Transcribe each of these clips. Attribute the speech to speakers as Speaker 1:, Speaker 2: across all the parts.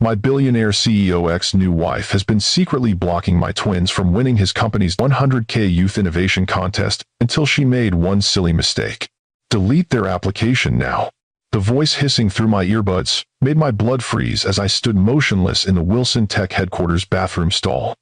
Speaker 1: My billionaire CEO's new wife has been secretly blocking my twins from winning his company's 100K Youth Innovation Contest until she made one silly mistake. Delete their application now. The voice hissing through my earbuds made my blood freeze as I stood motionless in the Wilson Tech headquarters bathroom stall.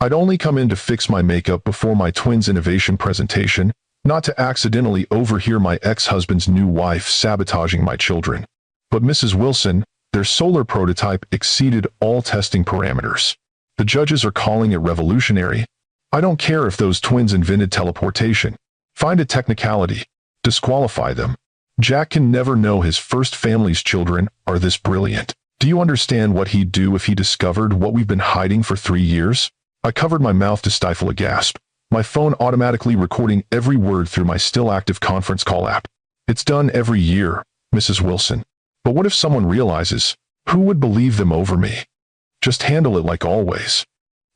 Speaker 1: I'd only come in to fix my makeup before my twins' innovation presentation, not to accidentally overhear my ex-husband's new wife sabotaging my children. But Mrs. Wilson, their solar prototype exceeded all testing parameters. The judges are calling it revolutionary. I don't care if those twins invented teleportation. Find a technicality. Disqualify them. Jack can never know his first family's children are this brilliant. Do you understand what he'd do if he discovered what we've been hiding for 3 years? I covered my mouth to stifle a gasp, my phone automatically recording every word through my still-active conference call app. It's done every year, Mrs. Wilson. But what if someone realizes? Who would believe them over me? Just handle it like always.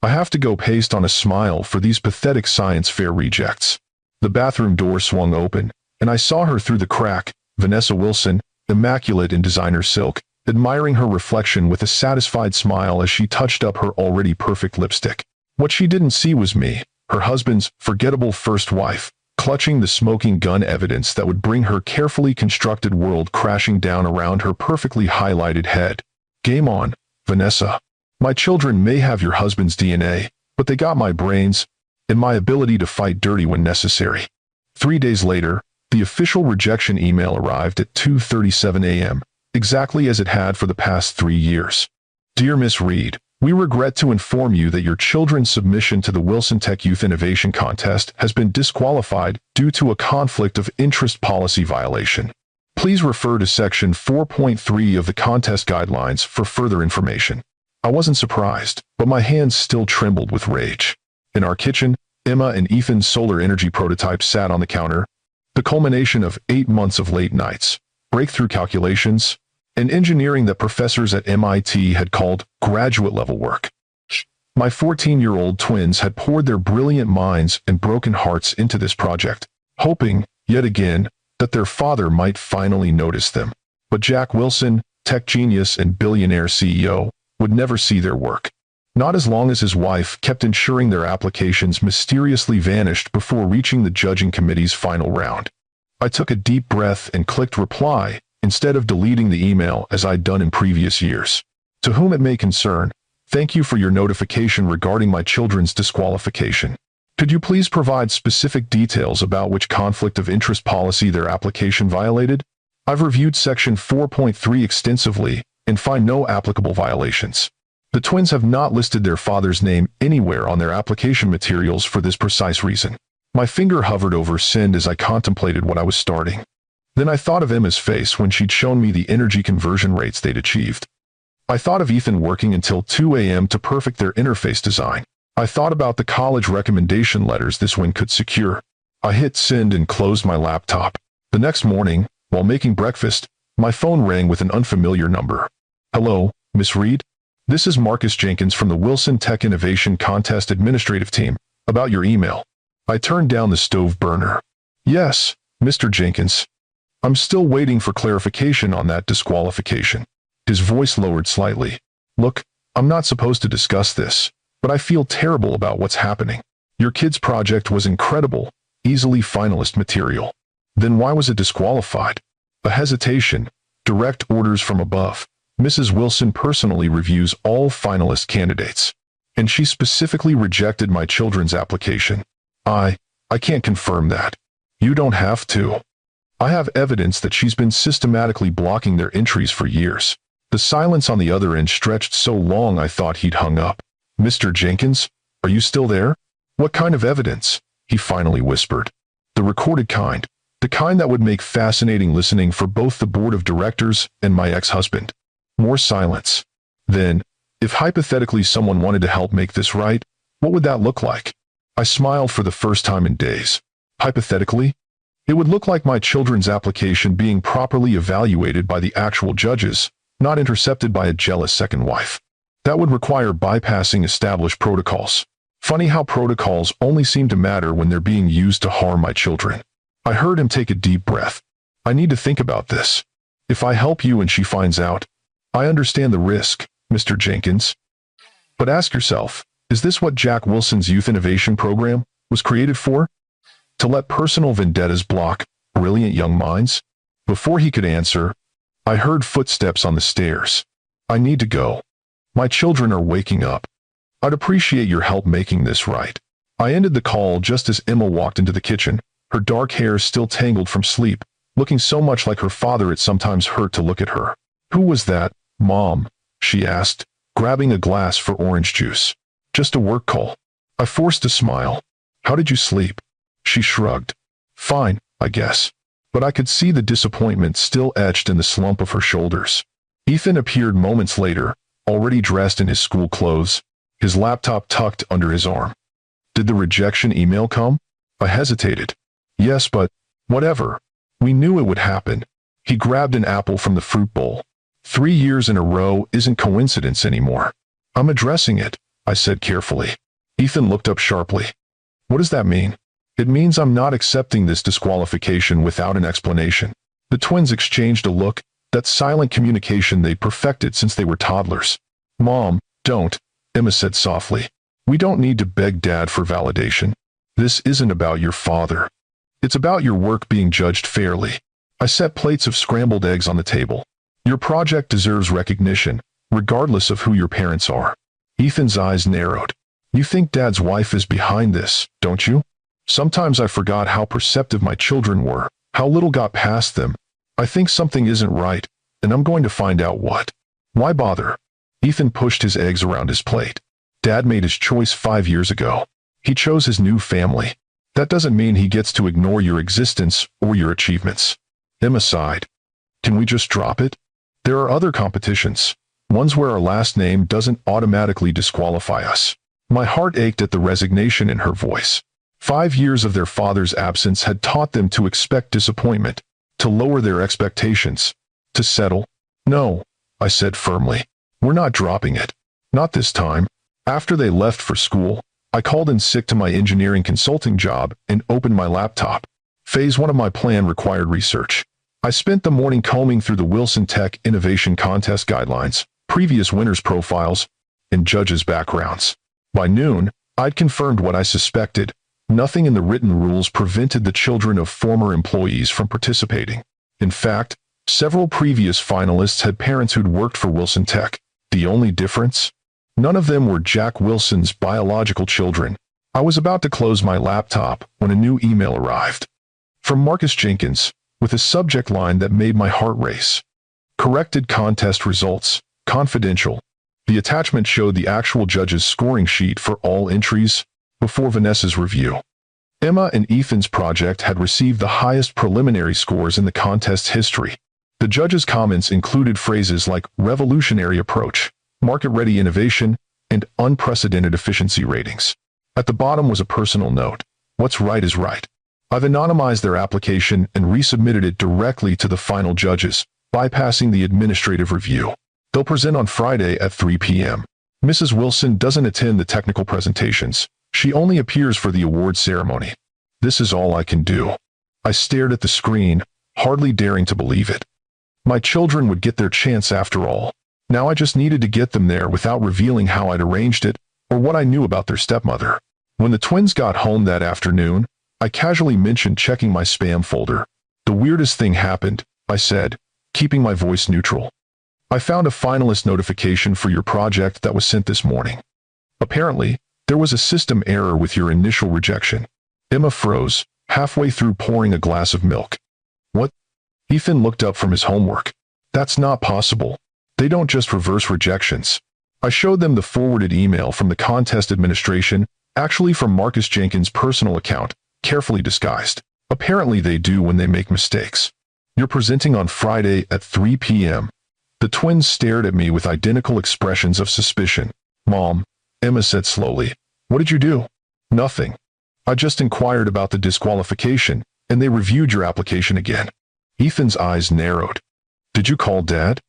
Speaker 1: I have to go paste on a smile for these pathetic science fair rejects. The bathroom door swung open, and I saw her through the crack, Vanessa Wilson, immaculate in designer silk, admiring her reflection with a satisfied smile as she touched up her already perfect lipstick. What she didn't see was me, her husband's forgettable first wife, clutching the smoking gun evidence that would bring her carefully constructed world crashing down around her perfectly highlighted head. Game on, Vanessa. My children may have your husband's DNA, but they got my brains and my ability to fight dirty when necessary. 3 days later, the official rejection email arrived at 2:37 a.m., exactly as it had for the past 3 years. Dear Miss Reed, we regret to inform you that your children's submission to the Wilson Tech Youth Innovation Contest has been disqualified due to a conflict of interest policy violation. Please refer to Section 4.3 of the contest guidelines for further information. I wasn't surprised, but my hands still trembled with rage. In our kitchen, Emma and Ethan's solar energy prototype sat on the counter, the culmination of 8 months of late nights, breakthrough calculations, and engineering that professors at MIT had called graduate-level work. My 14-year-old twins had poured their brilliant minds and broken hearts into this project, hoping, yet again, that their father might finally notice them. But Jack Wilson, tech genius and billionaire CEO, would never see their work. Not as long as his wife kept ensuring their applications mysteriously vanished before reaching the judging committee's final round. I took a deep breath and clicked reply, instead of deleting the email as I'd done in previous years. To whom it may concern, thank you for your notification regarding my children's disqualification. Could you please provide specific details about which conflict of interest policy their application violated? I've reviewed Section 4.3 extensively and find no applicable violations. The twins have not listed their father's name anywhere on their application materials for this precise reason. My finger hovered over send as I contemplated what I was starting. Then I thought of Emma's face when she'd shown me the energy conversion rates they'd achieved. I thought of Ethan working until 2 a.m. to perfect their interface design. I thought about the college recommendation letters this one could secure. I hit send and closed my laptop. The next morning, while making breakfast, my phone rang with an unfamiliar number. Hello, Miss Reed? This is Marcus Jenkins from the Wilson Tech Innovation Contest Administrative Team. About your email. I turned down the stove burner. Yes, Mr. Jenkins. I'm still waiting for clarification on that disqualification. His voice lowered slightly. Look, I'm not supposed to discuss this, but I feel terrible about what's happening. Your kid's project was incredible, easily finalist material. Then why was it disqualified? A hesitation. Direct orders from above. Mrs. Wilson personally reviews all finalist candidates. And she specifically rejected my children's application. I can't confirm that. You don't have to. I have evidence that she's been systematically blocking their entries for years. The silence on the other end stretched so long I thought he'd hung up. Mr. Jenkins, are you still there? What kind of evidence? He finally whispered. The recorded kind. The kind that would make fascinating listening for both the board of directors and my ex-husband. More silence. Then, if hypothetically someone wanted to help make this right, what would that look like? I smiled for the first time in days. Hypothetically? It would look like my children's application being properly evaluated by the actual judges, not intercepted by a jealous second wife. That would require bypassing established protocols. Funny how protocols only seem to matter when they're being used to harm my children. I heard him take a deep breath. I need to think about this. If I help you and she finds out, I understand the risk, Mr. Jenkins. But ask yourself, is this what Jack Wilson's Youth Innovation Program was created for? To let personal vendettas block brilliant young minds? Before he could answer, I heard footsteps on the stairs. I need to go. My children are waking up. I'd appreciate your help making this right. I ended the call just as Emma walked into the kitchen, her dark hair still tangled from sleep, looking so much like her father it sometimes hurt to look at her. Who was that, Mom? She asked, grabbing a glass for orange juice. Just a work call. I forced a smile. How did you sleep? She shrugged. Fine, I guess. But I could see the disappointment still etched in the slump of her shoulders. Ethan appeared moments later, already dressed in his school clothes, his laptop tucked under his arm. Did the rejection email come? I hesitated. Yes, but whatever. We knew it would happen. He grabbed an apple from the fruit bowl. 3 years in a row isn't coincidence anymore. I'm addressing it, I said carefully. Ethan looked up sharply. What does that mean? It means I'm not accepting this disqualification without an explanation. The twins exchanged a look, that silent communication they perfected since they were toddlers. Mom, don't, Emma said softly. We don't need to beg Dad for validation. This isn't about your father. It's about your work being judged fairly. I set plates of scrambled eggs on the table. Your project deserves recognition, regardless of who your parents are. Ethan's eyes narrowed. You think Dad's wife is behind this, don't you? Sometimes I forgot how perceptive my children were, how little got past them. I think something isn't right, and I'm going to find out what. Why bother? Ethan pushed his eggs around his plate. Dad made his choice 5 years ago. He chose his new family. That doesn't mean he gets to ignore your existence or your achievements. Emma sighed. Can we just drop it? There are other competitions, ones where our last name doesn't automatically disqualify us. My heart ached at the resignation in her voice. 5 years of their father's absence had taught them to expect disappointment, to lower their expectations, to settle. No, I said firmly. We're not dropping it. Not this time. After they left for school, I called in sick to my engineering consulting job and opened my laptop. Phase 1 of my plan required research. I spent the morning combing through the Wilson Tech Innovation Contest guidelines, previous winners' profiles, and judges' backgrounds. By noon, I'd confirmed what I suspected. Nothing in the written rules prevented the children of former employees from participating. In fact, several previous finalists had parents who'd worked for Wilson Tech. The only difference? None of them were Jack Wilson's biological children. I was about to close my laptop when a new email arrived. From Marcus Jenkins, with a subject line that made my heart race. Corrected contest results, confidential. The attachment showed the actual judge's scoring sheet for all entries, before Vanessa's review. Emma and Ethan's project had received the highest preliminary scores in the contest's history. The judges' comments included phrases like revolutionary approach, market-ready innovation, and unprecedented efficiency ratings. At the bottom was a personal note. What's right is right. I've anonymized their application and resubmitted it directly to the final judges, bypassing the administrative review. They'll present on Friday at 3 p.m. Mrs. Wilson doesn't attend the technical presentations. She only appears for the award ceremony. This is all I can do. I stared at the screen, hardly daring to believe it. My children would get their chance after all. Now I just needed to get them there without revealing how I'd arranged it, or what I knew about their stepmother. When the twins got home that afternoon, I casually mentioned checking my spam folder. The weirdest thing happened, I said, keeping my voice neutral. I found a finalist notification for your project that was sent this morning. Apparently, there was a system error with your initial rejection. Emma froze, halfway through pouring a glass of milk. What? Ethan looked up from his homework. That's not possible. They don't just reverse rejections. I showed them the forwarded email from the contest administration, actually from Marcus Jenkins' personal account, carefully disguised. Apparently they do when they make mistakes. You're presenting on Friday at 3 p.m. The twins stared at me with identical expressions of suspicion. Mom, Emma said slowly, what did you do? Nothing. I just inquired about the disqualification, and they reviewed your application again. Ethan's eyes narrowed. Did you call Dad?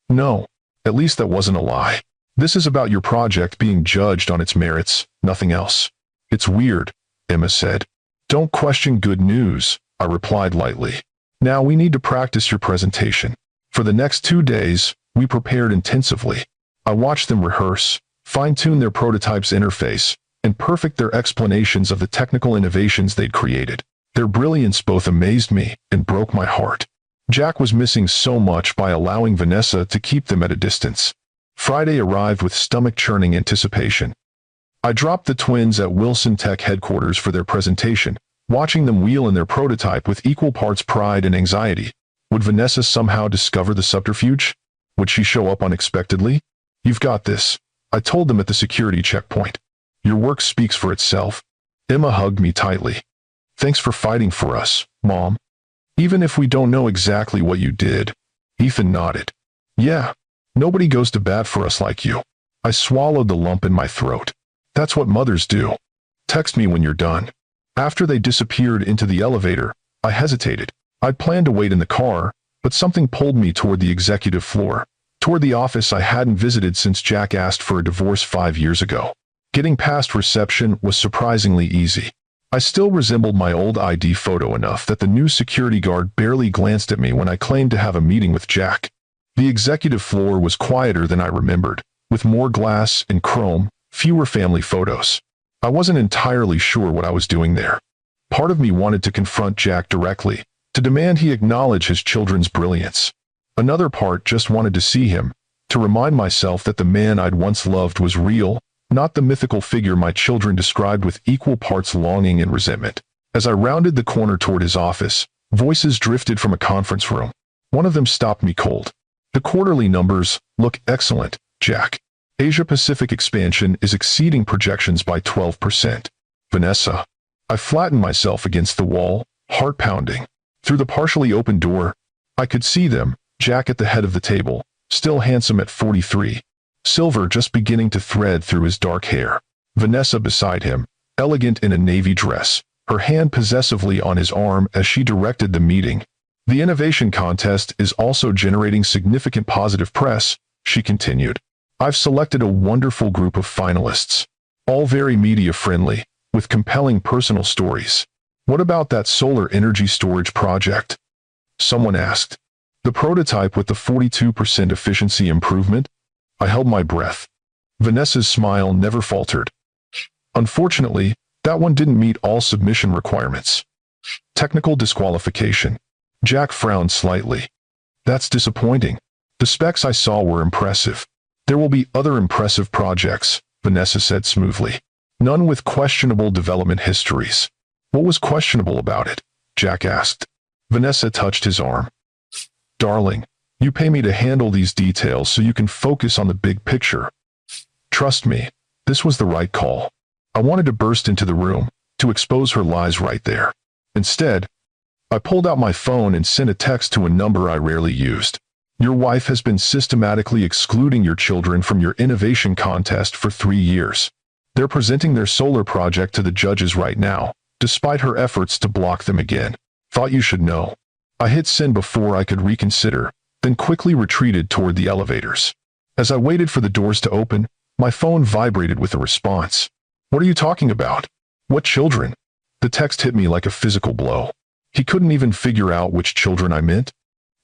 Speaker 1: No. At least that wasn't a lie. This is about your project being judged on its merits, nothing else. It's weird, Emma said. Don't question good news, I replied lightly. Now we need to practice your presentation. For the next 2 days, we prepared intensively. I watched them rehearse, fine-tune their prototype's interface, and perfect their explanations of the technical innovations they'd created. Their brilliance both amazed me and broke my heart. Jack was missing so much by allowing Vanessa to keep them at a distance. Friday arrived with stomach-churning anticipation. I dropped the twins at Wilson Tech headquarters for their presentation, watching them wheel in their prototype with equal parts pride and anxiety. Would Vanessa somehow discover the subterfuge? Would she show up unexpectedly? "You've got this," I told them at the security checkpoint. "Your work speaks for itself." Emma hugged me tightly. "Thanks for fighting for us, Mom. Even if we don't know exactly what you did." Ethan nodded. "Yeah, nobody goes to bat for us like you." I swallowed the lump in my throat. "That's what mothers do. Text me when you're done." After they disappeared into the elevator, I hesitated. I'd planned to wait in the car, but something pulled me toward the executive floor, toward the office I hadn't visited since Jack asked for a divorce 5 years ago. Getting past reception was surprisingly easy. I still resembled my old ID photo enough that the new security guard barely glanced at me when I claimed to have a meeting with Jack. The executive floor was quieter than I remembered, with more glass and chrome, fewer family photos. I wasn't entirely sure what I was doing there. Part of me wanted to confront Jack directly, to demand he acknowledge his children's brilliance. Another part just wanted to see him, to remind myself that the man I'd once loved was real, not the mythical figure my children described with equal parts longing and resentment. As I rounded the corner toward his office, voices drifted from a conference room. One of them stopped me cold. "The quarterly numbers look excellent, Jack. Asia-Pacific expansion is exceeding projections by 12%. Vanessa." I flattened myself against the wall, heart pounding. Through the partially open door, I could see them, Jack at the head of the table, still handsome at 43, silver just beginning to thread through his dark hair. Vanessa beside him, elegant in a navy dress, her hand possessively on his arm as she directed the meeting. "The innovation contest is also generating significant positive press," she continued. "I've selected a wonderful group of finalists, all very media-friendly, with compelling personal stories." "What about that solar energy storage project?" someone asked. "The prototype with the 42% efficiency improvement?" I held my breath. Vanessa's smile never faltered. "Unfortunately, that one didn't meet all submission requirements. Technical disqualification." Jack frowned slightly. "That's disappointing. The specs I saw were impressive." "There will be other impressive projects," Vanessa said smoothly. "None with questionable development histories." "What was questionable about it?" Jack asked. Vanessa touched his arm. "Darling, you pay me to handle these details so you can focus on the big picture." Trust me, this was the right call. I wanted to burst into the room, to expose her lies right there. Instead, I pulled out my phone and sent a text to a number I rarely used. "Your wife has been systematically excluding your children from your innovation contest for 3 years. They're presenting their solar project to the judges right now, despite her efforts to block them again. Thought you should know." I hit send before I could reconsider, then quickly retreated toward the elevators. As I waited for the doors to open, my phone vibrated with a response. "What are you talking about? What children?" The text hit me like a physical blow. He couldn't even figure out which children I meant.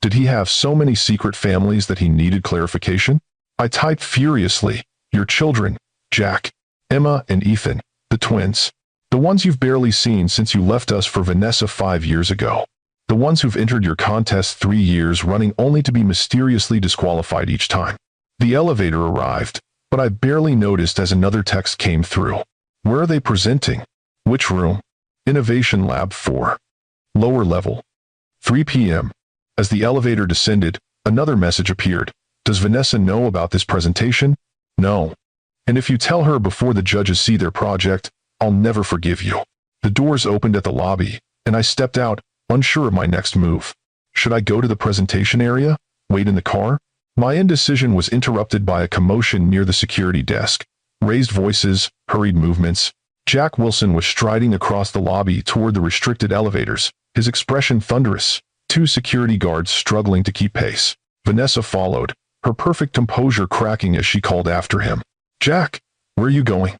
Speaker 1: Did he have so many secret families that he needed clarification? I typed furiously, "Your children, Jack, Emma and Ethan, the twins. The ones you've barely seen since you left us for Vanessa 5 years ago. The ones who've entered your contest 3 years running only to be mysteriously disqualified each time." The elevator arrived, but I barely noticed as another text came through. "Where are they presenting? Which room?" "Innovation Lab 4. Lower level. 3 p.m. As the elevator descended, another message appeared. "Does Vanessa know about this presentation?" "No. And if you tell her before the judges see their project, I'll never forgive you." The doors opened at the lobby, and I stepped out, unsure of my next move. Should I go to the presentation area? Wait in the car? My indecision was interrupted by a commotion near the security desk. Raised voices, hurried movements. Jack Wilson was striding across the lobby toward the restricted elevators, his expression thunderous, 2 security guards struggling to keep pace. Vanessa followed, her perfect composure cracking as she called after him. "Jack, where are you going?"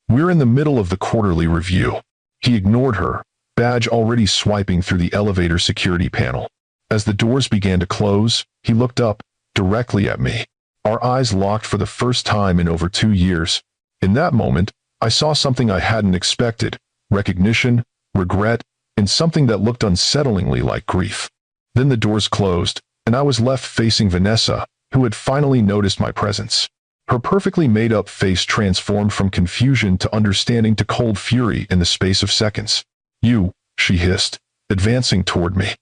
Speaker 1: "We're in the middle of the quarterly review." He ignored her, badge already swiping through the elevator security panel. As the doors began to close, he looked up, directly at me. Our eyes locked for the first time in over 2 years. In that moment, I saw something I hadn't expected: recognition, regret, and something that looked unsettlingly like grief. Then the doors closed, and I was left facing Vanessa, who had finally noticed my presence. Her perfectly made-up face transformed from confusion to understanding to cold fury in the space of seconds. "You," she hissed, advancing toward me.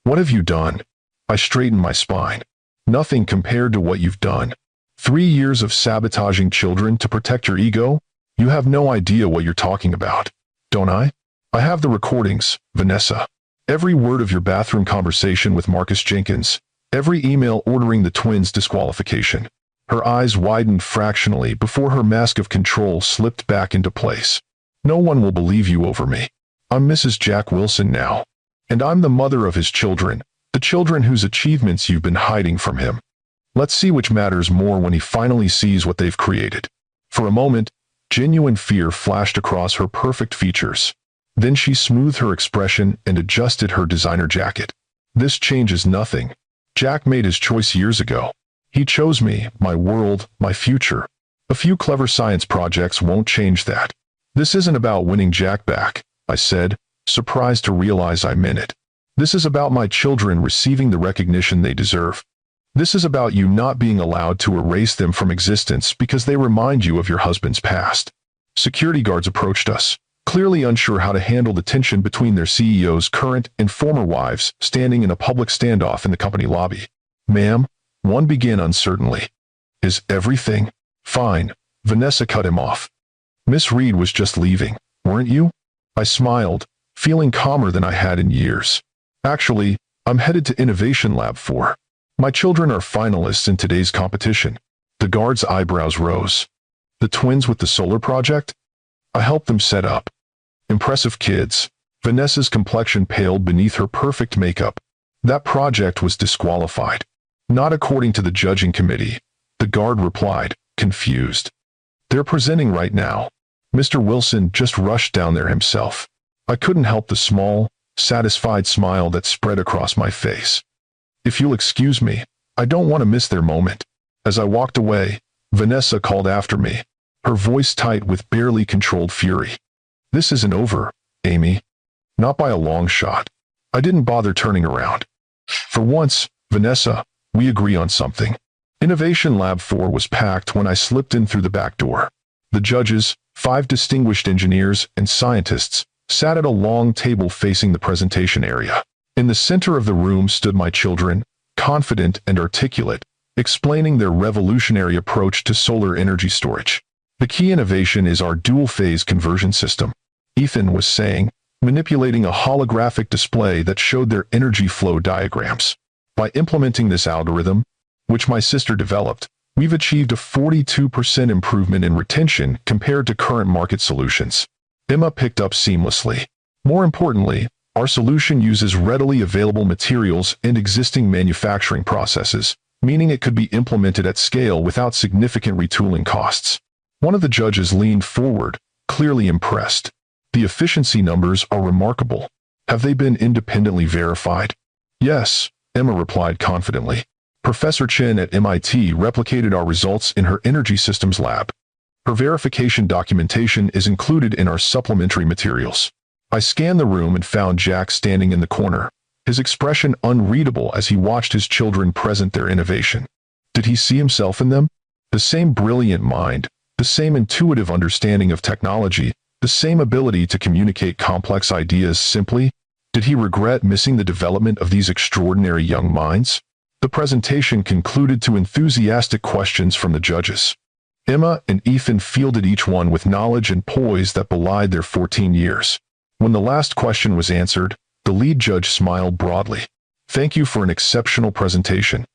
Speaker 1: "What have you done?" I straightened my spine. "Nothing compared to what you've done. 3 years of sabotaging children to protect your ego? You have no idea what you're talking about." "Don't I? I have the recordings, Vanessa. Every word of your bathroom conversation with Marcus Jenkins. Every email ordering the twins' disqualification." Her eyes widened fractionally before her mask of control slipped back into place. "No one will believe you over me. I'm Mrs. Jack Wilson now. And I'm the mother of his children, the children whose achievements you've been hiding from him. Let's see which matters more when he finally sees what they've created." For a moment, genuine fear flashed across her perfect features. Then she smoothed her expression and adjusted her designer jacket. "This changes nothing. Jack made his choice years ago. He chose me, my world, my future. A few clever science projects won't change that." "This isn't about winning Jack back," I said, surprised to realize I meant it. "This is about my children receiving the recognition they deserve. This is about you not being allowed to erase them from existence because they remind you of your husband's past." Security guards approached us, clearly unsure how to handle the tension between their CEO's current and former wives standing in a public standoff in the company lobby. "Ma'am," one began uncertainly. "Is everything fine?" Vanessa cut him off. "Miss Reed was just leaving, weren't you?" I smiled, feeling calmer than I had in years. "Actually, I'm headed to Innovation Lab 4. My children are finalists in today's competition." The guard's eyebrows rose. "The twins with the solar project?" "I helped them set up." "Impressive kids." Vanessa's complexion paled beneath her perfect makeup. "That project was disqualified." "Not according to the judging committee," the guard replied, confused. "They're presenting right now. Mr. Wilson just rushed down there himself." I couldn't help the small, satisfied smile that spread across my face. "If you'll excuse me, I don't want to miss their moment." As I walked away, Vanessa called after me, her voice tight with barely controlled fury. "This isn't over, Amy." "Not by a long shot." I didn't bother turning around. "For once, Vanessa, we agree on something." Innovation Lab 4 was packed when I slipped in through the back door. The judges, 5 distinguished engineers and scientists, sat at a long table facing the presentation area. In the center of the room stood my children, confident and articulate, explaining their revolutionary approach to solar energy storage. "The key innovation is our dual-phase conversion system," Ethan was saying, manipulating a holographic display that showed their energy flow diagrams. "By implementing this algorithm, which my sister developed, we've achieved a 42% improvement in retention compared to current market solutions." Emma picked up seamlessly. "More importantly, our solution uses readily available materials and existing manufacturing processes, meaning it could be implemented at scale without significant retooling costs." One of the judges leaned forward, clearly impressed. "The efficiency numbers are remarkable. Have they been independently verified?" "Yes," Emma replied confidently. "Professor Chen at MIT replicated our results in her energy systems lab. Her verification documentation is included in our supplementary materials." I scanned the room and found Jack standing in the corner, his expression unreadable as he watched his children present their innovation. Did he see himself in them? The same brilliant mind, the same intuitive understanding of technology, the same ability to communicate complex ideas simply? Did he regret missing the development of these extraordinary young minds? The presentation concluded to enthusiastic questions from the judges. Emma and Ethan fielded each one with knowledge and poise that belied their 14 years. When the last question was answered, the lead judge smiled broadly. "Thank you for an exceptional presentation.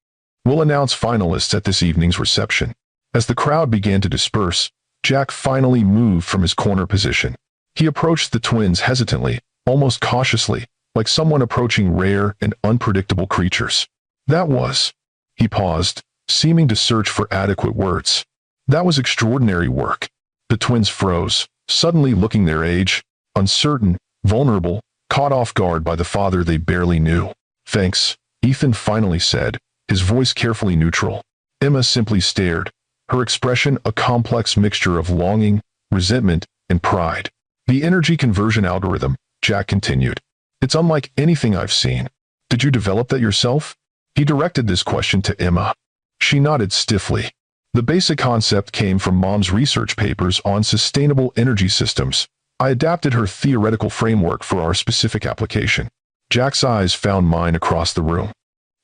Speaker 1: We'll announce finalists at this evening's reception." As the crowd began to disperse, Jack finally moved from his corner position. He approached the twins hesitantly, almost cautiously, like someone approaching rare and unpredictable creatures. "That was..." He paused, seeming to search for adequate words. "That was extraordinary work." The twins froze, suddenly looking their age, uncertain, vulnerable, caught off guard by the father they barely knew. "Thanks," Ethan finally said, his voice carefully neutral. Emma simply stared, her expression a complex mixture of longing, resentment, and pride. The energy conversion algorithm, Jack continued. It's unlike anything I've seen. Did you develop that yourself? He directed this question to Emma. She nodded stiffly. The basic concept came from Mom's research papers on sustainable energy systems. I adapted her theoretical framework for our specific application. Jack's eyes found mine across the room.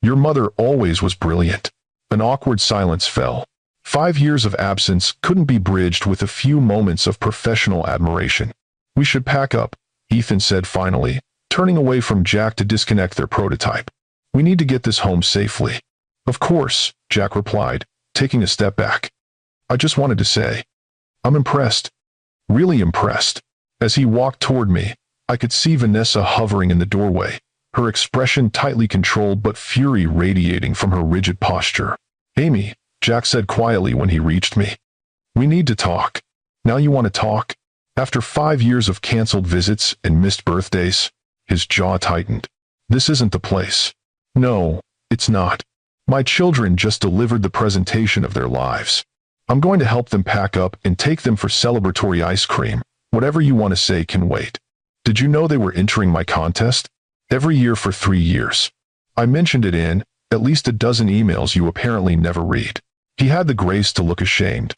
Speaker 1: Your mother always was brilliant. An awkward silence fell. 5 years of absence couldn't be bridged with a few moments of professional admiration. We should pack up, Ethan said finally, turning away from Jack to disconnect their prototype. We need to get this home safely. Of course, Jack replied, taking a step back. I just wanted to say, I'm impressed. Really impressed. As he walked toward me, I could see Vanessa hovering in the doorway, her expression tightly controlled but fury radiating from her rigid posture. Amy, Jack said quietly when he reached me. We need to talk. Now you want to talk? After 5 years of canceled visits and missed birthdays, his jaw tightened. This isn't the place. No, it's not. My children just delivered the presentation of their lives. I'm going to help them pack up and take them for celebratory ice cream. Whatever you want to say can wait. Did you know they were entering my contest? Every year for 3 years. I mentioned it in at least a dozen emails you apparently never read. He had the grace to look ashamed.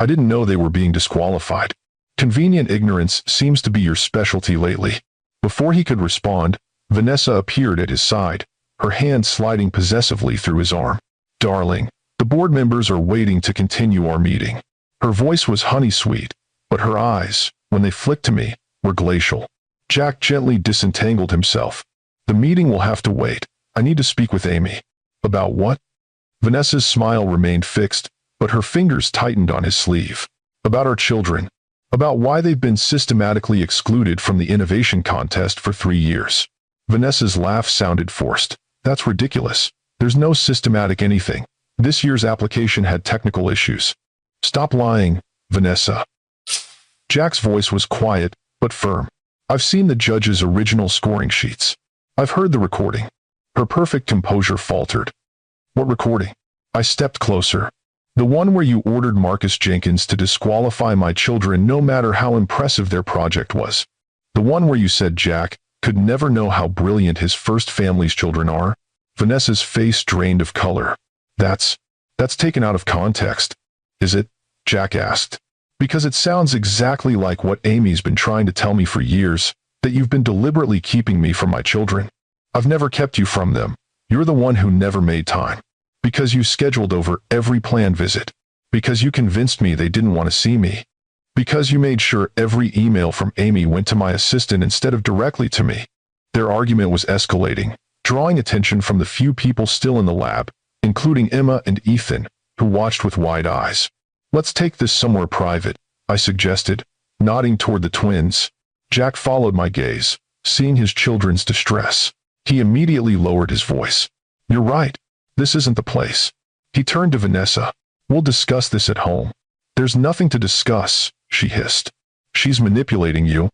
Speaker 1: I didn't know they were being disqualified. Convenient ignorance seems to be your specialty lately. Before he could respond, Vanessa appeared at his side, her hand sliding possessively through his arm. Darling, the board members are waiting to continue our meeting. Her voice was honey-sweet, but her eyes, when they flicked to me, were glacial. Jack gently disentangled himself. The meeting will have to wait. I need to speak with Amy. About what? Vanessa's smile remained fixed, but her fingers tightened on his sleeve. About our children. About why they've been systematically excluded from the innovation contest for 3 years. Vanessa's laugh sounded forced. That's ridiculous. There's no systematic anything. This year's application had technical issues. Stop lying, Vanessa. Jack's voice was quiet, but firm. I've seen the judge's original scoring sheets. I've heard the recording. Her perfect composure faltered. What recording? I stepped closer. The one where you ordered Marcus Jenkins to disqualify my children no matter how impressive their project was. The one where you said Jack could never know how brilliant his first family's children are. Vanessa's face drained of color. That's taken out of context. Is it? Jack asked. Because it sounds exactly like what Amy's been trying to tell me for years, that you've been deliberately keeping me from my children. I've never kept you from them. You're the one who never made time. Because you scheduled over every planned visit. Because you convinced me they didn't want to see me. Because you made sure every email from Amy went to my assistant instead of directly to me. Their argument was escalating, drawing attention from the few people still in the lab, including Emma and Ethan, who watched with wide eyes. Let's take this somewhere private, I suggested, nodding toward the twins. Jack followed my gaze, seeing his children's distress. He immediately lowered his voice. You're right. This isn't the place. He turned to Vanessa. We'll discuss this at home. There's nothing to discuss, she hissed. She's manipulating you.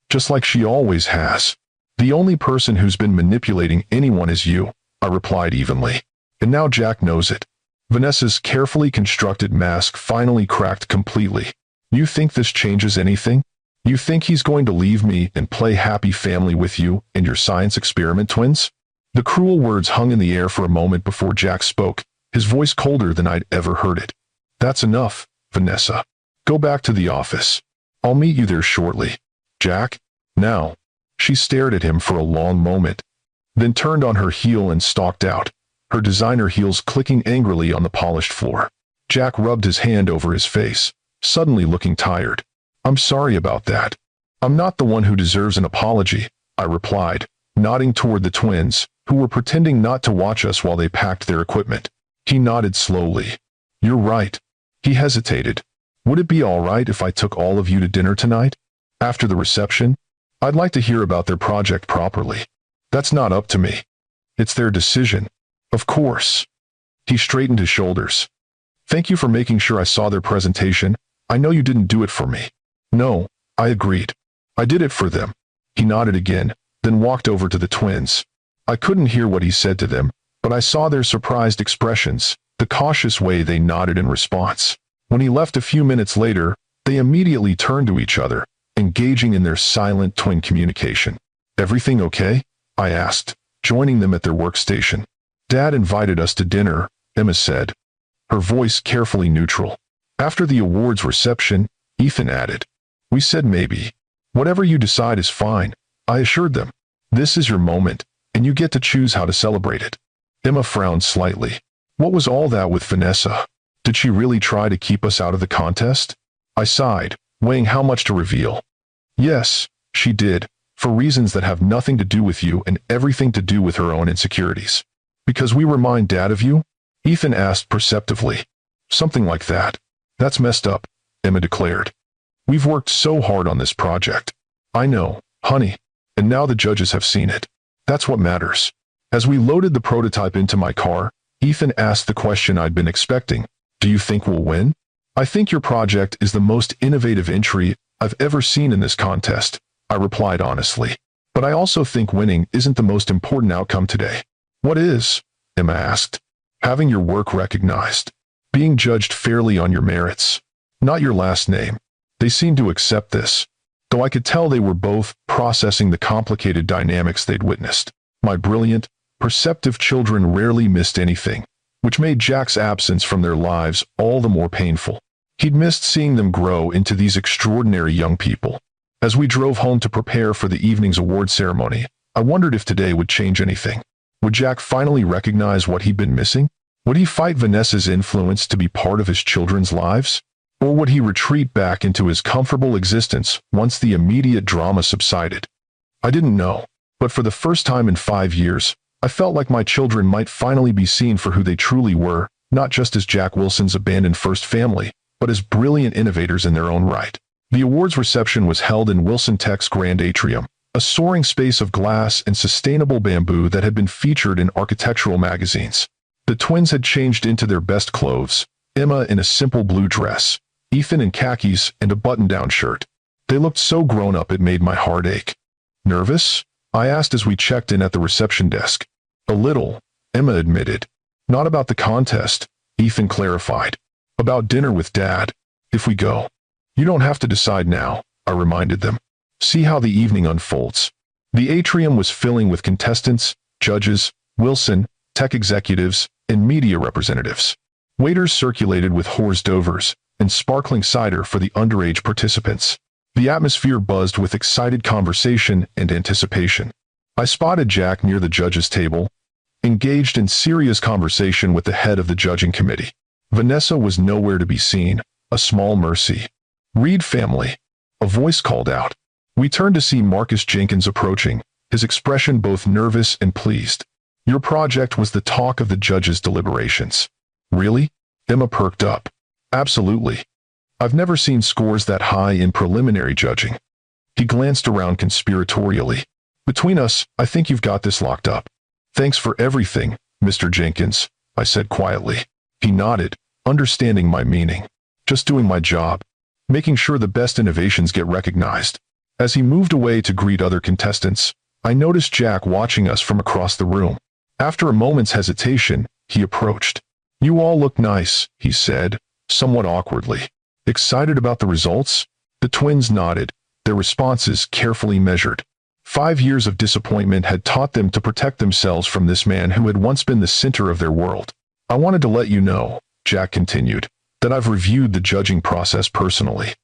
Speaker 1: Just like she always has. The only person who's been manipulating anyone is you, I replied evenly. And now Jack knows it. Vanessa's carefully constructed mask finally cracked completely. You think this changes anything? You think he's going to leave me and play happy family with you and your science experiment twins? The cruel words hung in the air for a moment before Jack spoke, his voice colder than I'd ever heard it. That's enough, Vanessa. Go back to the office. I'll meet you there shortly. Jack? Now. She stared at him for a long moment, then turned on her heel and stalked out, her designer heels clicking angrily on the polished floor. Jack rubbed his hand over his face, suddenly looking tired. I'm sorry about that. I'm not the one who deserves an apology, I replied, nodding toward the twins, who were pretending not to watch us while they packed their equipment. He nodded slowly. You're right. He hesitated. Would it be all right if I took all of you to dinner tonight? After the reception? I'd like to hear about their project properly. That's not up to me. It's their decision. Of course. He straightened his shoulders. Thank you for making sure I saw their presentation. I know you didn't do it for me. No, I agreed. I did it for them. He nodded again, then walked over to the twins. I couldn't hear what he said to them, but I saw their surprised expressions, the cautious way they nodded in response. When he left a few minutes later, they immediately turned to each other, engaging in their silent twin communication. "Everything okay?" I asked, joining them at their workstation. "Dad invited us to dinner," Emma said, her voice carefully neutral. After the awards reception, Ethan added, "We said maybe. Whatever you decide is fine," I assured them. "This is your moment, and you get to choose how to celebrate it." Emma frowned slightly. What was all that with Vanessa? Did she really try to keep us out of the contest? I sighed, weighing how much to reveal. Yes, she did, for reasons that have nothing to do with you and everything to do with her own insecurities. "Because we remind Dad of you?" Ethan asked perceptively. "Something like that." "That's messed up," Emma declared. "We've worked so hard on this project." "I know, honey, and now the judges have seen it. That's what matters." As we loaded the prototype into my car, Ethan asked the question I'd been expecting. "Do you think we'll win?" "I think your project is the most innovative entry I've ever seen in this contest," I replied honestly. "But I also think winning isn't the most important outcome today." "What is?" Emma asked. "Having your work recognized. Being judged fairly on your merits. Not your last name." They seemed to accept this, though I could tell they were both processing the complicated dynamics they'd witnessed. My brilliant, perceptive children rarely missed anything, which made Jack's absence from their lives all the more painful. He'd missed seeing them grow into these extraordinary young people. As we drove home to prepare for the evening's award ceremony, I wondered if today would change anything. Would Jack finally recognize what he'd been missing? Would he fight Vanessa's influence to be part of his children's lives? Or would he retreat back into his comfortable existence once the immediate drama subsided? I didn't know, but for the first time in 5 years, I felt like my children might finally be seen for who they truly were, not just as Jack Wilson's abandoned first family, but as brilliant innovators in their own right. The awards reception was held in Wilson Tech's Grand Atrium, a soaring space of glass and sustainable bamboo that had been featured in architectural magazines. The twins had changed into their best clothes, Emma in a simple blue dress, Ethan in khakis and a button-down shirt. They looked so grown-up it made my heart ache. "Nervous?" I asked as we checked in at the reception desk. "A little," Emma admitted. "Not about the contest," Ethan clarified. "About dinner with Dad, if we go." "You don't have to decide now," I reminded them. "See how the evening unfolds." The atrium was filling with contestants, judges, Wilson, tech executives, and media representatives. Waiters circulated with hors d'oeuvres and sparkling cider for the underage participants. The atmosphere buzzed with excited conversation and anticipation. I spotted Jack near the judges' table, engaged in serious conversation with the head of the judging committee. Vanessa was nowhere to be seen, a small mercy. "Reed family," a voice called out. We turned to see Marcus Jenkins approaching, his expression both nervous and pleased. "Your project was the talk of the judges' deliberations." "Really?" Emma perked up. "Absolutely. I've never seen scores that high in preliminary judging." He glanced around conspiratorially. "Between us, I think you've got this locked up." "Thanks for everything, Mr. Jenkins," I said quietly. He nodded, understanding my meaning. "Just doing my job, making sure the best innovations get recognized." As he moved away to greet other contestants, I noticed Jack watching us from across the room. After a moment's hesitation, he approached. "You all look nice," he said, somewhat awkwardly. "Excited about the results?" The twins nodded, their responses carefully measured. 5 years of disappointment had taught them to protect themselves from this man who had once been the center of their world. "I wanted to let you know," Jack continued, "that I've reviewed the judging process personally.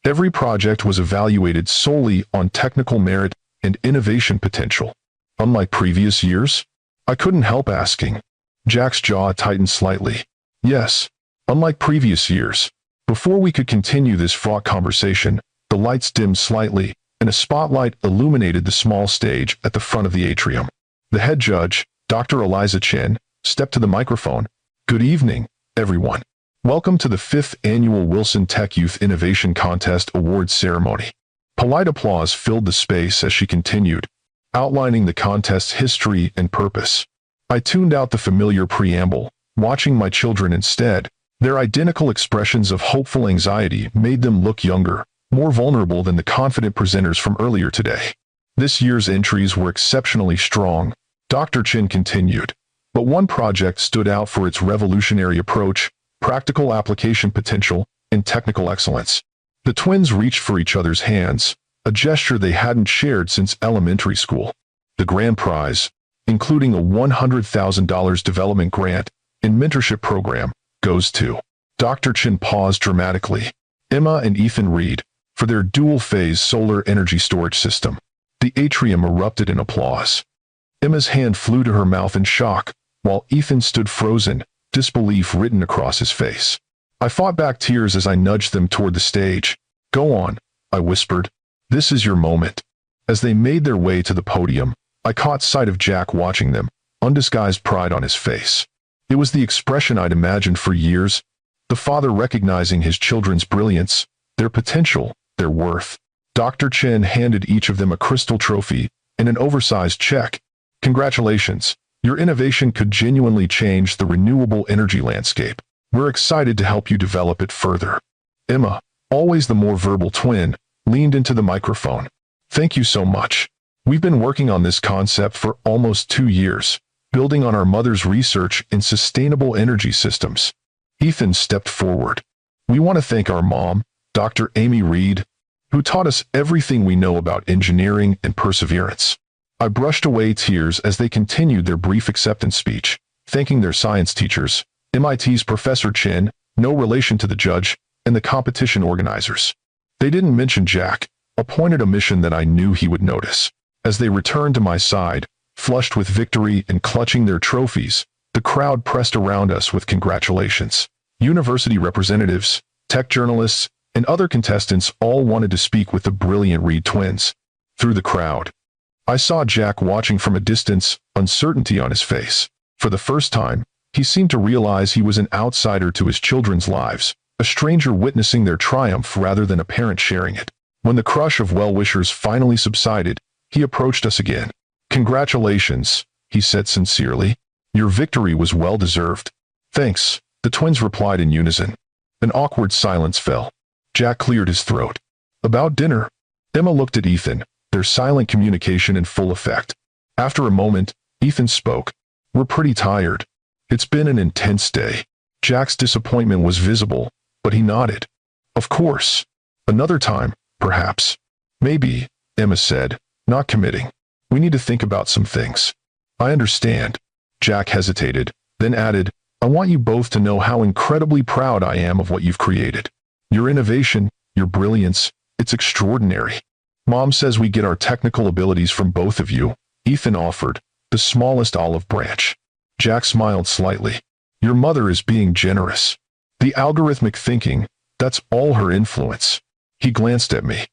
Speaker 1: Every project was evaluated solely on technical merit and innovation potential. Unlike previous years?" I couldn't help asking. Jack's jaw tightened slightly. "Yes, unlike previous years." Before we could continue this fraught conversation, the lights dimmed slightly, and a spotlight illuminated the small stage at the front of the atrium. The head judge, Dr. Eliza Chen, stepped to the microphone. "Good evening, everyone. Welcome to the 5th Annual Wilson Tech Youth Innovation Contest Awards Ceremony." Polite applause filled the space as she continued, outlining the contest's history and purpose. I tuned out the familiar preamble, watching my children instead. Their identical expressions of hopeful anxiety made them look younger, more vulnerable than the confident presenters from earlier today. "This year's entries were exceptionally strong," Dr. Chen continued. But one project stood out for its revolutionary approach, practical application potential, and technical excellence. The twins reached for each other's hands, a gesture they hadn't shared since elementary school. The grand prize, including a $100,000 development grant and mentorship program, goes to Dr. Chen paused dramatically. Emma and Ethan Reed, for their dual-phase solar energy storage system. The atrium erupted in applause. Emma's hand flew to her mouth in shock, while Ethan stood frozen, disbelief written across his face. I fought back tears as I nudged them toward the stage. "Go on," I whispered. "This is your moment." As they made their way to the podium, I caught sight of Jack watching them, undisguised pride on his face. It was the expression I'd imagined for years, the father recognizing his children's brilliance, their potential, their worth. Dr. Chen handed each of them a crystal trophy and an oversized check. "Congratulations, your innovation could genuinely change the renewable energy landscape. We're excited to help you develop it further." Emma, always the more verbal twin, leaned into the microphone. "Thank you so much. We've been working on this concept for almost 2 years, building on our mother's research in sustainable energy systems." Ethan stepped forward. "We want to thank our mom, Dr. Amy Reed, who taught us everything we know about engineering and perseverance." I brushed away tears as they continued their brief acceptance speech, thanking their science teachers, MIT's Professor Chen, no relation to the judge, and the competition organizers. They didn't mention Jack, a pointed omission that I knew he would notice. As they returned to my side, flushed with victory and clutching their trophies, the crowd pressed around us with congratulations. University representatives, tech journalists, and other contestants all wanted to speak with the brilliant Reed twins. Through the crowd, I saw Jack watching from a distance, uncertainty on his face. For the first time, he seemed to realize he was an outsider to his children's lives, a stranger witnessing their triumph rather than a parent sharing it. When the crush of well-wishers finally subsided, he approached us again. "Congratulations," he said sincerely. "Your victory was well-deserved." "Thanks," the twins replied in unison. An awkward silence fell. Jack cleared his throat. "About dinner?" Emma looked at Ethan, their silent communication in full effect. After a moment, Ethan spoke. "We're pretty tired. It's been an intense day." Jack's disappointment was visible, but he nodded. "Of course. Another time, perhaps." "Maybe," Emma said, not committing. "We need to think about some things." "I understand." Jack hesitated, then added, "I want you both to know how incredibly proud I am of what you've created. Your innovation, your brilliance, it's extraordinary. Mom says we get our technical abilities from both of you," Ethan offered, the smallest olive branch. Jack smiled slightly. "Your mother is being generous. The algorithmic thinking, that's all her influence." He glanced at me.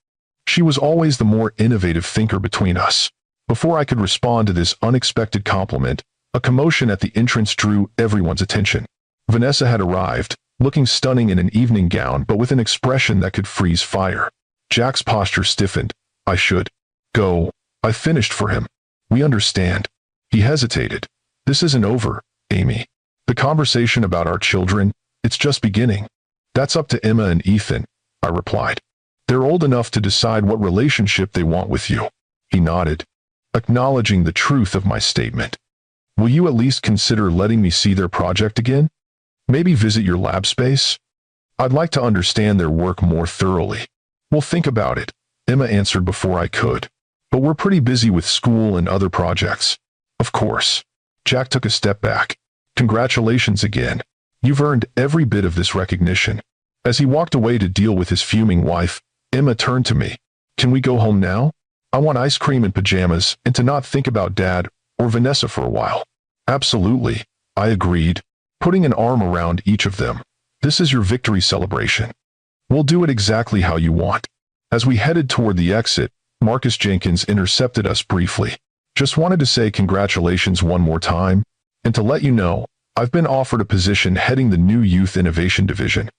Speaker 1: She was always the more innovative thinker between us. Before I could respond to this unexpected compliment, a commotion at the entrance drew everyone's attention. Vanessa had arrived, looking stunning in an evening gown but with an expression that could freeze fire. Jack's posture stiffened. "I should go. I finished for him." "We understand." He hesitated. "This isn't over, Amy. The conversation about our children, it's just beginning." "That's up to Emma and Ethan," I replied. "They're old enough to decide what relationship they want with you." He nodded, acknowledging the truth of my statement. "Will you at least consider letting me see their project again? Maybe visit your lab space? I'd like to understand their work more thoroughly." "We'll think about it," Emma answered before I could. "But we're pretty busy with school and other projects." "Of course." Jack took a step back. "Congratulations again. You've earned every bit of this recognition." As he walked away to deal with his fuming wife, Emma turned to me. "Can we go home now? I want ice cream and pajamas and to not think about Dad or Vanessa for a while." "Absolutely," I agreed, putting an arm around each of them. "This is your victory celebration. We'll do it exactly how you want." As we headed toward the exit, Marcus Jenkins intercepted us briefly. "Just wanted to say congratulations one more time, and to let you know, I've been offered a position heading the new Youth Innovation Division,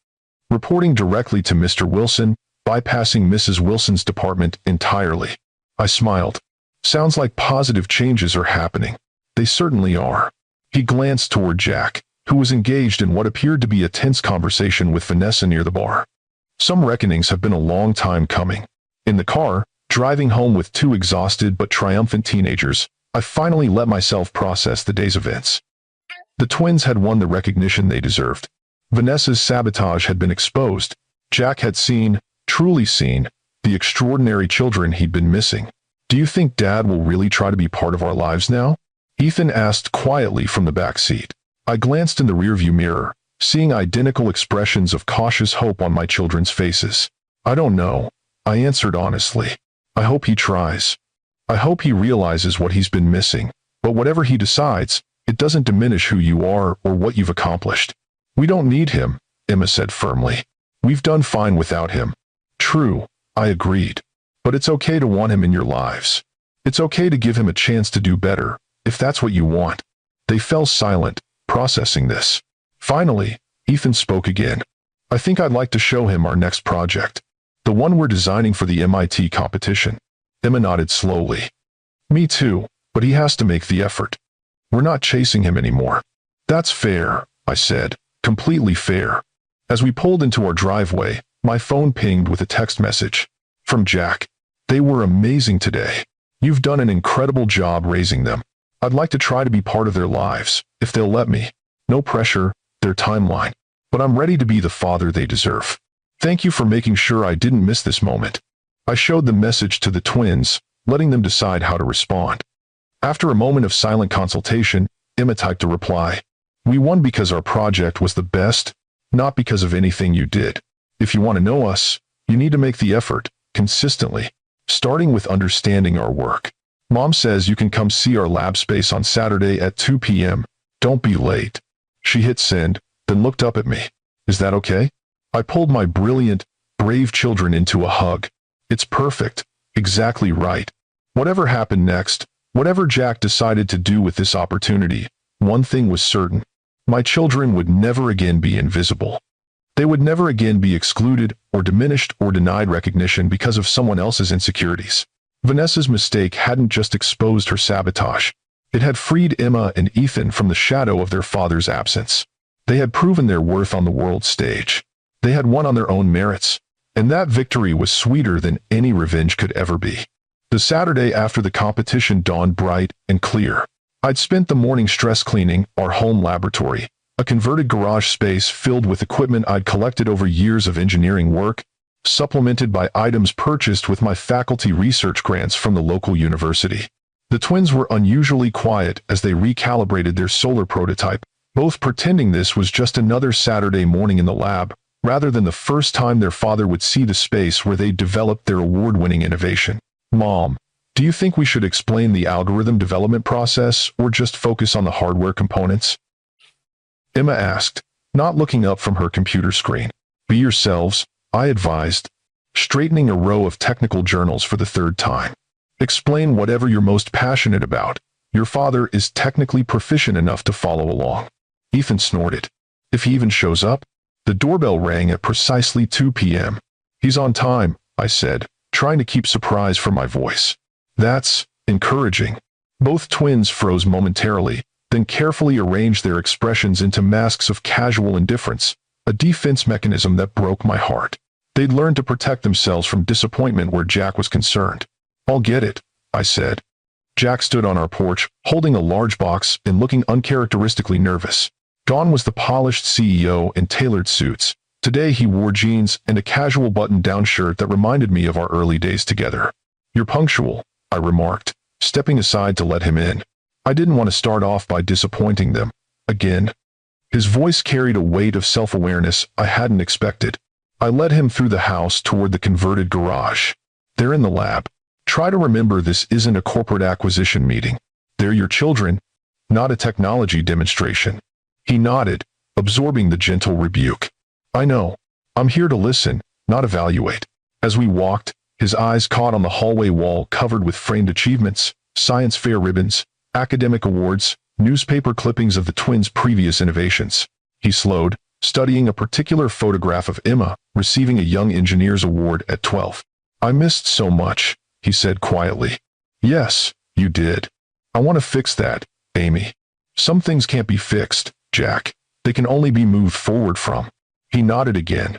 Speaker 1: reporting directly to Mr. Wilson, bypassing Mrs. Wilson's department entirely." I smiled. "Sounds like positive changes are happening." "They certainly are." He glanced toward Jack, who was engaged in what appeared to be a tense conversation with Vanessa near the bar. "Some reckonings have been a long time coming." In the car, driving home with 2 exhausted but triumphant teenagers, I finally let myself process the day's events. The twins had won the recognition they deserved. Vanessa's sabotage had been exposed. Jack had seen, truly seen, the extraordinary children he'd been missing. "Do you think Dad will really try to be part of our lives now?" Ethan asked quietly from the back seat. I glanced in the rearview mirror, seeing identical expressions of cautious hope on my children's faces. "I don't know," I answered honestly. "I hope he tries. I hope he realizes what he's been missing, but whatever he decides, it doesn't diminish who you are or what you've accomplished." "We don't need him," Emma said firmly. "We've done fine without him." "True," I agreed. "But it's okay to want him in your lives. It's okay to give him a chance to do better, if that's what you want." They fell silent, processing this. Finally, Ethan spoke again. "I think I'd like to show him our next project. The one we're designing for the MIT competition." Emma nodded slowly. "Me too, but he has to make the effort. We're not chasing him anymore." "That's fair," I said. "Completely fair." As we pulled into our driveway, my phone pinged with a text message. From Jack. "They were amazing today. You've done an incredible job raising them. I'd like to try to be part of their lives, if they'll let me. No pressure, their timeline. But I'm ready to be the father they deserve. Thank you for making sure I didn't miss this moment." I showed the message to the twins, letting them decide how to respond. After a moment of silent consultation, Emma typed a reply. "We won because our project was the best, not because of anything you did. If you want to know us, you need to make the effort, consistently, starting with understanding our work. Mom says you can come see our lab space on Saturday at 2 p.m. Don't be late." She hit send, then looked up at me. "Is that okay?" I pulled my brilliant, brave children into a hug. "It's perfect. Exactly right." Whatever happened next, whatever Jack decided to do with this opportunity, one thing was certain. My children would never again be invisible. They would never again be excluded or diminished or denied recognition because of someone else's insecurities. Vanessa's mistake hadn't just exposed her sabotage. It had freed Emma and Ethan from the shadow of their father's absence. They had proven their worth on the world stage. They had won on their own merits, and that victory was sweeter than any revenge could ever be. The Saturday after the competition dawned bright and clear. I'd spent the morning stress cleaning our home laboratory, a converted garage space filled with equipment I'd collected over years of engineering work, supplemented by items purchased with my faculty research grants from the local university. The twins were unusually quiet as they recalibrated their solar prototype, both pretending this was just another Saturday morning in the lab, rather than the first time their father would see the space where they developed their award-winning innovation. "Mom, do you think we should explain the algorithm development process or just focus on the hardware components?" Emma asked, not looking up from her computer screen. "Be yourselves," I advised, straightening a row of technical journals for the third time. "Explain whatever you're most passionate about. Your father is technically proficient enough to follow along." Ethan snorted. "If he even shows up?" The doorbell rang at precisely 2 p.m. "He's on time," I said, trying to keep surprise from my voice. "That's encouraging." Both twins froze momentarily, then carefully arranged their expressions into masks of casual indifference, a defense mechanism that broke my heart. They'd learned to protect themselves from disappointment where Jack was concerned. "I'll get it," I said. Jack stood on our porch, holding a large box and looking uncharacteristically nervous. Gone was the polished CEO in tailored suits. Today he wore jeans and a casual button-down shirt that reminded me of our early days together. "You're punctual," I remarked, stepping aside to let him in. I didn't want to start off by disappointing them. Again. His voice carried a weight of self-awareness I hadn't expected. I led him through the house toward the converted garage. "They're in the lab. Try to remember this isn't a corporate acquisition meeting. They're your children, not a technology demonstration." He nodded, absorbing the gentle rebuke. "I know. I'm here to listen, not evaluate." As we walked, his eyes caught on the hallway wall covered with framed achievements, science fair ribbons, academic awards, newspaper clippings of the twins' previous innovations. He slowed, studying a particular photograph of Emma receiving a Young Engineers Award at 12. "I missed so much," he said quietly. "Yes, you did. I want to fix that, Amy." "Some things can't be fixed, Jack. They can only be moved forward from." He nodded again.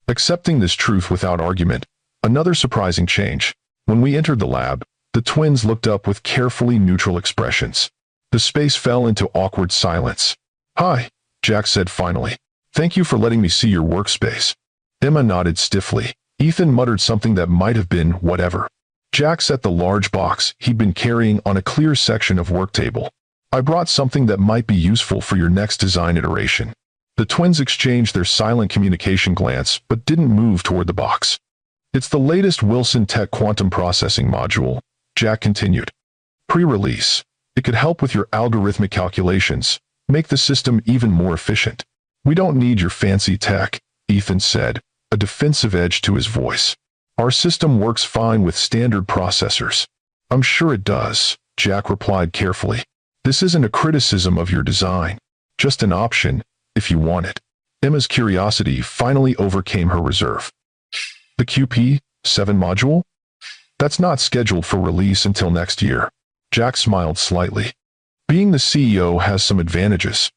Speaker 1: Accepting this truth without argument, another surprising change. When we entered the lab, the twins looked up with carefully neutral expressions. The space fell into awkward silence. "Hi," Jack said finally. "Thank you for letting me see your workspace." Emma nodded stiffly. Ethan muttered something that might have been whatever. Jack set the large box he'd been carrying on a clear section of work table. "I brought something that might be useful for your next design iteration." The twins exchanged their silent communication glance but didn't move toward the box. "It's the latest Wilson Tech quantum processing module," Jack continued. "Pre-release. It could help with your algorithmic calculations, make the system even more efficient." "We don't need your fancy tech," Ethan said, a defensive edge to his voice. "Our system works fine with standard processors." "I'm sure it does," Jack replied carefully. "This isn't a criticism of your design, just an option, if you want it." Emma's curiosity finally overcame her reserve. "The QP7 module? That's not scheduled for release until next year." Jack smiled slightly. "Being the CEO has some advantages.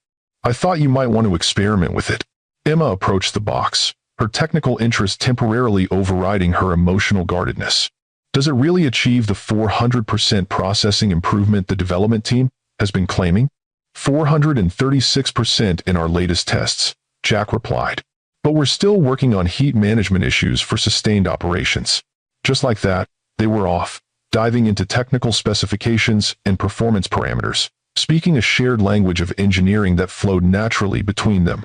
Speaker 1: I thought you might want to experiment with it." Emma approached the box, her technical interest temporarily overriding her emotional guardedness. "Does it really achieve the 400% processing improvement the development team has been claiming?" 436% in our latest tests," Jack replied. "But we're still working on heat management issues for sustained operations." Just like that, they were off, diving into technical specifications and performance parameters, speaking a shared language of engineering that flowed naturally between them.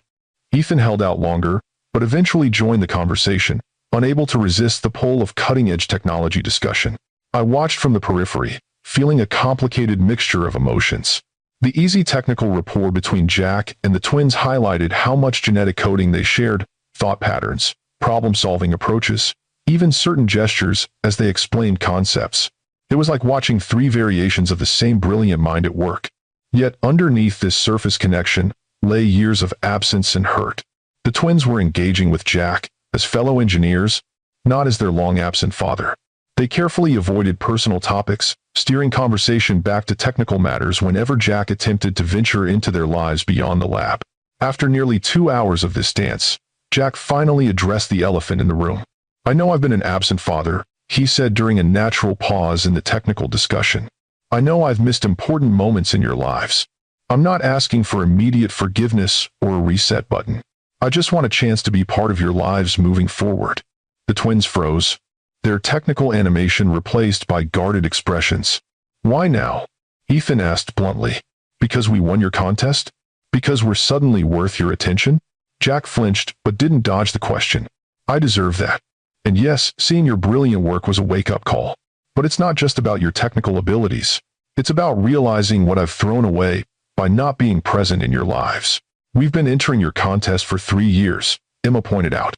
Speaker 1: Ethan held out longer, but eventually joined the conversation, unable to resist the pull of cutting-edge technology discussion. I watched from the periphery, feeling a complicated mixture of emotions. The easy technical rapport between Jack and the twins highlighted how much genetic coding they shared, thought patterns, problem-solving approaches, even certain gestures as they explained concepts. It was like watching three variations of the same brilliant mind at work. Yet underneath this surface connection lay years of absence and hurt. The twins were engaging with Jack as fellow engineers, not as their long-absent father. They carefully avoided personal topics, steering conversation back to technical matters whenever Jack attempted to venture into their lives beyond the lab. After nearly 2 hours of this dance, Jack finally addressed the elephant in the room. "I know I've been an absent father," he said during a natural pause in the technical discussion. "I know I've missed important moments in your lives. I'm not asking for immediate forgiveness or a reset button. I just want a chance to be part of your lives moving forward." The twins froze, their technical animation replaced by guarded expressions. "Why now?" Ethan asked bluntly. "Because we won your contest? Because we're suddenly worth your attention?" Jack flinched but didn't dodge the question. "I deserve that. And yes, seeing your brilliant work was a wake-up call. But it's not just about your technical abilities. It's about realizing what I've thrown away by not being present in your lives. We've been entering your contest for 3 years," Emma pointed out.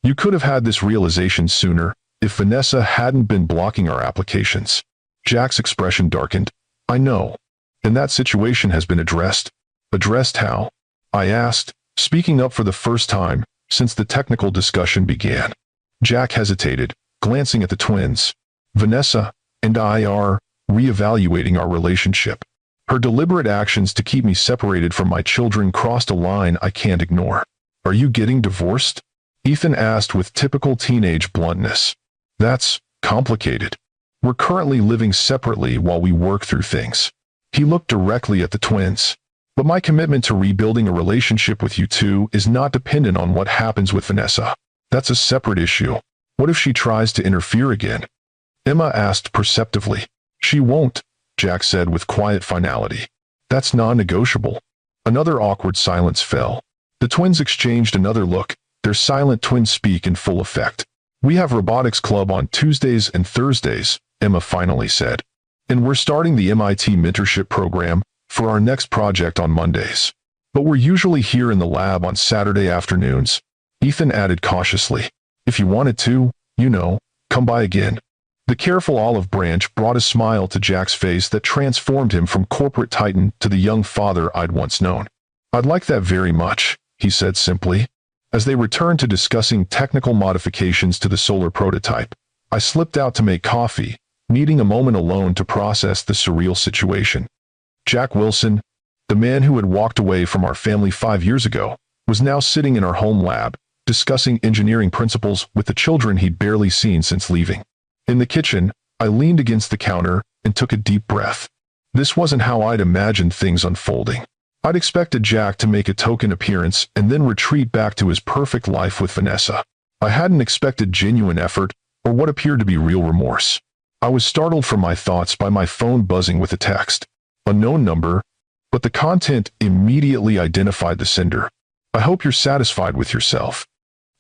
Speaker 1: "You could have had this realization sooner if Vanessa hadn't been blocking our applications." Jack's expression darkened. "I know. And that situation has been addressed." "Addressed how?" I asked, speaking up for the first time since the technical discussion began. Jack hesitated, glancing at the twins. "Vanessa and I are reevaluating our relationship. Her deliberate actions to keep me separated from my children crossed a line I can't ignore." "Are you getting divorced?" Ethan asked with typical teenage bluntness. "That's complicated. We're currently living separately while we work through things." He looked directly at the twins. "But my commitment to rebuilding a relationship with you two is not dependent on what happens with Vanessa. That's a separate issue. What if she tries to interfere again?" Emma asked perceptively. "She won't," Jack said with quiet finality. "That's non-negotiable." Another awkward silence fell. The twins exchanged another look, their silent twin speak in full effect. "We have robotics club on Tuesdays and Thursdays," Emma finally said. "And we're starting the MIT mentorship program for our next project on Mondays. But we're usually here in the lab on Saturday afternoons," Ethan added cautiously. "If you wanted to, come by again." The careful olive branch brought a smile to Jack's face that transformed him from corporate titan to the young father I'd once known. "I'd like that very much," he said simply. As they returned to discussing technical modifications to the solar prototype, I slipped out to make coffee, needing a moment alone to process the surreal situation. Jack Wilson, the man who had walked away from our family 5 years ago, was now sitting in our home lab, discussing engineering principles with the children he'd barely seen since leaving. In the kitchen, I leaned against the counter and took a deep breath. This wasn't how I'd imagined things unfolding. I'd expected Jack to make a token appearance and then retreat back to his perfect life with Vanessa. I hadn't expected genuine effort or what appeared to be real remorse. I was startled from my thoughts by my phone buzzing with a text. Unknown number, but the content immediately identified the sender. I hope you're satisfied with yourself.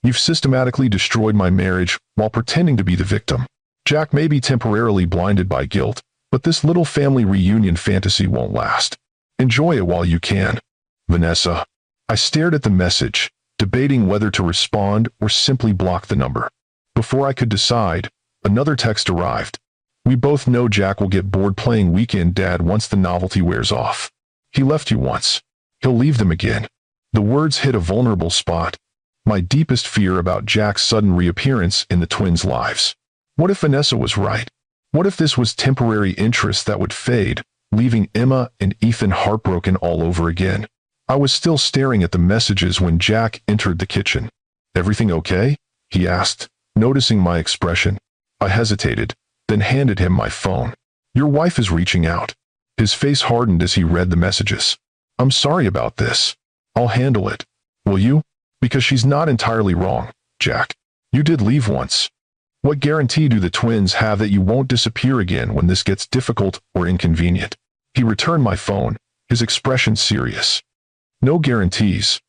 Speaker 1: You've systematically destroyed my marriage while pretending to be the victim. Jack may be temporarily blinded by guilt, but this little family reunion fantasy won't last. Enjoy it while you can. Vanessa. I stared at the message, debating whether to respond or simply block the number. Before I could decide, another text arrived. We both know Jack will get bored playing weekend dad once the novelty wears off. He left you once. He'll leave them again. The words hit a vulnerable spot. My deepest fear about Jack's sudden reappearance in the twins' lives. What if Vanessa was right? What if this was temporary interest that would fade, leaving Emma and Ethan heartbroken all over again? I was still staring at the messages when Jack entered the kitchen. Everything okay? He asked, noticing my expression. I hesitated, then handed him my phone. Your wife is reaching out. His face hardened as he read the messages. I'm sorry about this. I'll handle it. Will you? Because she's not entirely wrong, Jack. You did leave once. What guarantee do the twins have that you won't disappear again when this gets difficult or inconvenient? He returned my phone, his expression serious. No guarantees.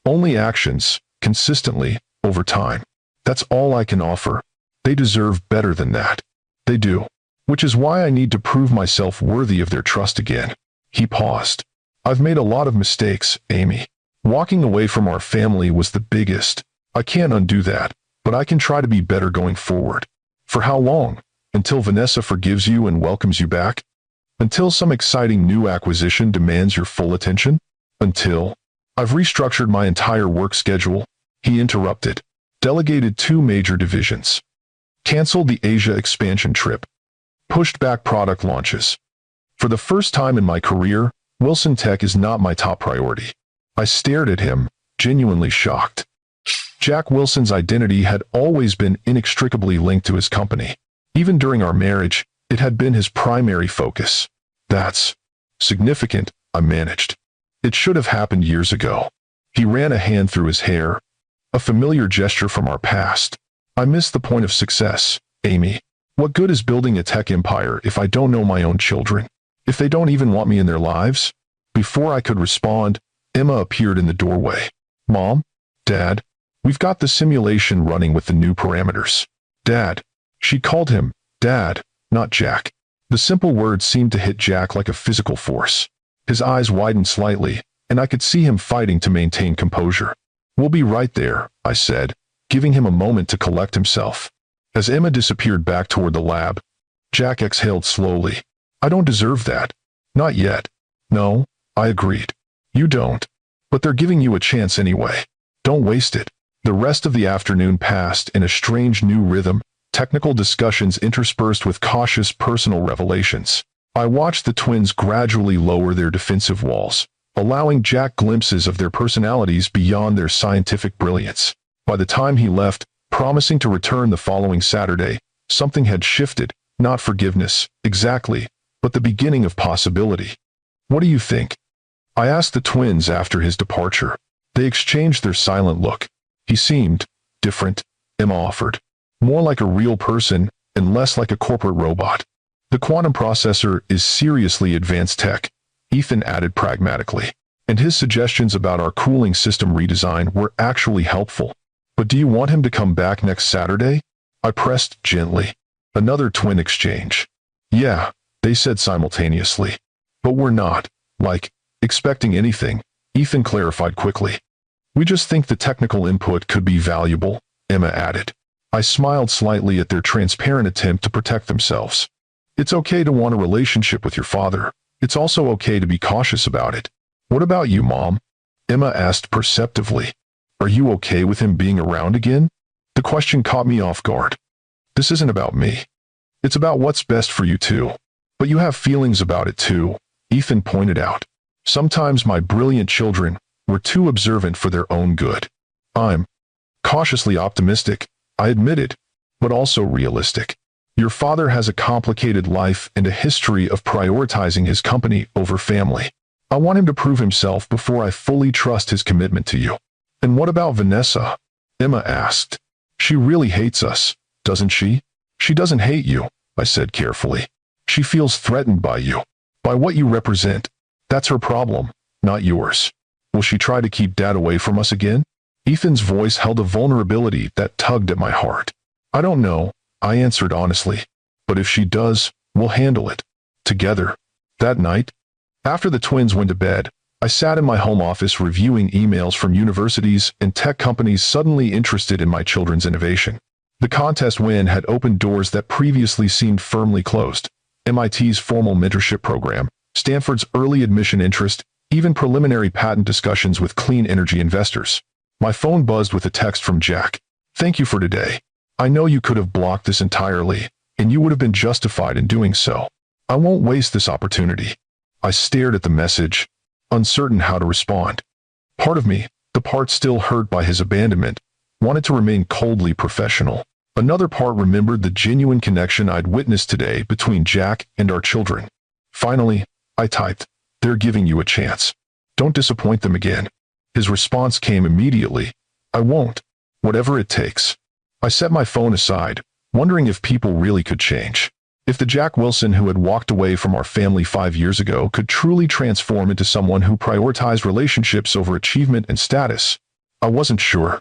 Speaker 1: Only actions, consistently, over time. That's all I can offer. They deserve better than that. They do. Which is why I need to prove myself worthy of their trust again. He paused. I've made a lot of mistakes, Amy. Walking away from our family was the biggest. I can't undo that, but I can try to be better going forward. For how long? Until Vanessa forgives you and welcomes you back? Until some exciting new acquisition demands your full attention? Until I've restructured my entire work schedule, he interrupted. Delegated 2 major divisions. Canceled the Asia expansion trip. Pushed back product launches. For the first time in my career, Wilson Tech is not my top priority. I stared at him, genuinely shocked. Jack Wilson's identity had always been inextricably linked to his company. Even during our marriage, it had been his primary focus. That's significant, I managed. It should have happened years ago. He ran a hand through his hair, a familiar gesture from our past. I missed the point of success, Amy. What good is building a tech empire if I don't know my own children? If they don't even want me in their lives? Before I could respond, Emma appeared in the doorway. Mom? Dad? We've got the simulation running with the new parameters. Dad. She called him Dad, not Jack. The simple words seemed to hit Jack like a physical force. His eyes widened slightly, and I could see him fighting to maintain composure. We'll be right there, I said, giving him a moment to collect himself. As Emma disappeared back toward the lab, Jack exhaled slowly. I don't deserve that. Not yet. No, I agreed. You don't. But they're giving you a chance anyway. Don't waste it. The rest of the afternoon passed in a strange new rhythm, technical discussions interspersed with cautious personal revelations. I watched the twins gradually lower their defensive walls, allowing Jack glimpses of their personalities beyond their scientific brilliance. By the time he left, promising to return the following Saturday, something had shifted, not forgiveness, exactly, but the beginning of possibility. What do you think? I asked the twins after his departure. They exchanged their silent look. He seemed different, Emma offered. More like a real person and less like a corporate robot. The quantum processor is seriously advanced tech, Ethan added pragmatically. And his suggestions about our cooling system redesign were actually helpful. But do you want him to come back next Saturday? I pressed gently. Another twin exchange. Yeah, they said simultaneously. But we're not, expecting anything, Ethan clarified quickly. We just think the technical input could be valuable, Emma added. I smiled slightly at their transparent attempt to protect themselves. It's okay to want a relationship with your father. It's also okay to be cautious about it. What about you, Mom? Emma asked perceptively. Are you okay with him being around again? The question caught me off guard. This isn't about me. It's about what's best for you too. But you have feelings about it too, Ethan pointed out. Sometimes my brilliant children were too observant for their own good. I'm cautiously optimistic, I admitted, but also realistic. Your father has a complicated life and a history of prioritizing his company over family. I want him to prove himself before I fully trust his commitment to you." "And what about Vanessa?" Emma asked. "She really hates us, doesn't she?" "She doesn't hate you," I said carefully. "She feels threatened by you, by what you represent. That's her problem, not yours." "Will she try to keep Dad away from us again?" Ethan's voice held a vulnerability that tugged at my heart. "I don't know," I answered honestly. "But if she does, we'll handle it. Together." That night, after the twins went to bed, I sat in my home office reviewing emails from universities and tech companies suddenly interested in my children's innovation. The contest win had opened doors that previously seemed firmly closed. MIT's formal mentorship program, Stanford's early admission interest, even preliminary patent discussions with clean energy investors. My phone buzzed with a text from Jack. "Thank you for today. I know you could have blocked this entirely, and you would have been justified in doing so. I won't waste this opportunity." I stared at the message, uncertain how to respond. Part of me, the part still hurt by his abandonment, wanted to remain coldly professional. Another part remembered the genuine connection I'd witnessed today between Jack and our children. Finally, I typed, "They're giving you a chance. Don't disappoint them again." His response came immediately. "I won't. Whatever it takes." I set my phone aside, wondering if people really could change. If the Jack Wilson who had walked away from our family 5 years ago could truly transform into someone who prioritized relationships over achievement and status. I wasn't sure.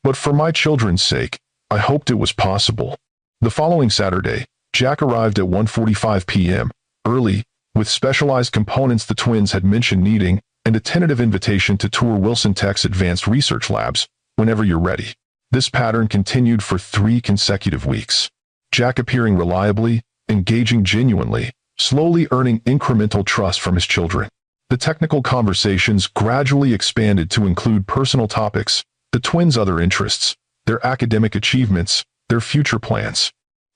Speaker 1: But for my children's sake, I hoped it was possible. The following Saturday, Jack arrived at 1:45 p.m., early, with specialized components the twins had mentioned needing, and a tentative invitation to tour Wilson Tech's advanced research labs, whenever you're ready. This pattern continued for 3 consecutive weeks. Jack appearing reliably, engaging genuinely, slowly earning incremental trust from his children. The technical conversations gradually expanded to include personal topics, the twins' other interests, their academic achievements, their future plans.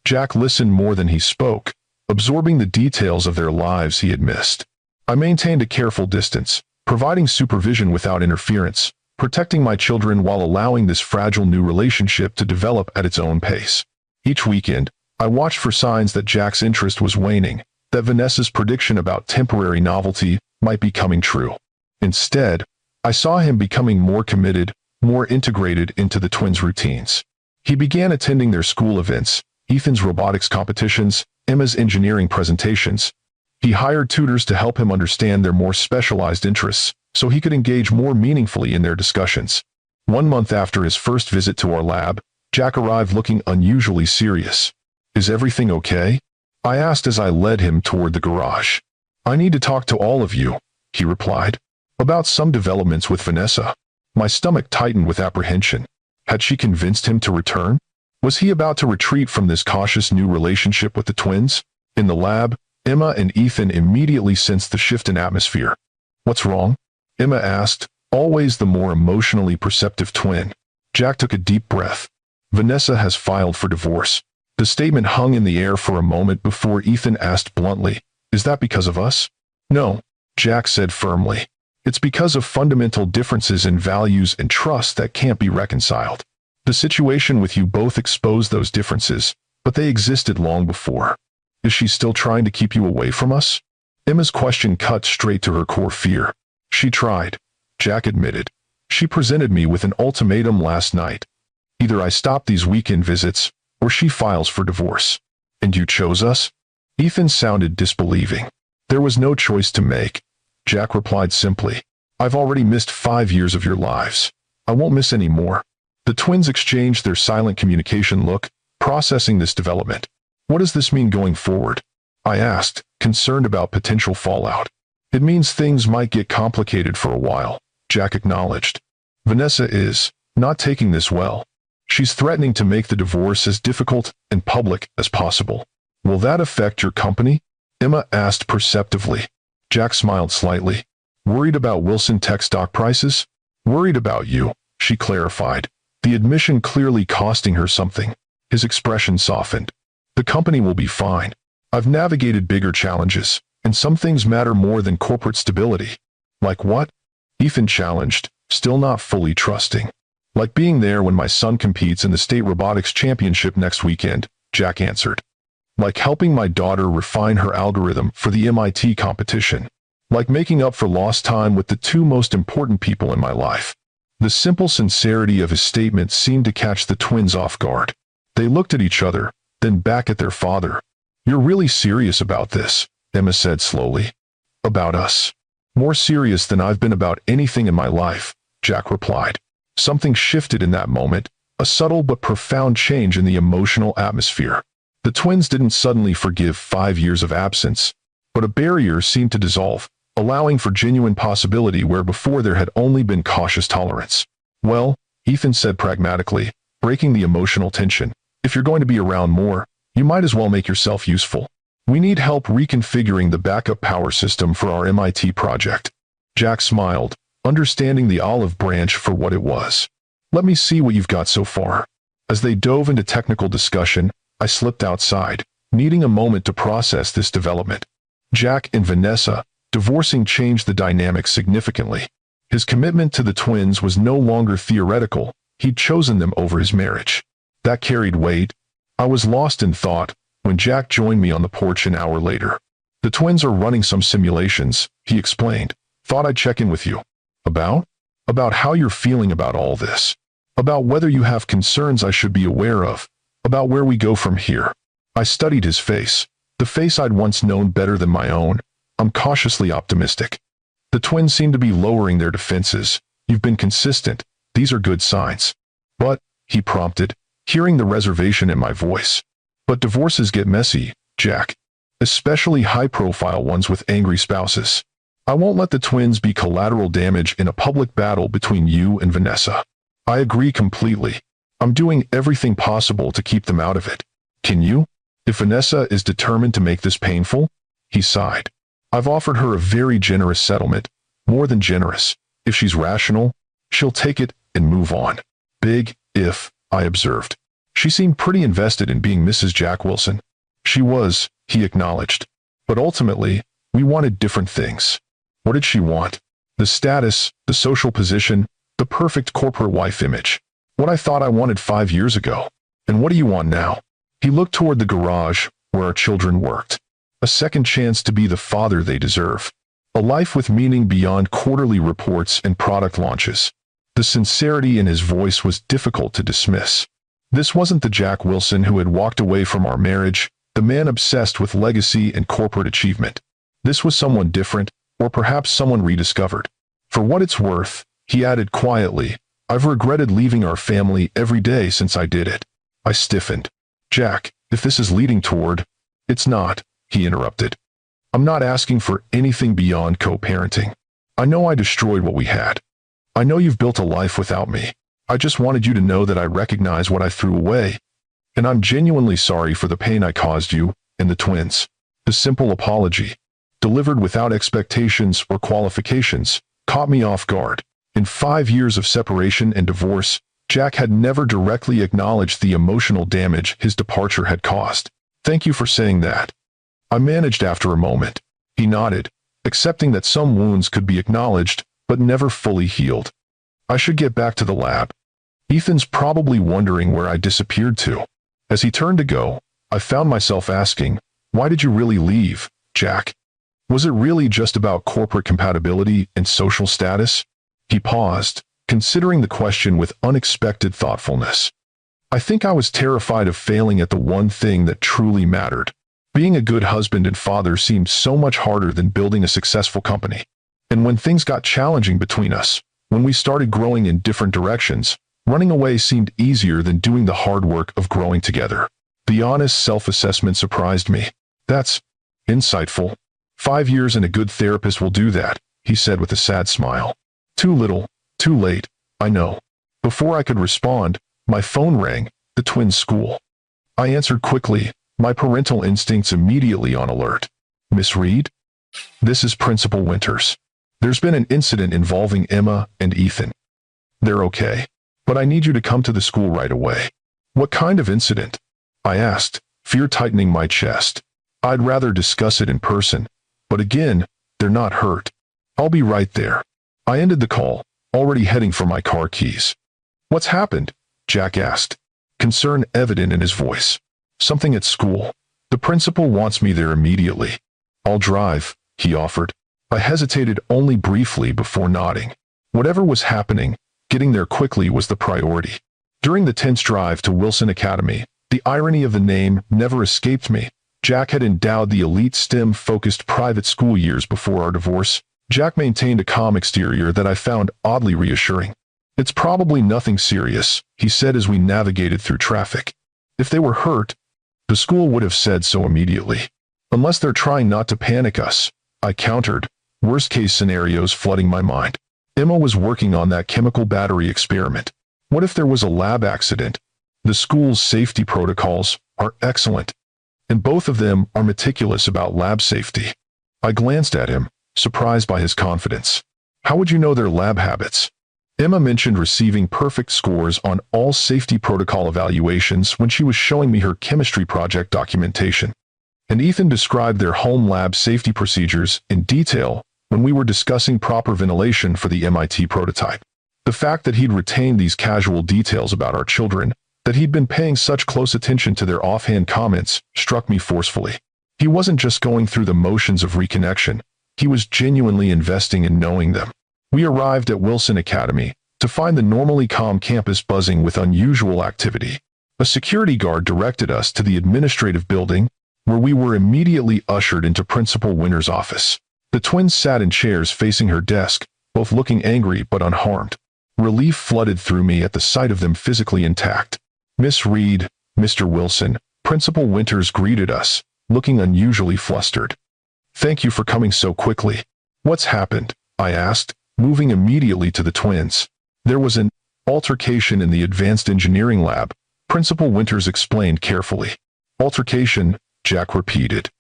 Speaker 1: Jack listened more than he spoke, absorbing the details of their lives he had missed. I maintained a careful distance, providing supervision without interference, protecting my children while allowing this fragile new relationship to develop at its own pace. Each weekend, I watched for signs that Jack's interest was waning, that Vanessa's prediction about temporary novelty might be coming true. Instead, I saw him becoming more committed, more integrated into the twins' routines. He began attending their school events, Ethan's robotics competitions, Emma's engineering presentations. He hired tutors to help him understand their more specialized interests, so he could engage more meaningfully in their discussions. 1 month after his first visit to our lab, Jack arrived looking unusually serious. "Is everything okay?" I asked as I led him toward the garage. "I need to talk to all of you," he replied, "about some developments with Vanessa." My stomach tightened with apprehension. Had she convinced him to return? Was he about to retreat from this cautious new relationship with the twins? In the lab, Emma and Ethan immediately sensed the shift in atmosphere. "What's wrong?" Emma asked, always the more emotionally perceptive twin. Jack took a deep breath. "Vanessa has filed for divorce." The statement hung in the air for a moment before Ethan asked bluntly, "Is that because of us?" "No," Jack said firmly. "It's because of fundamental differences in values and trust that can't be reconciled. The situation with you both exposed those differences, but they existed long before. Is she still trying to keep you away from us?" Emma's question cut straight to her core fear. "She tried," Jack admitted. "She presented me with an ultimatum last night. Either I stop these weekend visits, or she files for divorce." "And you chose us?" Ethan sounded disbelieving. "There was no choice to make," Jack replied simply. "I've already missed 5 years of your lives. I won't miss any more." The twins exchanged their silent communication look, processing this development. "What does this mean going forward?" I asked, concerned about potential fallout. "It means things might get complicated for a while," Jack acknowledged. "Vanessa is not taking this well. She's threatening to make the divorce as difficult and public as possible." "Will that affect your company?" Emma asked perceptively. Jack smiled slightly. "Worried about Wilson Tech stock prices?" "Worried about you," she clarified, the admission clearly costing her something. His expression softened. "The company will be fine. I've navigated bigger challenges, and some things matter more than corporate stability." "Like what?" Ethan challenged, still not fully trusting. "Like being there when my son competes in the state robotics championship next weekend," Jack answered. "Like helping my daughter refine her algorithm for the MIT competition. Like making up for lost time with the two most important people in my life. The simple sincerity of his statement seemed to catch the twins off guard. They looked at each other, then back at their father. "You're really serious about this," Emma said slowly. "About us. More serious than I've been about anything in my life," Jack replied. Something shifted in that moment, a subtle but profound change in the emotional atmosphere. The twins didn't suddenly forgive 5 years of absence, but a barrier seemed to dissolve, allowing for genuine possibility where before there had only been cautious tolerance. "Well," Ethan said pragmatically, breaking the emotional tension, "if you're going to be around more, you might as well make yourself useful. We need help reconfiguring the backup power system for our MIT project." Jack smiled, understanding the olive branch for what it was. "Let me see what you've got so far." As they dove into technical discussion, I slipped outside, needing a moment to process this development. Jack and Vanessa divorcing changed the dynamic significantly. His commitment to the twins was no longer theoretical, he'd chosen them over his marriage. That carried weight. I was lost in thought when Jack joined me on the porch an hour later. "The twins are running some simulations," he explained. "Thought I'd check in with you." "About?" "About how you're feeling about all this. About whether you have concerns I should be aware of. About where we go from here." I studied his face, the face I'd once known better than my own. I'm cautiously optimistic. The twins seem to be lowering their defenses. "You've been consistent. These are good signs." "But," he prompted, hearing the reservation in my voice. "But divorces get messy, Jack. Especially high-profile ones with angry spouses. I won't let the twins be collateral damage in a public battle between you and Vanessa." "I agree completely. I'm doing everything possible to keep them out of it." "Can you? If Vanessa is determined to make this painful?" He sighed. "I've offered her a very generous settlement, more than generous. If she's rational, she'll take it and move on." "Big if," I observed. She seemed pretty invested in being Mrs. Jack Wilson. "She was," he acknowledged. "But ultimately, we wanted different things." What did she want? The status, the social position, the perfect corporate wife image. What I thought I wanted 5 years ago. "And what do you want now?" He looked toward the garage, where our children worked. "A second chance to be the father they deserve. A life with meaning beyond quarterly reports and product launches." The sincerity in his voice was difficult to dismiss. This wasn't the Jack Wilson who had walked away from our marriage, the man obsessed with legacy and corporate achievement. This was someone different, or perhaps someone rediscovered. "For what it's worth," he added quietly, "I've regretted leaving our family every day since I did it." I stiffened. "Jack, if this is leading toward—" "It's not," he interrupted. "I'm not asking for anything beyond co-parenting. I know I destroyed what we had. I know you've built a life without me. I just wanted you to know that I recognize what I threw away. And I'm genuinely sorry for the pain I caused you and the twins." The simple apology, delivered without expectations or qualifications, caught me off guard. In 5 years of separation and divorce, Jack had never directly acknowledged the emotional damage his departure had caused. "Thank you for saying that." I managed after a moment. He nodded, accepting that some wounds could be acknowledged, but never fully healed. "I should get back to the lab. Ethan's probably wondering where I disappeared to." As he turned to go, I found myself asking, "Why did you really leave, Jack? Was it really just about corporate compatibility and social status?" He paused, considering the question with unexpected thoughtfulness. "I think I was terrified of failing at the one thing that truly mattered. Being a good husband and father seemed so much harder than building a successful company. And when things got challenging between us, when we started growing in different directions, running away seemed easier than doing the hard work of growing together." The honest self-assessment surprised me. "That's insightful. 5 years and a good therapist will do that," he said with a sad smile. "Too little, too late, I know." Before I could respond, my phone rang, the twins' school. I answered quickly, my parental instincts immediately on alert. "Miss Reed? This is Principal Winters. There's been an incident involving Emma and Ethan. They're okay, but I need you to come to the school right away." "What kind of incident?" I asked, fear tightening my chest. I'd rather discuss it in person, but again, they're not hurt. "I'll be right there." I ended the call, already heading for my car keys. "What's happened?" Jack asked, concern evident in his voice. "Something at school. The principal wants me there immediately." "I'll drive," he offered. I hesitated only briefly before nodding. Whatever was happening, getting there quickly was the priority. During the tense drive to Wilson Academy, the irony of the name never escaped me. Jack had endowed the elite STEM-focused private school years before our divorce. Jack maintained a calm exterior that I found oddly reassuring. "It's probably nothing serious," he said as we navigated through traffic. "If they were hurt, the school would have said so immediately. Unless they're trying not to panic us," I countered, worst-case scenarios flooding my mind. Emma was working on that chemical battery experiment. What if there was a lab accident? The school's safety protocols are excellent, and both of them are meticulous about lab safety. I glanced at him, surprised by his confidence. "How would you know their lab habits?" Emma mentioned receiving perfect scores on all safety protocol evaluations when she was showing me her chemistry project documentation. And Ethan described their home lab safety procedures in detail when we were discussing proper ventilation for the MIT prototype. The fact that he'd retained these casual details about our children, that he'd been paying such close attention to their offhand comments, struck me forcefully. He wasn't just going through the motions of reconnection, he was genuinely investing in knowing them. We arrived at Wilson Academy to find the normally calm campus buzzing with unusual activity. A security guard directed us to the administrative building, where we were immediately ushered into Principal Winter's office. The twins sat in chairs facing her desk, both looking angry but unharmed. Relief flooded through me at the sight of them physically intact. "Miss Reed, Mr. Wilson," Principal Winters greeted us, looking unusually flustered. "Thank you for coming so quickly." "What's happened?" I asked, moving immediately to the twins. "There was an altercation in the advanced engineering lab," Principal Winters explained carefully. "Altercation," Jack repeated.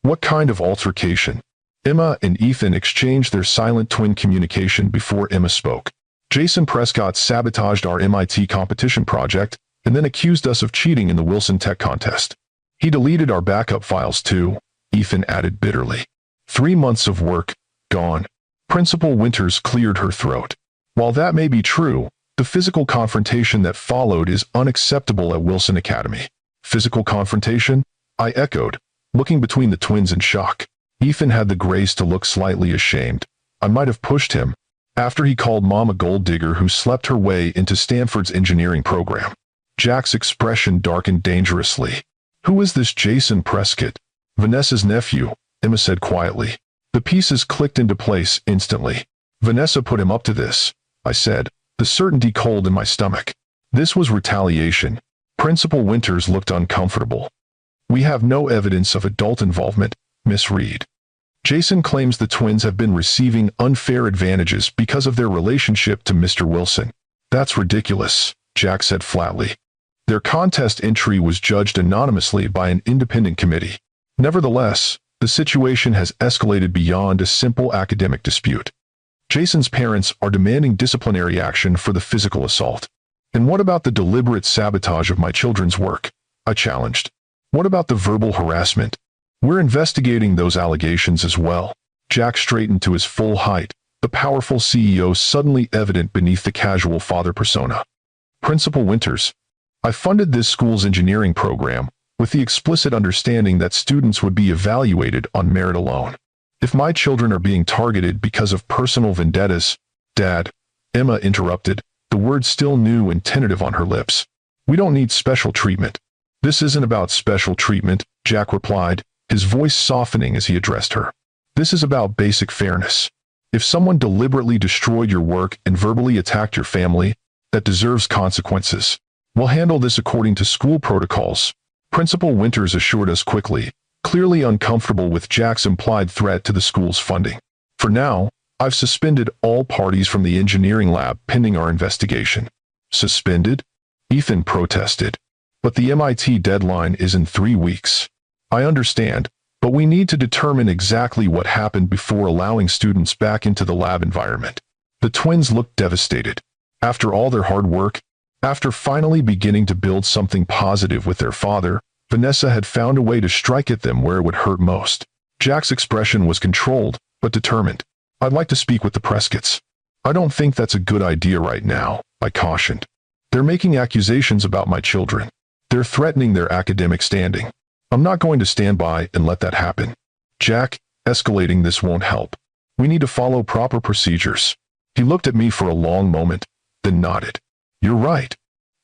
Speaker 1: "What kind of altercation?" Emma and Ethan exchanged their silent twin communication before Emma spoke. "Jason Prescott sabotaged our MIT competition project and then accused us of cheating in the Wilson Tech contest. He deleted our backup files too," Ethan added bitterly. 3 months of work, gone. Principal Winters cleared her throat. "While that may be true, the physical confrontation that followed is unacceptable at Wilson Academy." "Physical confrontation?" I echoed, looking between the twins in shock. Ethan had the grace to look slightly ashamed. I might have pushed him, after he called Mom a gold digger who slept her way into Stanford's engineering program. Jack's expression darkened dangerously. "Who is this Jason Prescott?" "Vanessa's nephew," Emma said quietly. The pieces clicked into place instantly. "Vanessa put him up to this," I said, the certainty cold in my stomach. This was retaliation. Principal Winters looked uncomfortable. "We have no evidence of adult involvement, Miss Reed. Jason claims the twins have been receiving unfair advantages because of their relationship to Mr. Wilson." "That's ridiculous," Jack said flatly. "Their contest entry was judged anonymously by an independent committee. Nevertheless, the situation has escalated beyond a simple academic dispute. Jason's parents are demanding disciplinary action for the physical assault." "And what about the deliberate sabotage of my children's work?" I challenged. "What about the verbal harassment?" "We're investigating those allegations as well." Jack straightened to his full height, the powerful CEO suddenly evident beneath the casual father persona. "Principal Winters, I funded this school's engineering program with the explicit understanding that students would be evaluated on merit alone. If my children are being targeted because of personal vendettas—" "Dad," Emma interrupted, the words still new and tentative on her lips. "We don't need special treatment." "This isn't about special treatment," Jack replied, his voice softening as he addressed her. "This is about basic fairness. If someone deliberately destroyed your work and verbally attacked your family, that deserves consequences. We'll handle this according to school protocols," Principal Winters assured us quickly, clearly uncomfortable with Jack's implied threat to the school's funding. "For now, I've suspended all parties from the engineering lab pending our investigation." "Suspended?" Ethan protested. "But the MIT deadline is in 3 weeks. I understand, but we need to determine exactly what happened before allowing students back into the lab environment." The twins looked devastated. After all their hard work, after finally beginning to build something positive with their father, Vanessa had found a way to strike at them where it would hurt most. Jack's expression was controlled, but determined. "I'd like to speak with the Prescotts." "I don't think that's a good idea right now," I cautioned. "They're making accusations about my children. They're threatening their academic standing. I'm not going to stand by and let that happen." "Jack, escalating this won't help. We need to follow proper procedures. He looked at me for a long moment, then nodded. You're right.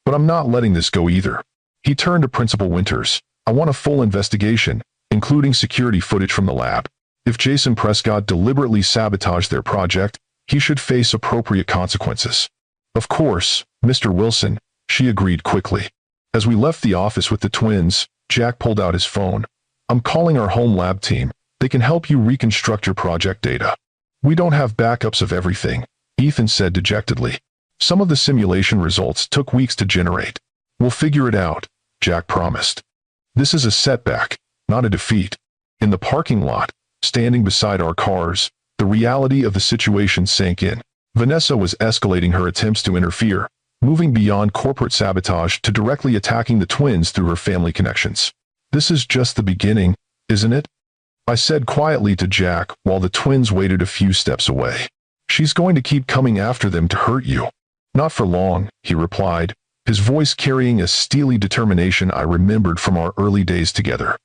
Speaker 1: But I'm not letting this go either. He turned to Principal Winters. I want a full investigation, including security footage from the lab. If Jason Prescott deliberately sabotaged their project, he should face appropriate consequences. Of course, Mr. Wilson, she agreed quickly. As we left the office with the twins, Jack pulled out his phone. I'm calling our home lab team. They can help you reconstruct your project data. We don't have backups of everything, Ethan said dejectedly. Some of the simulation results took weeks to generate. We'll figure it out, Jack promised. This is a setback, not a defeat. In the parking lot, standing beside our cars, the reality of the situation sank in. Vanessa was escalating her attempts to interfere, moving beyond corporate sabotage to directly attacking the twins through her family connections. This is just the beginning, isn't it? I said quietly to Jack while the twins waited a few steps away. She's going to keep coming after them to hurt you. Not for long, he replied, his voice carrying a steely determination I remembered from our early days together.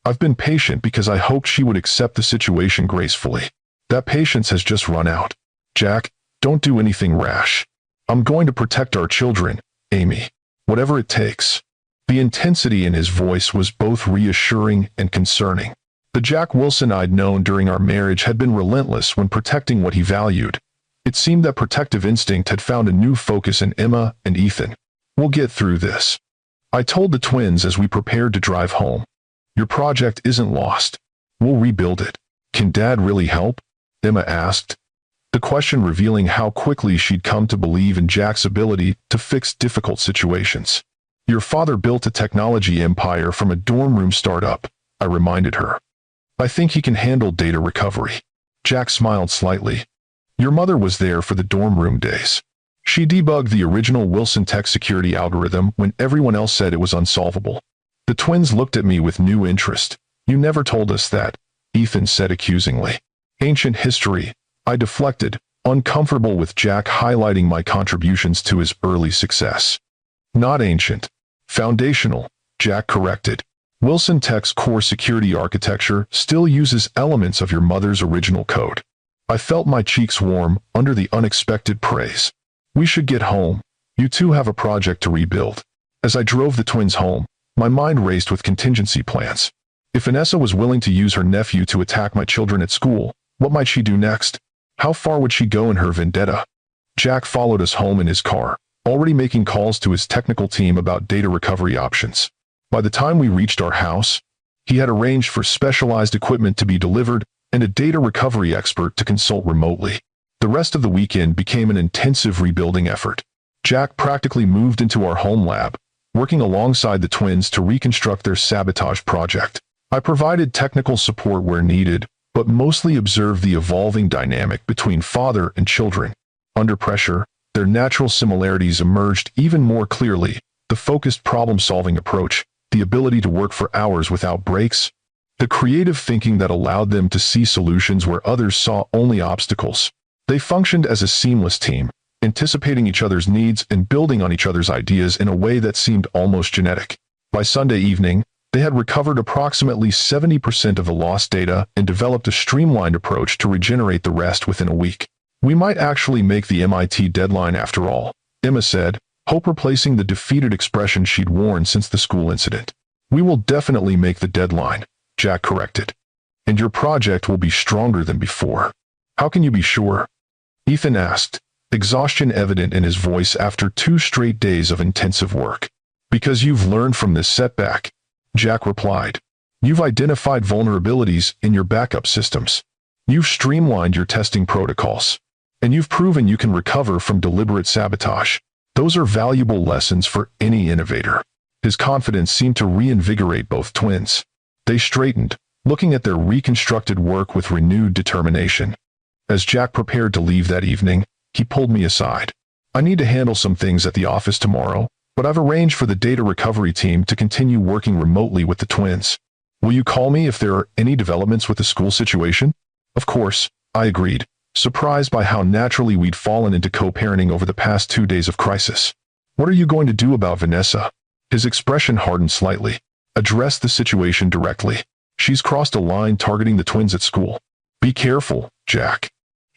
Speaker 1: I've been patient because I hoped she would accept the situation gracefully. That patience has just run out. Jack, don't do anything rash. I'm going to protect our children, Amy. Whatever it takes. The intensity in his voice was both reassuring and concerning. The Jack Wilson I'd known during our marriage had been relentless when protecting what he valued. It seemed that protective instinct had found a new focus in Emma and Ethan. We'll get through this, I told the twins as we prepared to drive home. Your project isn't lost. We'll rebuild it. Can Dad really help? Emma asked, the question revealing how quickly she'd come to believe in Jack's ability to fix difficult situations. Your father built a technology empire from a dorm room startup, I reminded her. I think he can handle data recovery. Jack smiled slightly. Your mother was there for the dorm room days. She debugged the original Wilson tech security algorithm when everyone else said it was unsolvable. The twins looked at me with new interest. You never told us that, Ethan said accusingly. Ancient history, I deflected, uncomfortable with Jack highlighting my contributions to his early success. Not ancient. Foundational, Jack corrected. Wilson Tech's core security architecture still uses elements of your mother's original code. I felt my cheeks warm under the unexpected praise. We should get home. You two have a project to rebuild. As I drove the twins home, my mind raced with contingency plans. If Vanessa was willing to use her nephew to attack my children at school, what might she do next? How far would she go in her vendetta? Jack followed us home in his car, already making calls to his technical team about data recovery options. By the time we reached our house, he had arranged for specialized equipment to be delivered and a data recovery expert to consult remotely. The rest of the weekend became an intensive rebuilding effort. Jack practically moved into our home lab, working alongside the twins to reconstruct their sabotage project. I provided technical support where needed, but mostly observed the evolving dynamic between father and children. Under pressure, their natural similarities emerged even more clearly: the focused problem-solving approach, the ability to work for hours without breaks, the creative thinking that allowed them to see solutions where others saw only obstacles. They functioned as a seamless team, anticipating each other's needs and building on each other's ideas in a way that seemed almost genetic. By Sunday evening, they had recovered approximately 70% of the lost data and developed a streamlined approach to regenerate the rest within a week. We might actually make the MIT deadline after all, Emma said, hope replacing the defeated expression she'd worn since the school incident. We will definitely make the deadline, Jack corrected. And your project will be stronger than before. How can you be sure? Ethan asked, exhaustion evident in his voice after 2 straight days of intensive work. Because you've learned from this setback, Jack replied. You've identified vulnerabilities in your backup systems. You've streamlined your testing protocols. And you've proven you can recover from deliberate sabotage. Those are valuable lessons for any innovator. His confidence seemed to reinvigorate both twins. They straightened, looking at their reconstructed work with renewed determination. As Jack prepared to leave that evening, he pulled me aside. I need to handle some things at the office tomorrow, but I've arranged for the data recovery team to continue working remotely with the twins. Will you call me if there are any developments with the school situation? Of course, I agreed, surprised by how naturally we'd fallen into co-parenting over the past 2 days of crisis. What are you going to do about Vanessa? His expression hardened slightly. Address the situation directly. She's crossed a line targeting the twins at school. Be careful, Jack.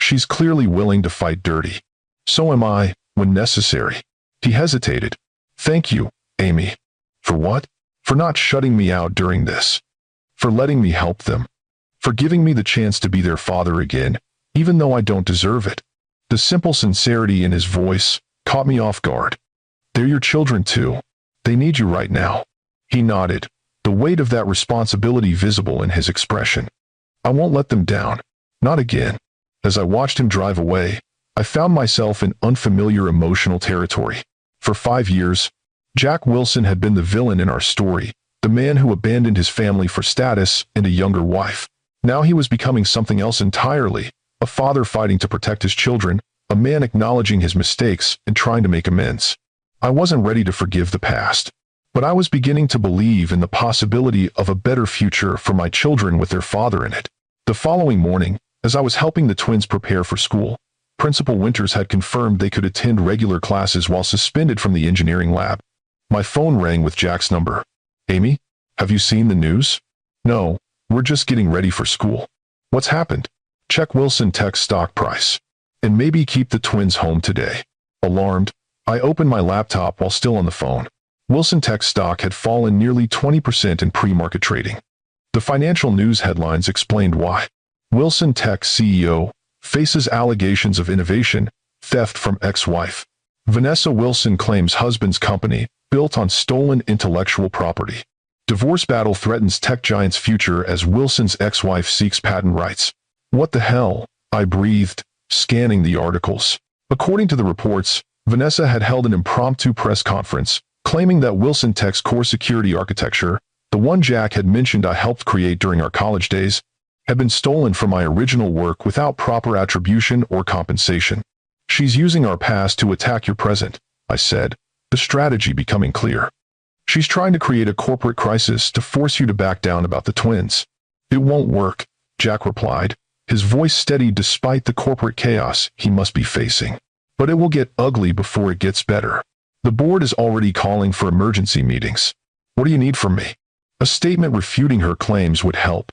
Speaker 1: She's clearly willing to fight dirty. So am I, when necessary. He hesitated. Thank you, Amy. For what? For not shutting me out during this. For letting me help them. For giving me the chance to be their father again, even though I don't deserve it. The simple sincerity in his voice caught me off guard. They're your children too. They need you right now. He nodded, the weight of that responsibility visible in his expression. I won't let them down. Not again. As I watched him drive away, I found myself in unfamiliar emotional territory. For 5 years, Jack Wilson had been the villain in our story, the man who abandoned his family for status and a younger wife. Now he was becoming something else entirely, a father fighting to protect his children, a man acknowledging his mistakes and trying to make amends. I wasn't ready to forgive the past, but I was beginning to believe in the possibility of a better future for my children with their father in it. The following morning, as I was helping the twins prepare for school, Principal Winters had confirmed they could attend regular classes while suspended from the engineering lab. My phone rang with Jack's number. Amy, have you seen the news? No, we're just getting ready for school. What's happened? Check Wilson Tech's stock price. And maybe keep the twins home today. Alarmed, I opened my laptop while still on the phone. Wilson Tech's stock had fallen nearly 20% in pre-market trading. The financial news headlines explained why. Wilson Tech CEO faces allegations of innovation theft from ex-wife. Vanessa Wilson claims husband's company built on stolen intellectual property. Divorce battle threatens tech giant's future as Wilson's ex-wife seeks patent rights. What the hell? I breathed, scanning the articles. According to the reports, Vanessa had held an impromptu press conference, claiming that Wilson Tech's core security architecture, the one Jack had mentioned I helped create during our college days, had been stolen from my original work without proper attribution or compensation. She's using our past to attack your present, I said, the strategy becoming clear. She's trying to create a corporate crisis to force you to back down about the twins. It won't work, Jack replied, his voice steady despite the corporate chaos he must be facing. But it will get ugly before it gets better. The board is already calling for emergency meetings. What do you need from me? A statement refuting her claims would help.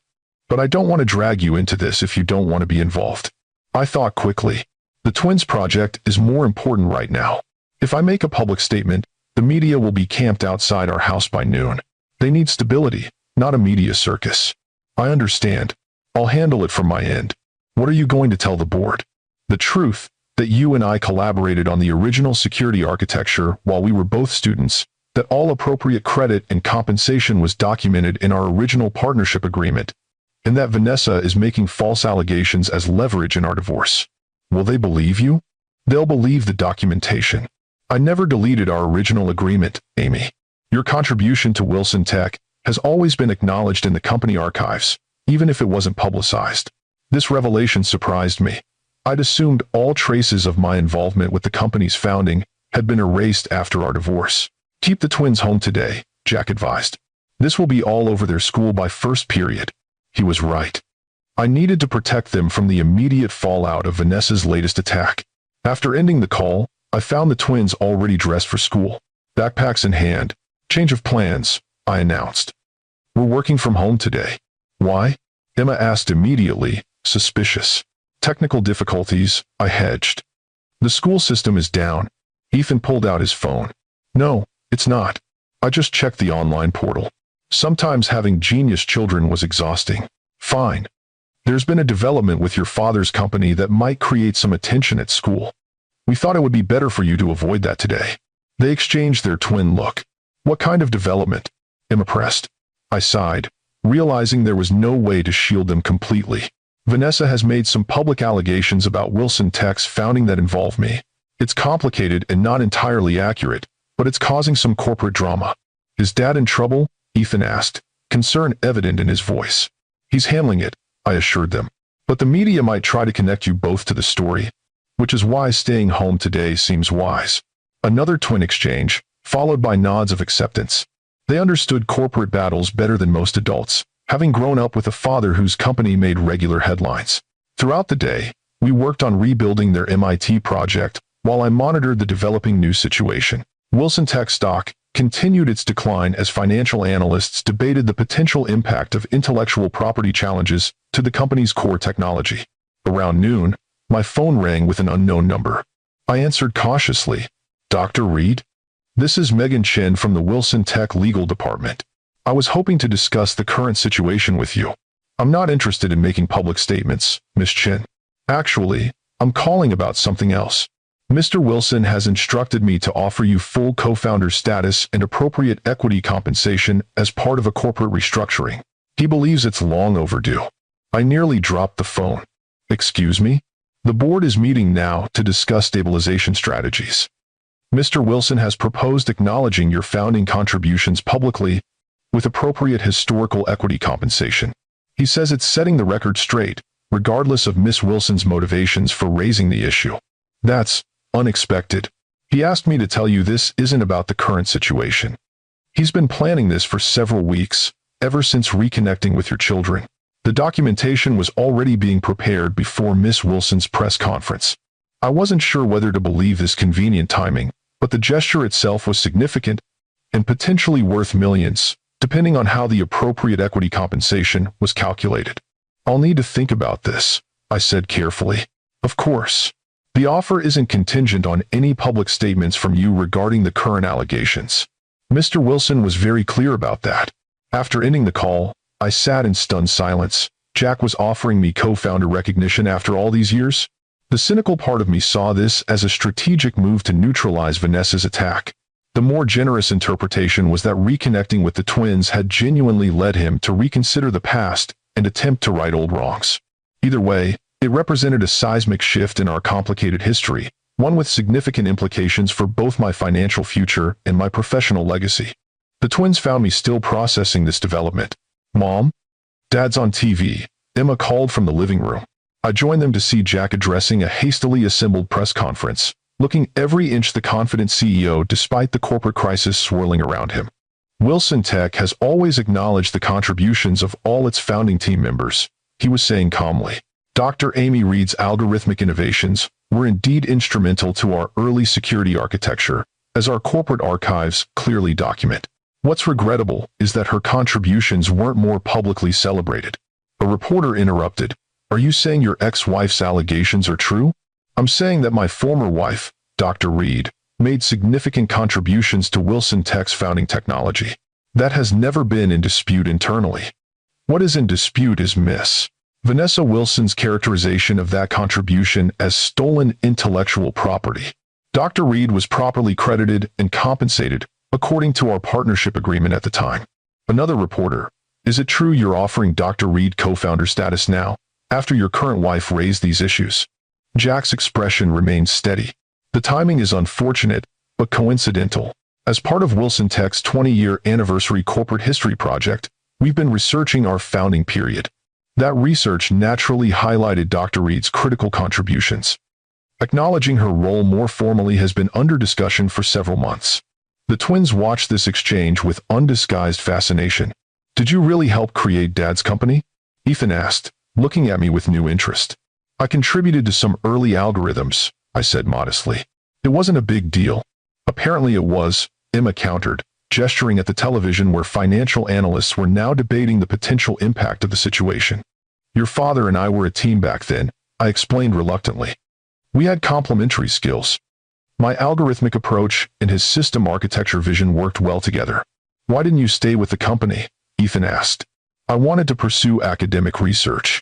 Speaker 1: But I don't want to drag you into this if you don't want to be involved. I thought quickly. The twins project is more important right now. If I make a public statement, the media will be camped outside our house by noon. They need stability, not a media circus. I understand. I'll handle it from my end. What are you going to tell the board? The truth, that you and I collaborated on the original security architecture while we were both students, that all appropriate credit and compensation was documented in our original partnership agreement, and that Vanessa is making false allegations as leverage in our divorce. Will they believe you? They'll believe the documentation. I never deleted our original agreement, Amy. Your contribution to Wilson Tech has always been acknowledged in the company archives, even if it wasn't publicized. This revelation surprised me. I'd assumed all traces of my involvement with the company's founding had been erased after our divorce. Keep the twins home today, Jack advised. This will be all over their school by first period. He was right. I needed to protect them from the immediate fallout of Vanessa's latest attack. After ending the call, I found the twins already dressed for school. Backpacks in hand. Change of plans, I announced. We're working from home today. Why? Emma asked immediately, suspicious. Technical difficulties, I hedged. The school system is down. Ethan pulled out his phone. No, it's not. I just checked the online portal. Sometimes having genius children was exhausting. Fine. There's been a development with your father's company that might create some attention at school. We thought it would be better for you to avoid that today. They exchanged their twin look. What kind of development? Emma pressed. I sighed, realizing there was no way to shield them completely. Vanessa has made some public allegations about Wilson Tech's founding that involve me. It's complicated and not entirely accurate, but it's causing some corporate drama. Is Dad in trouble? Ethan asked, concern evident in his voice. He's handling it, I assured them. But the media might try to connect you both to the story, which is why staying home today seems wise. Another twin exchange, followed by nods of acceptance. They understood corporate battles better than most adults, having grown up with a father whose company made regular headlines. Throughout the day, we worked on rebuilding their MIT project, while I monitored the developing news situation. Wilson Tech stock continued its decline as financial analysts debated the potential impact of intellectual property challenges to the company's core technology. Around noon, My phone rang with an unknown number. I answered cautiously. Dr. Reed? This is Megan Chen from the Wilson Tech Legal Department. I was hoping to discuss the current situation with you. I'm not interested in making public statements, Miss Chen. Actually, I'm calling about something else. Mr. Wilson has instructed me to offer you full co-founder status and appropriate equity compensation as part of a corporate restructuring. He believes it's long overdue. I nearly dropped the phone. Excuse me? The board is meeting now to discuss stabilization strategies. Mr. Wilson has proposed acknowledging your founding contributions publicly with appropriate historical equity compensation. He says it's setting the record straight, regardless of Miss Wilson's motivations for raising the issue. That's unexpected. He asked me to tell you this isn't about the current situation. He's been planning this for several weeks, ever since reconnecting with your children. The documentation was already being prepared before Miss Wilson's press conference. I wasn't sure whether to believe this convenient timing, but the gesture itself was significant and potentially worth millions, depending on how the appropriate equity compensation was calculated. I'll need to think about this, I said carefully. Of course. The offer isn't contingent on any public statements from you regarding the current allegations. Mr. Wilson was very clear about that. After ending the call, I sat in stunned silence. Jack was offering me co-founder recognition after all these years? The cynical part of me saw this as a strategic move to neutralize Vanessa's attack. The more generous interpretation was that reconnecting with the twins had genuinely led him to reconsider the past and attempt to right old wrongs. Either way, it represented a seismic shift in our complicated history, one with significant implications for both my financial future and my professional legacy. The twins found me still processing this development. Mom? Dad's on TV, Emma called from the living room. I joined them to see Jack addressing a hastily assembled press conference, looking every inch the confident CEO despite the corporate crisis swirling around him. Wilson Tech has always acknowledged the contributions of all its founding team members, he was saying calmly. Dr. Amy Reed's algorithmic innovations were indeed instrumental to our early security architecture, as our corporate archives clearly document. What's regrettable is that her contributions weren't more publicly celebrated. A reporter interrupted. Are you saying your ex-wife's allegations are true? I'm saying that my former wife, Dr. Reed, made significant contributions to Wilson Tech's founding technology. That has never been in dispute internally. What is in dispute is Miss Vanessa Wilson's characterization of that contribution as stolen intellectual property. Dr. Reed was properly credited and compensated, according to our partnership agreement at the time. Another reporter, is it true you're offering Dr. Reed co-founder status now, after your current wife raised these issues? Jack's expression remained steady. The timing is unfortunate, but coincidental. As part of Wilson Tech's 20-year anniversary corporate history project, we've been researching our founding period. That research naturally highlighted Dr. Reed's critical contributions. Acknowledging her role more formally has been under discussion for several months. The twins watched this exchange with undisguised fascination. Did you really help create Dad's company? Ethan asked, looking at me with new interest. I contributed to some early algorithms, I said modestly. It wasn't a big deal. Apparently it was, Emma countered, gesturing at the television where financial analysts were now debating the potential impact of the situation. Your father and I were a team back then, I explained reluctantly. We had complementary skills. My algorithmic approach and his system architecture vision worked well together. Why didn't you stay with the company? Ethan asked. I wanted to pursue academic research.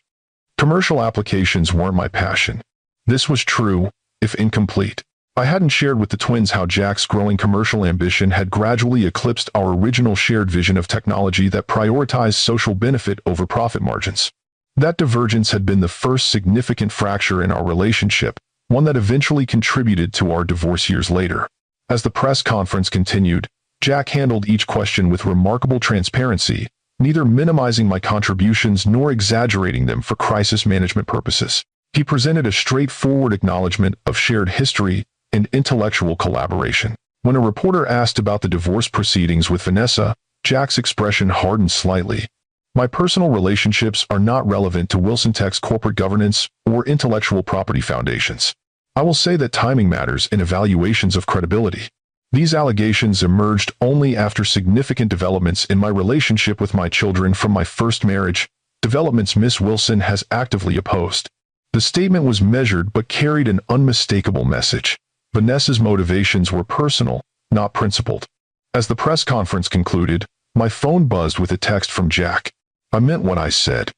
Speaker 1: Commercial applications weren't my passion. This was true, if incomplete. I hadn't shared with the twins how Jack's growing commercial ambition had gradually eclipsed our original shared vision of technology that prioritized social benefit over profit margins. That divergence had been the first significant fracture in our relationship, one that eventually contributed to our divorce years later. As the press conference continued, Jack handled each question with remarkable transparency, neither minimizing my contributions nor exaggerating them for crisis management purposes. He presented a straightforward acknowledgement of shared history and intellectual collaboration. When a reporter asked about the divorce proceedings with Vanessa, Jack's expression hardened slightly. My personal relationships are not relevant to Wilson Tech's corporate governance or intellectual property foundations. I will say that timing matters in evaluations of credibility. These allegations emerged only after significant developments in my relationship with my children from my first marriage, developments Miss Wilson has actively opposed. The statement was measured but carried an unmistakable message. Vanessa's motivations were personal, not principled. As the press conference concluded, my phone buzzed with a text from Jack. I meant what I said.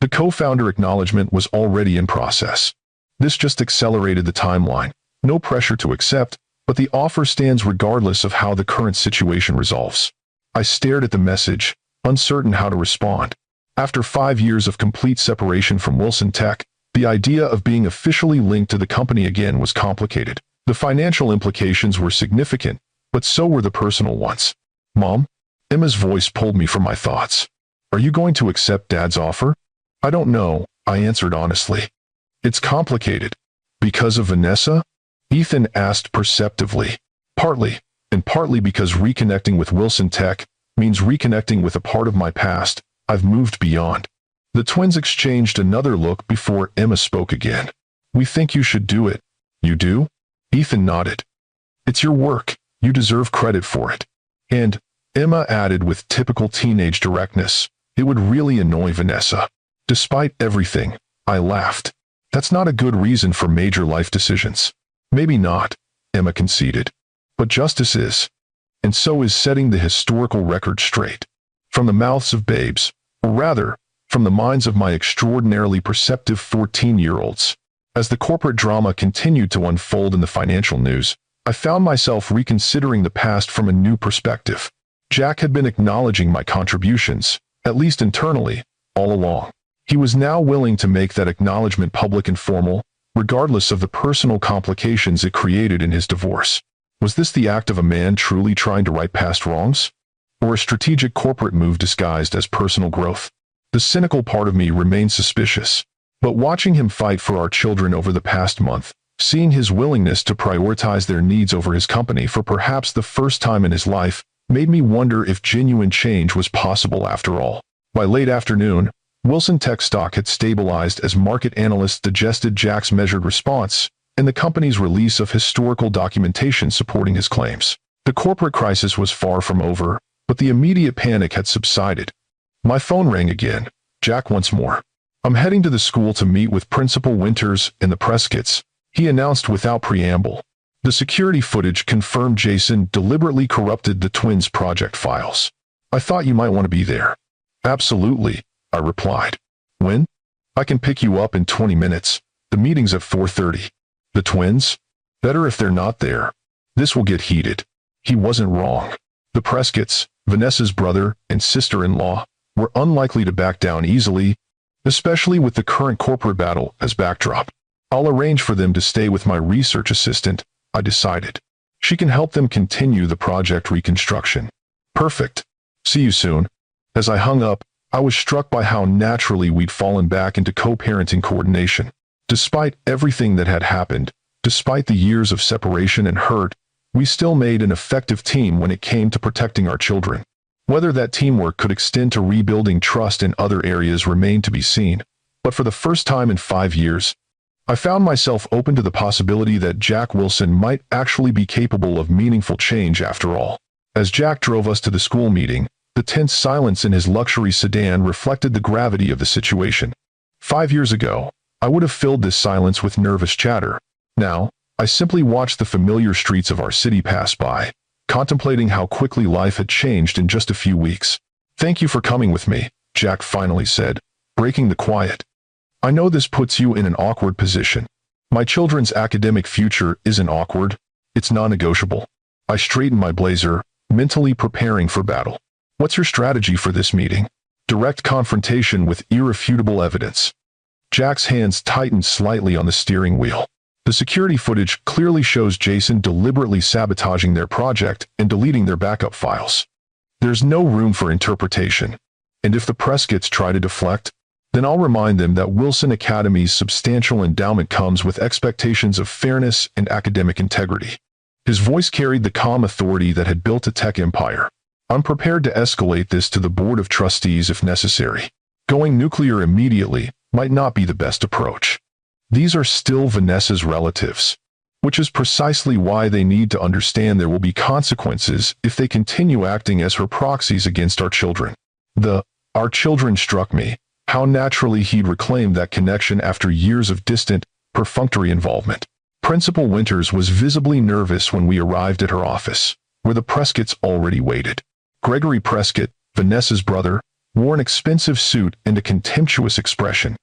Speaker 1: The co-founder acknowledgement was already in process. This just accelerated the timeline. No pressure to accept, but the offer stands regardless of how the current situation resolves. I stared at the message, uncertain how to respond. After 5 years of complete separation from Wilson Tech, the idea of being officially linked to the company again was complicated. The financial implications were significant, but so were the personal ones. Mom? Emma's voice pulled me from my thoughts. Are you going to accept Dad's offer? I don't know, I answered honestly. It's complicated. Because of Vanessa? Ethan asked perceptively. Partly, and partly because reconnecting with Wilson Tech means reconnecting with a part of my past I've moved beyond. The twins exchanged another look before Emma spoke again. We think you should do it. You do? Ethan nodded. It's your work. You deserve credit for it. And, Emma added with typical teenage directness, it would really annoy Vanessa. Despite everything, I laughed. That's not a good reason for major life decisions. Maybe not, Emma conceded. But justice is. And so is setting the historical record straight. From the mouths of babes, or rather, from the minds of my extraordinarily perceptive 14-year-olds. As the corporate drama continued to unfold in the financial news, I found myself reconsidering the past from a new perspective. Jack had been acknowledging my contributions, at least internally, all along. He was now willing to make that acknowledgement public and formal, regardless of the personal complications it created in his divorce. Was this the act of a man truly trying to right past wrongs? Or a strategic corporate move disguised as personal growth? The cynical part of me remained suspicious. But watching him fight for our children over the past month, seeing his willingness to prioritize their needs over his company for perhaps the first time in his life, made me wonder if genuine change was possible after all. By late afternoon, Wilson Tech stock had stabilized as market analysts digested Jack's measured response and the company's release of historical documentation supporting his claims. The corporate crisis was far from over, but the immediate panic had subsided. My phone rang again. Jack once more. I'm heading to the school to meet with Principal Winters and the Prescotts, he announced without preamble. The security footage confirmed Jason deliberately corrupted the twins' project files. I thought you might want to be there. Absolutely, I replied. When? I can pick you up in 20 minutes. The meeting's at 4:30. The twins? Better if they're not there. This will get heated. He wasn't wrong. The Prescotts, Vanessa's brother and sister-in-law, were unlikely to back down easily, especially with the current corporate battle as backdrop. I'll arrange for them to stay with my research assistant, I decided. She can help them continue the project reconstruction. Perfect. See you soon. As I hung up, I was struck by how naturally we'd fallen back into co-parenting coordination. Despite everything that had happened, despite the years of separation and hurt, we still made an effective team when it came to protecting our children. Whether that teamwork could extend to rebuilding trust in other areas remained to be seen, but for the first time in 5 years, I found myself open to the possibility that Jack Wilson might actually be capable of meaningful change after all. As Jack drove us to the school meeting, the tense silence in his luxury sedan reflected the gravity of the situation. 5 years ago, I would have filled this silence with nervous chatter. Now, I simply watched the familiar streets of our city pass by, contemplating how quickly life had changed in just a few weeks. Thank you for coming with me, Jack finally said, breaking the quiet. I know this puts you in an awkward position. My children's academic future isn't awkward, it's non-negotiable. I straightened my blazer, mentally preparing for battle. What's your strategy for this meeting? Direct confrontation with irrefutable evidence. Jack's hands tightened slightly on the steering wheel. The security footage clearly shows Jason deliberately sabotaging their project and deleting their backup files. There's no room for interpretation. And if the Prescotts try to deflect, then I'll remind them that Wilson Academy's substantial endowment comes with expectations of fairness and academic integrity. His voice carried the calm authority that had built a tech empire. I'm prepared to escalate this to the board of trustees if necessary. Going nuclear immediately might not be the best approach. These are still Vanessa's relatives, which is precisely why they need to understand there will be consequences if they continue acting as her proxies against our children. Our children struck me, How naturally he'd reclaimed that connection after years of distant, perfunctory involvement. Principal Winters was visibly nervous when we arrived at her office, where the Prescotts already waited. Gregory Prescott, Vanessa's brother, wore an expensive suit and a contemptuous expression.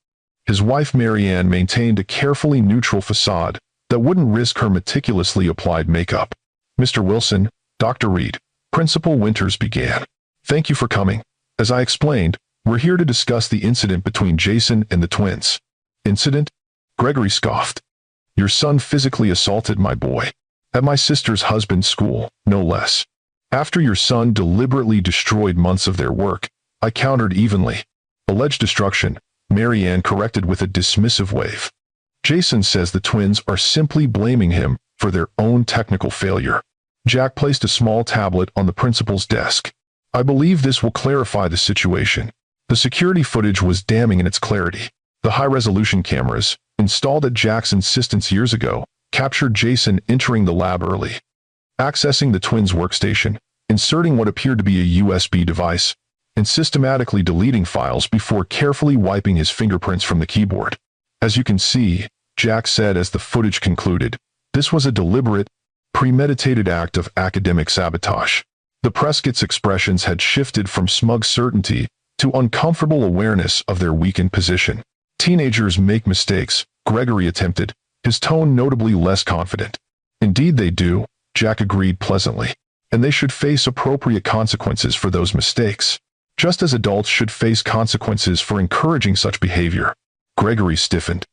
Speaker 1: His wife Marianne maintained a carefully neutral facade that wouldn't risk her meticulously applied makeup. "Mr. Wilson, Dr. Reed," Principal Winters began. "Thank you for coming. As I explained, we're here to discuss the incident between Jason and the twins." "Incident?" Gregory scoffed. "Your son physically assaulted my boy. At my sister's husband's school, no less. After your son deliberately destroyed months of their work, I countered evenly." "Alleged destruction," Marianne corrected with a dismissive wave. "Jason says the twins are simply blaming him for their own technical failure." Jack placed a small tablet on the principal's desk. "I believe this will clarify the situation." The security footage was damning in its clarity. The high-resolution cameras, installed at Jack's insistence years ago, captured Jason entering the lab early, accessing the twins' workstation, inserting what appeared to be a USB device, and systematically deleting files before carefully wiping his fingerprints from the keyboard. "As you can see," Jack said as the footage concluded, "this was a deliberate, premeditated act of academic sabotage." The Prescotts' expressions had shifted from smug certainty to uncomfortable awareness of their weakened position. "Teenagers make mistakes," Gregory attempted, his tone notably less confident. "Indeed they do," Jack agreed pleasantly, "and they should face appropriate consequences for those mistakes, just as adults should face consequences for encouraging such behavior." Gregory stiffened.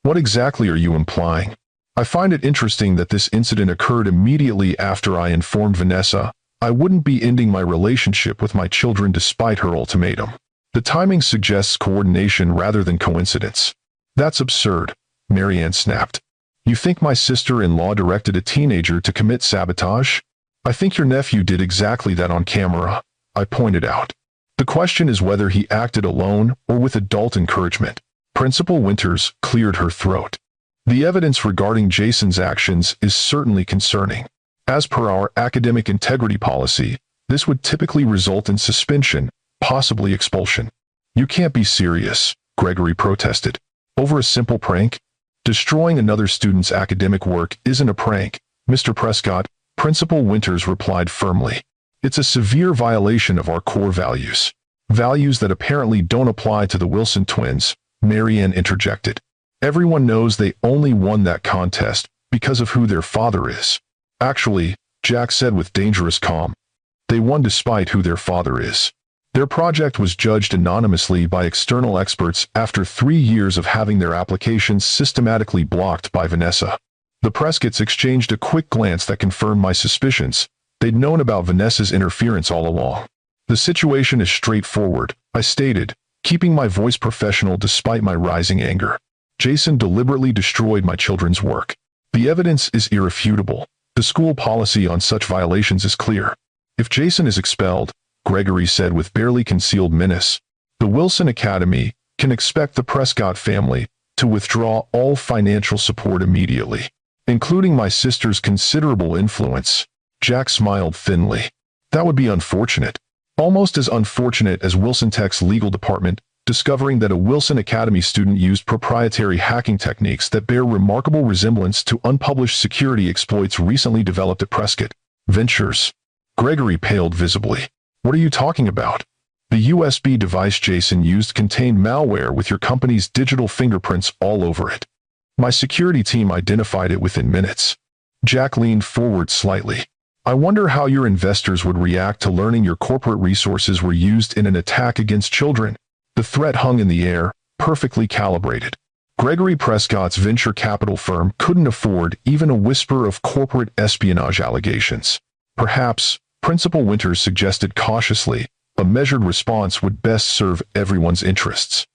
Speaker 1: "What exactly are you implying?" "I find it interesting that this incident occurred immediately after I informed Vanessa I wouldn't be ending my relationship with my children despite her ultimatum. The timing suggests coordination rather than coincidence." "That's absurd," Marianne snapped. "You think my sister-in-law directed a teenager to commit sabotage?" "I think your nephew did exactly that on camera," I pointed out. "The question is whether he acted alone or with adult encouragement." Principal Winters cleared her throat. "The evidence regarding Jason's actions is certainly concerning. As per our academic integrity policy, this would typically result in suspension, possibly expulsion." "You can't be serious," Gregory protested. "Over a simple prank? Destroying another student's academic work isn't a prank, Mr. Prescott," Principal Winters replied firmly. "It's a severe violation of our core values." "Values that apparently don't apply to the Wilson twins," Marianne interjected. "Everyone knows they only won that contest because of who their father is." "Actually," Jack said with dangerous calm, "they won despite who their father is. Their project was judged anonymously by external experts after 3 years of having their applications systematically blocked by Vanessa." The Prescotts exchanged a quick glance that confirmed my suspicions. They'd known about Vanessa's interference all along. "The situation is straightforward," I stated, keeping my voice professional despite my rising anger. "Jason deliberately destroyed my children's work. The evidence is irrefutable. The school policy on such violations is clear. If Jason is expelled," Gregory said with barely concealed menace, "the Wilson Academy can expect the Prescott family to withdraw all financial support immediately, including my sister's considerable influence." Jack smiled thinly. "That would be unfortunate. Almost as unfortunate as Wilson Tech's legal department discovering that a Wilson Academy student used proprietary hacking techniques that bear remarkable resemblance to unpublished security exploits recently developed at Prescott Ventures." Gregory paled visibly. "What are you talking about?" "The USB device Jason used contained malware with your company's digital fingerprints all over it. My security team identified it within minutes." Jack leaned forward slightly. "I wonder how your investors would react to learning your corporate resources were used in an attack against children." The threat hung in the air, perfectly calibrated. Gregory Prescott's venture capital firm couldn't afford even a whisper of corporate espionage allegations. "Perhaps," Principal Winters suggested cautiously, "a measured response would best serve everyone's interests.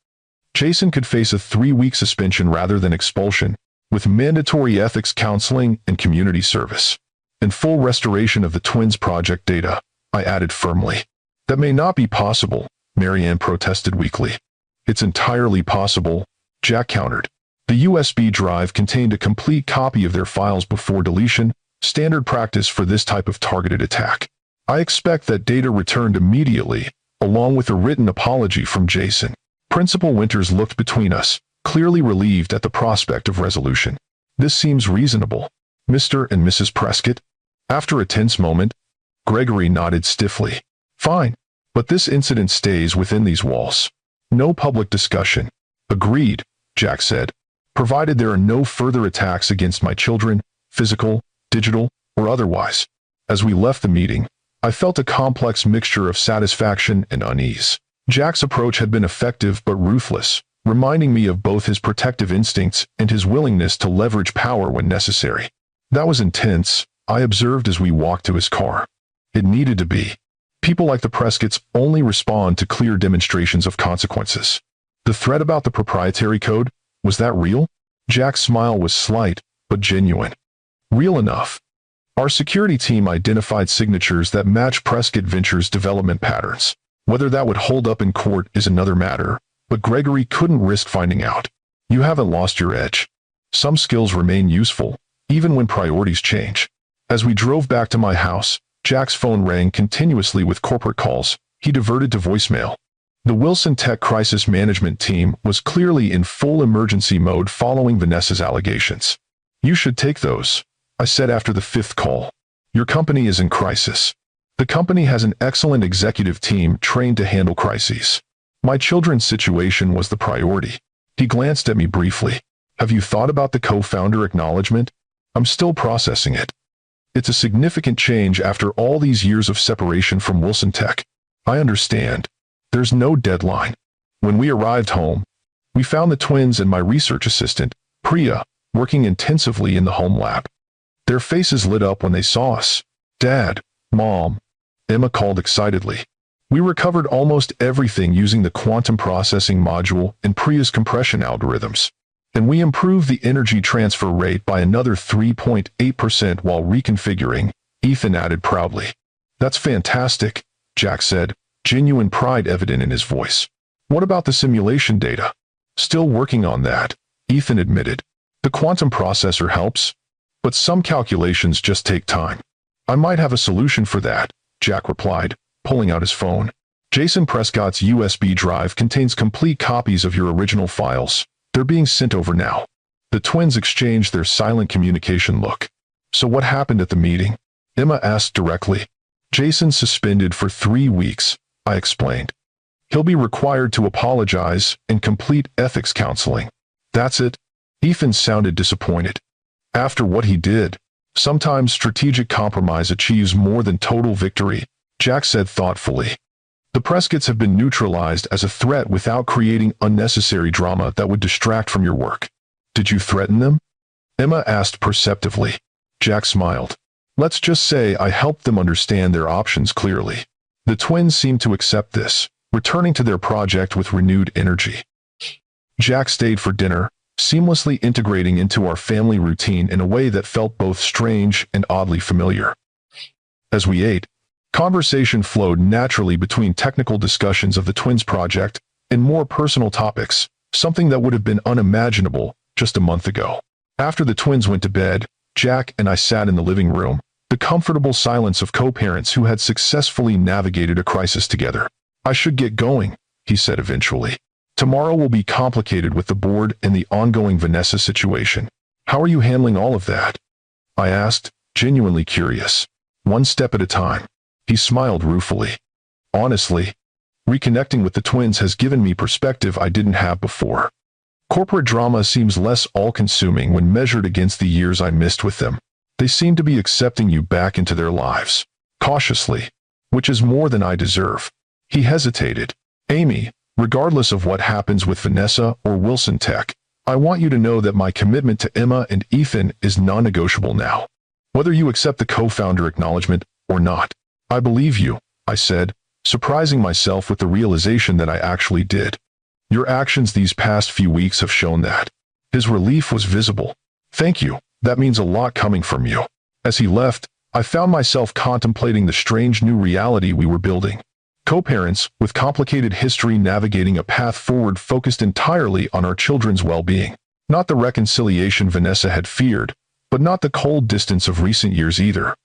Speaker 1: Jason could face a 3-week suspension rather than expulsion, with mandatory ethics counseling and community service. And full restoration of the twins' project data," I added firmly. "That may not be possible," Marianne protested weakly. "It's entirely possible," Jack countered. "The USB drive contained a complete copy of their files before deletion, standard practice for this type of targeted attack. I expect that data returned immediately, along with a written apology from Jason." Principal Winters looked between us, clearly relieved at the prospect of resolution. This seems reasonable. Mr. and Mrs. Prescott? After a tense moment, Gregory nodded stiffly. Fine. But this incident stays within these walls. No public discussion. Agreed, Jack said. Provided there are no further attacks against my children, physical, digital, or otherwise. As we left the meeting, I felt a complex mixture of satisfaction and unease. Jack's approach had been effective but ruthless, reminding me of both his protective instincts and his willingness to leverage power when necessary. That was intense, I observed as we walked to his car. It needed to be. People like the Prescotts only respond to clear demonstrations of consequences. The threat about the proprietary code, was that real? Jack's smile was slight, but genuine. Real enough. Our security team identified signatures that match Prescott Ventures' development patterns. Whether that would hold up in court is another matter, but Gregory couldn't risk finding out. You haven't lost your edge. Some skills remain useful, even when priorities change. As we drove back to my house, Jack's phone rang continuously with corporate calls. He diverted to voicemail. The Wilson Tech Crisis Management team was clearly in full emergency mode following Vanessa's allegations. You should take those, I said after the fifth call. Your company is in crisis. The company has an excellent executive team trained to handle crises. My children's situation was the priority. He glanced at me briefly. Have you thought about the co-founder acknowledgement? I'm still processing it. It's a significant change after all these years of separation from Wilson Tech. I understand. There's no deadline. When we arrived home, we found the twins and my research assistant, Priya, working intensively in the home lab. Their faces lit up when they saw us. Dad, Mom, Emma called excitedly. We recovered almost everything using the quantum processing module and Priya's compression algorithms. And we improved the energy transfer rate by another 3.8% while reconfiguring, Ethan added proudly. That's fantastic, Jack said, genuine pride evident in his voice. What about the simulation data? Still working on that, Ethan admitted. The quantum processor helps, but some calculations just take time. I might have a solution for that, Jack replied, pulling out his phone. Jason Prescott's USB drive contains complete copies of your original files. They're being sent over now. The twins exchanged their silent communication look. So what happened at the meeting? Emma asked directly. Jason's suspended for 3 weeks, I explained. He'll be required to apologize and complete ethics counseling. That's it? Ethan sounded disappointed. After what he did, sometimes strategic compromise achieves more than total victory, Jack said thoughtfully. The Prescotts have been neutralized as a threat without creating unnecessary drama that would distract from your work. Did you threaten them? Emma asked perceptively. Jack smiled. Let's just say I helped them understand their options clearly. The twins seemed to accept this, returning to their project with renewed energy. Jack stayed for dinner, seamlessly integrating into our family routine in a way that felt both strange and oddly familiar. As we ate, conversation flowed naturally between technical discussions of the twins project and more personal topics, something that would have been unimaginable just a month ago. After the twins went to bed, Jack and I sat in the living room, the comfortable silence of co-parents who had successfully navigated a crisis together. I should get going, he said eventually. Tomorrow will be complicated with the board and the ongoing Vanessa situation. How are you handling all of that? I asked, genuinely curious. One step at a time. He smiled ruefully. Honestly, reconnecting with the twins has given me perspective I didn't have before. Corporate drama seems less all-consuming when measured against the years I missed with them. They seem to be accepting you back into their lives. Cautiously. Which is more than I deserve. He hesitated. Amy, regardless of what happens with Vanessa or Wilson Tech, I want you to know that my commitment to Emma and Ethan is non-negotiable now. Whether you accept the co-founder acknowledgement or not. I believe you, I said, surprising myself with the realization that I actually did. Your actions these past few weeks have shown that. His relief was visible. Thank you, that means a lot coming from you. As he left, I found myself contemplating the strange new reality we were building. Co-parents, with complicated history navigating a path forward focused entirely on our children's well-being. Not the reconciliation Vanessa had feared, but not the cold distance of recent years either.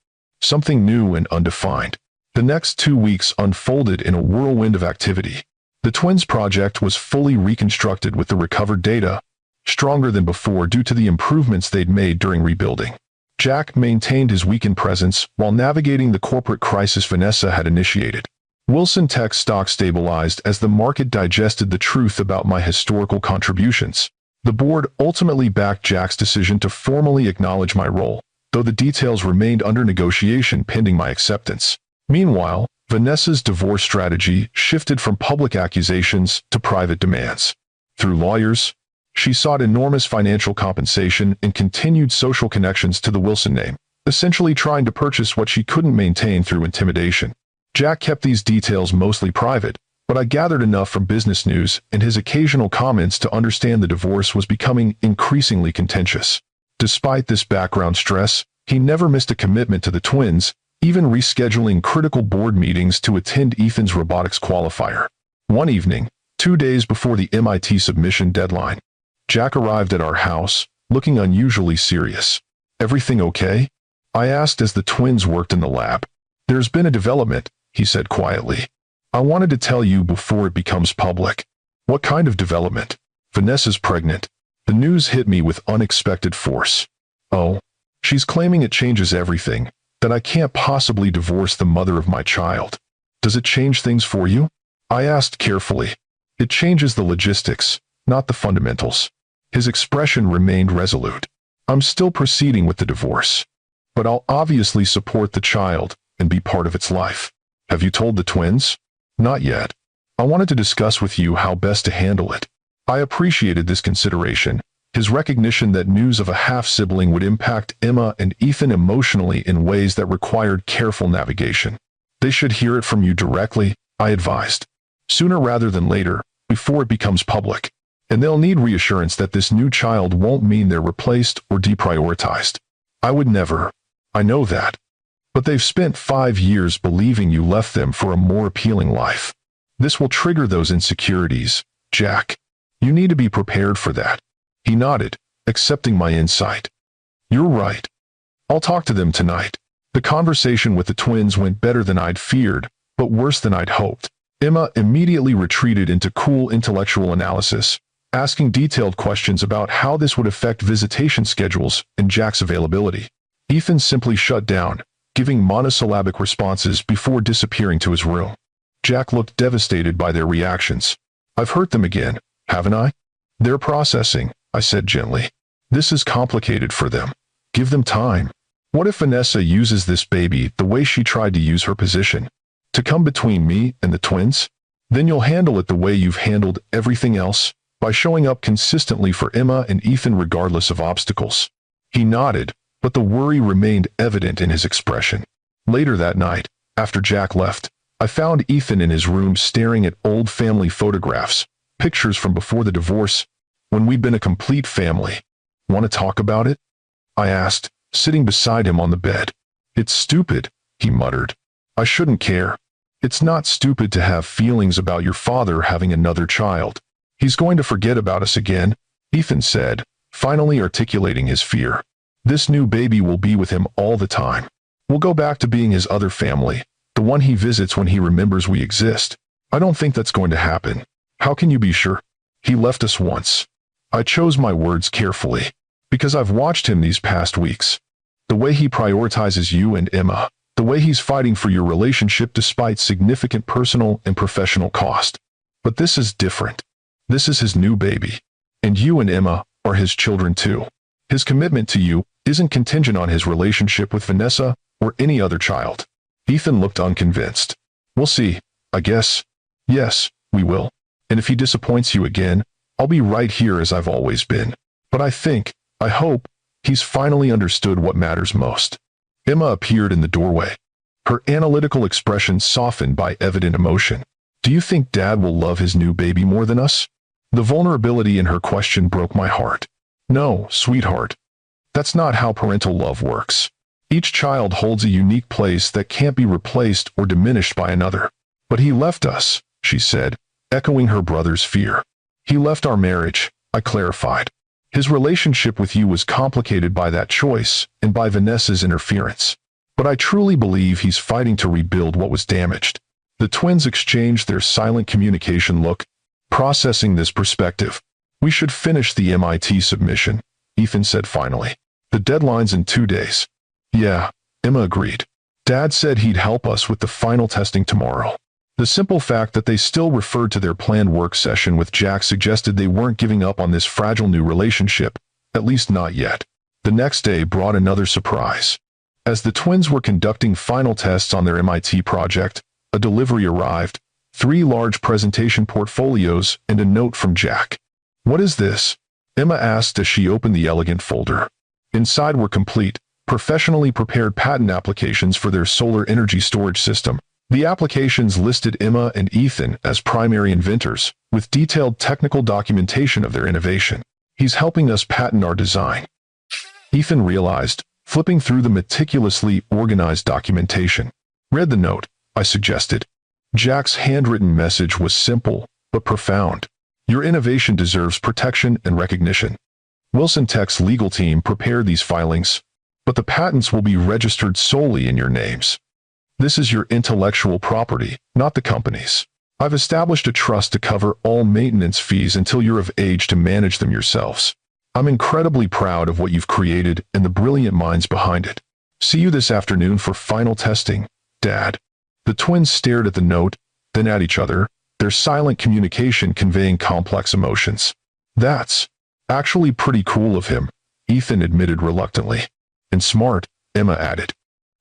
Speaker 1: Something new and undefined. The next 2 weeks unfolded in a whirlwind of activity. The The twins' project was fully reconstructed with the recovered data, stronger than before due to the improvements they'd made during rebuilding. Jack maintained his weakened presence while navigating the corporate crisis Vanessa had initiated. Wilson Tech stock stabilized as the market digested the truth about my historical contributions. The board ultimately backed Jack's decision to formally acknowledge my role, though the details remained under negotiation pending my acceptance. Meanwhile, Vanessa's divorce strategy shifted from public accusations to private demands. Through lawyers, she sought enormous financial compensation and continued social connections to the Wilson name, essentially trying to purchase what she couldn't maintain through intimidation. Jack kept these details mostly private, but I gathered enough from business news and his occasional comments to understand the divorce was becoming increasingly contentious. Despite this background stress, he never missed a commitment to the twins, even rescheduling critical board meetings to attend Ethan's robotics qualifier. One evening, 2 days before the MIT submission deadline, Jack arrived at our house, looking unusually serious. "Everything okay?" I asked as the twins worked in the lab. "There's been a development," he said quietly. "I wanted to tell you before it becomes public." "What kind of development?" "Vanessa's pregnant." The news hit me with unexpected force. "Oh, she's claiming it changes everything, that I can't possibly divorce the mother of my child." "Does it change things for you?" I asked carefully. "It changes the logistics, not the fundamentals." His expression remained resolute. "I'm still proceeding with the divorce, but I'll obviously support the child and be part of its life." "Have you told the twins?" "Not yet. I wanted to discuss with you how best to handle it." I appreciated this consideration, his recognition that news of a half-sibling would impact Emma and Ethan emotionally in ways that required careful navigation. "They should hear it from you directly," I advised. "Sooner rather than later, before it becomes public. And they'll need reassurance that this new child won't mean they're replaced or deprioritized." "I would never. I know that. But they've spent 5 years believing you left them for a more appealing life. This will trigger those insecurities, Jack. You need to be prepared for that." He nodded, accepting my insight. "You're right. I'll talk to them tonight." The conversation with the twins went better than I'd feared, but worse than I'd hoped. Emma immediately retreated into cool intellectual analysis, asking detailed questions about how this would affect visitation schedules and Jack's availability. Ethan simply shut down, giving monosyllabic responses before disappearing to his room. Jack looked devastated by their reactions. "I've hurt them again, haven't I?" "They're processing," I said gently. "This is complicated for them. Give them time. What if Vanessa uses this baby the way she tried to use her position? To come between me and the twins? Then you'll handle it the way you've handled everything else, by showing up consistently for Emma and Ethan regardless of obstacles." He nodded, but the worry remained evident in his expression. Later that night, after Jack left, I found Ethan in his room staring at old family photographs, pictures from before the divorce, when we'd been a complete family. "Want to talk about it?" I asked, sitting beside him on the bed. "It's stupid," he muttered. "I shouldn't care." "It's not stupid to have feelings about your father having another child. He's going to forget about us again," Ethan said, finally articulating his fear. "This new baby will be with him all the time. We'll go back to being his other family, the one he visits when he remembers we exist." "I don't think that's going to happen." "How can you be sure?" "He left us once." I chose my words carefully, because I've watched him these past weeks. The way he prioritizes you and Emma, the way he's fighting for your relationship despite significant personal and professional cost. But this is different. This is his new baby. And you and Emma are his children too. His commitment to you isn't contingent on his relationship with Vanessa or any other child. Ethan looked unconvinced. "We'll see, I guess." "Yes, we will. And if he disappoints you again, I'll be right here as I've always been. But I hope, he's finally understood what matters most." Emma appeared in the doorway, her analytical expression softened by evident emotion. "Do you think Dad will love his new baby more than us?" The vulnerability in her question broke my heart. "No, sweetheart. That's not how parental love works. Each child holds a unique place that can't be replaced or diminished by another." "But he left us," she said, echoing her brother's fear. "He left our marriage," I clarified. "His relationship with you was complicated by that choice and by Vanessa's interference. But I truly believe he's fighting to rebuild what was damaged." The twins exchanged their silent communication look, processing this perspective. We should finish the MIT submission, Ethan said finally. The deadline's in 2 days. Yeah, Emma agreed. Dad said he'd help us with the final testing tomorrow. The simple fact that they still referred to their planned work session with Jack suggested they weren't giving up on this fragile new relationship, at least not yet. The next day brought another surprise. As the twins were conducting final tests on their MIT project, a delivery arrived, 3 large presentation portfolios and a note from Jack. What is this? Emma asked as she opened the elegant folder. Inside were complete, professionally prepared patent applications for their solar energy storage system. The applications listed Emma and Ethan as primary inventors, with detailed technical documentation of their innovation. He's helping us patent our design, Ethan realized, flipping through the meticulously organized documentation. Read the note, I suggested. Jack's handwritten message was simple, but profound. Your innovation deserves protection and recognition. Wilson Tech's legal team prepared these filings, but the patents will be registered solely in your names. This is your intellectual property, not the company's. I've established a trust to cover all maintenance fees until you're of age to manage them yourselves. I'm incredibly proud of what you've created and the brilliant minds behind it. See you this afternoon for final testing, Dad. The twins stared at the note, then at each other, their silent communication conveying complex emotions. That's actually pretty cool of him, Ethan admitted reluctantly. And smart, Emma added.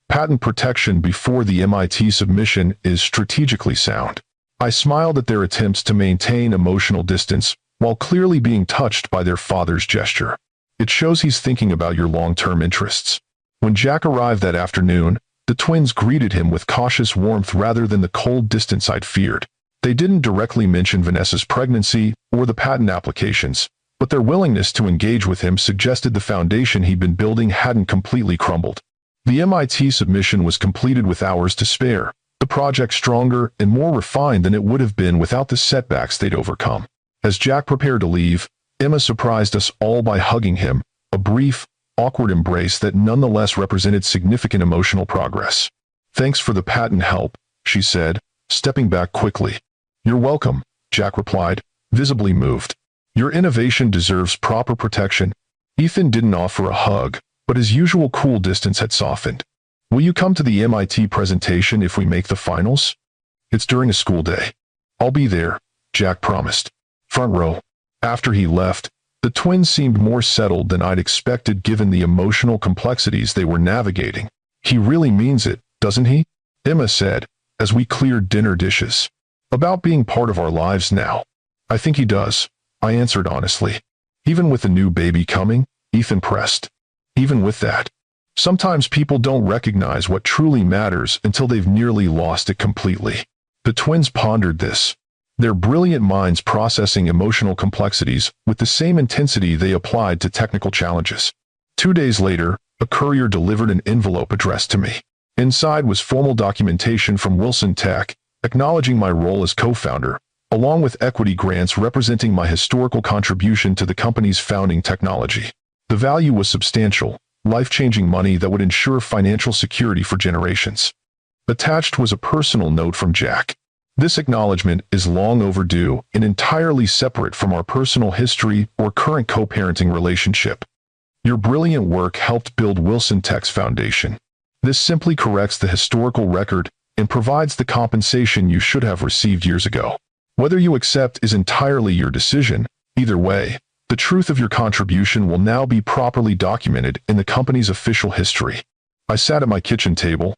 Speaker 1: Patent protection before the MIT submission is strategically sound. I smiled at their attempts to maintain emotional distance while clearly being touched by their father's gesture. It shows he's thinking about your long-term interests. When Jack arrived that afternoon, the twins greeted him with cautious warmth rather than the cold distance I'd feared. They didn't directly mention Vanessa's pregnancy or the patent applications, but their willingness to engage with him suggested the foundation he'd been building hadn't completely crumbled. The MIT submission was completed with hours to spare, the project stronger and more refined than it would have been without the setbacks they'd overcome. As Jack prepared to leave, Emma surprised us all by hugging him, a brief, awkward embrace that nonetheless represented significant emotional progress. Thanks for the patent help, she said, stepping back quickly. You're welcome, Jack replied, visibly moved. Your innovation deserves proper protection. Ethan didn't offer a hug, but his usual cool distance had softened. Will you come to the MIT presentation if we make the finals? It's during a school day. I'll be there, Jack promised. Front row. After he left, the twins seemed more settled than I'd expected given the emotional complexities they were navigating. He really means it, doesn't he? Emma said, as we cleared dinner dishes. About being part of our lives now. I think he does, I answered honestly. Even with the new baby coming, Ethan pressed. Even with that. Sometimes people don't recognize what truly matters until they've nearly lost it completely. The twins pondered this, their brilliant minds processing emotional complexities with the same intensity they applied to technical challenges. 2 days later, a courier delivered an envelope addressed to me. Inside was formal documentation from Wilson Tech, acknowledging my role as co-founder, along with equity grants representing my historical contribution to the company's founding technology. The value was substantial, life-changing money that would ensure financial security for generations. Attached was a personal note from Jack. This acknowledgement is long overdue and entirely separate from our personal history or current co-parenting relationship. Your brilliant work helped build Wilson Tech's foundation. This simply corrects the historical record and provides the compensation you should have received years ago. Whether you accept is entirely your decision. Either way, the truth of your contribution will now be properly documented in the company's official history. I sat at my kitchen table,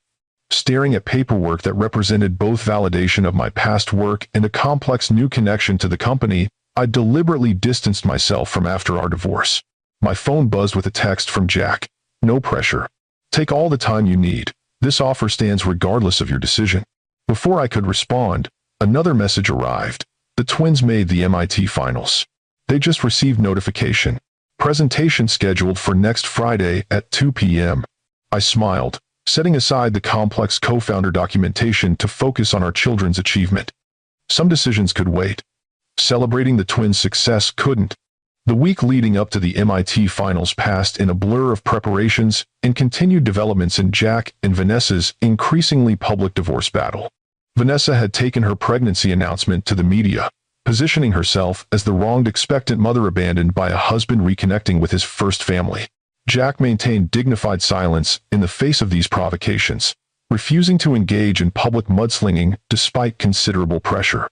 Speaker 1: staring at paperwork that represented both validation of my past work and a complex new connection to the company I deliberately distanced myself from after our divorce. My phone buzzed with a text from Jack. No pressure. Take all the time you need. This offer stands regardless of your decision. Before I could respond, another message arrived. The twins made the MIT finals. They just received notification. Presentation scheduled for next Friday at 2 p.m. I smiled, setting aside the complex co-founder documentation to focus on our children's achievement. Some decisions could wait. Celebrating the twins' success couldn't. The week leading up to the MIT finals passed in a blur of preparations and continued developments in Jack and Vanessa's increasingly public divorce battle. Vanessa had taken her pregnancy announcement to the media, positioning herself as the wronged expectant mother abandoned by a husband reconnecting with his first family. Jack maintained dignified silence in the face of these provocations, refusing to engage in public mudslinging despite considerable pressure.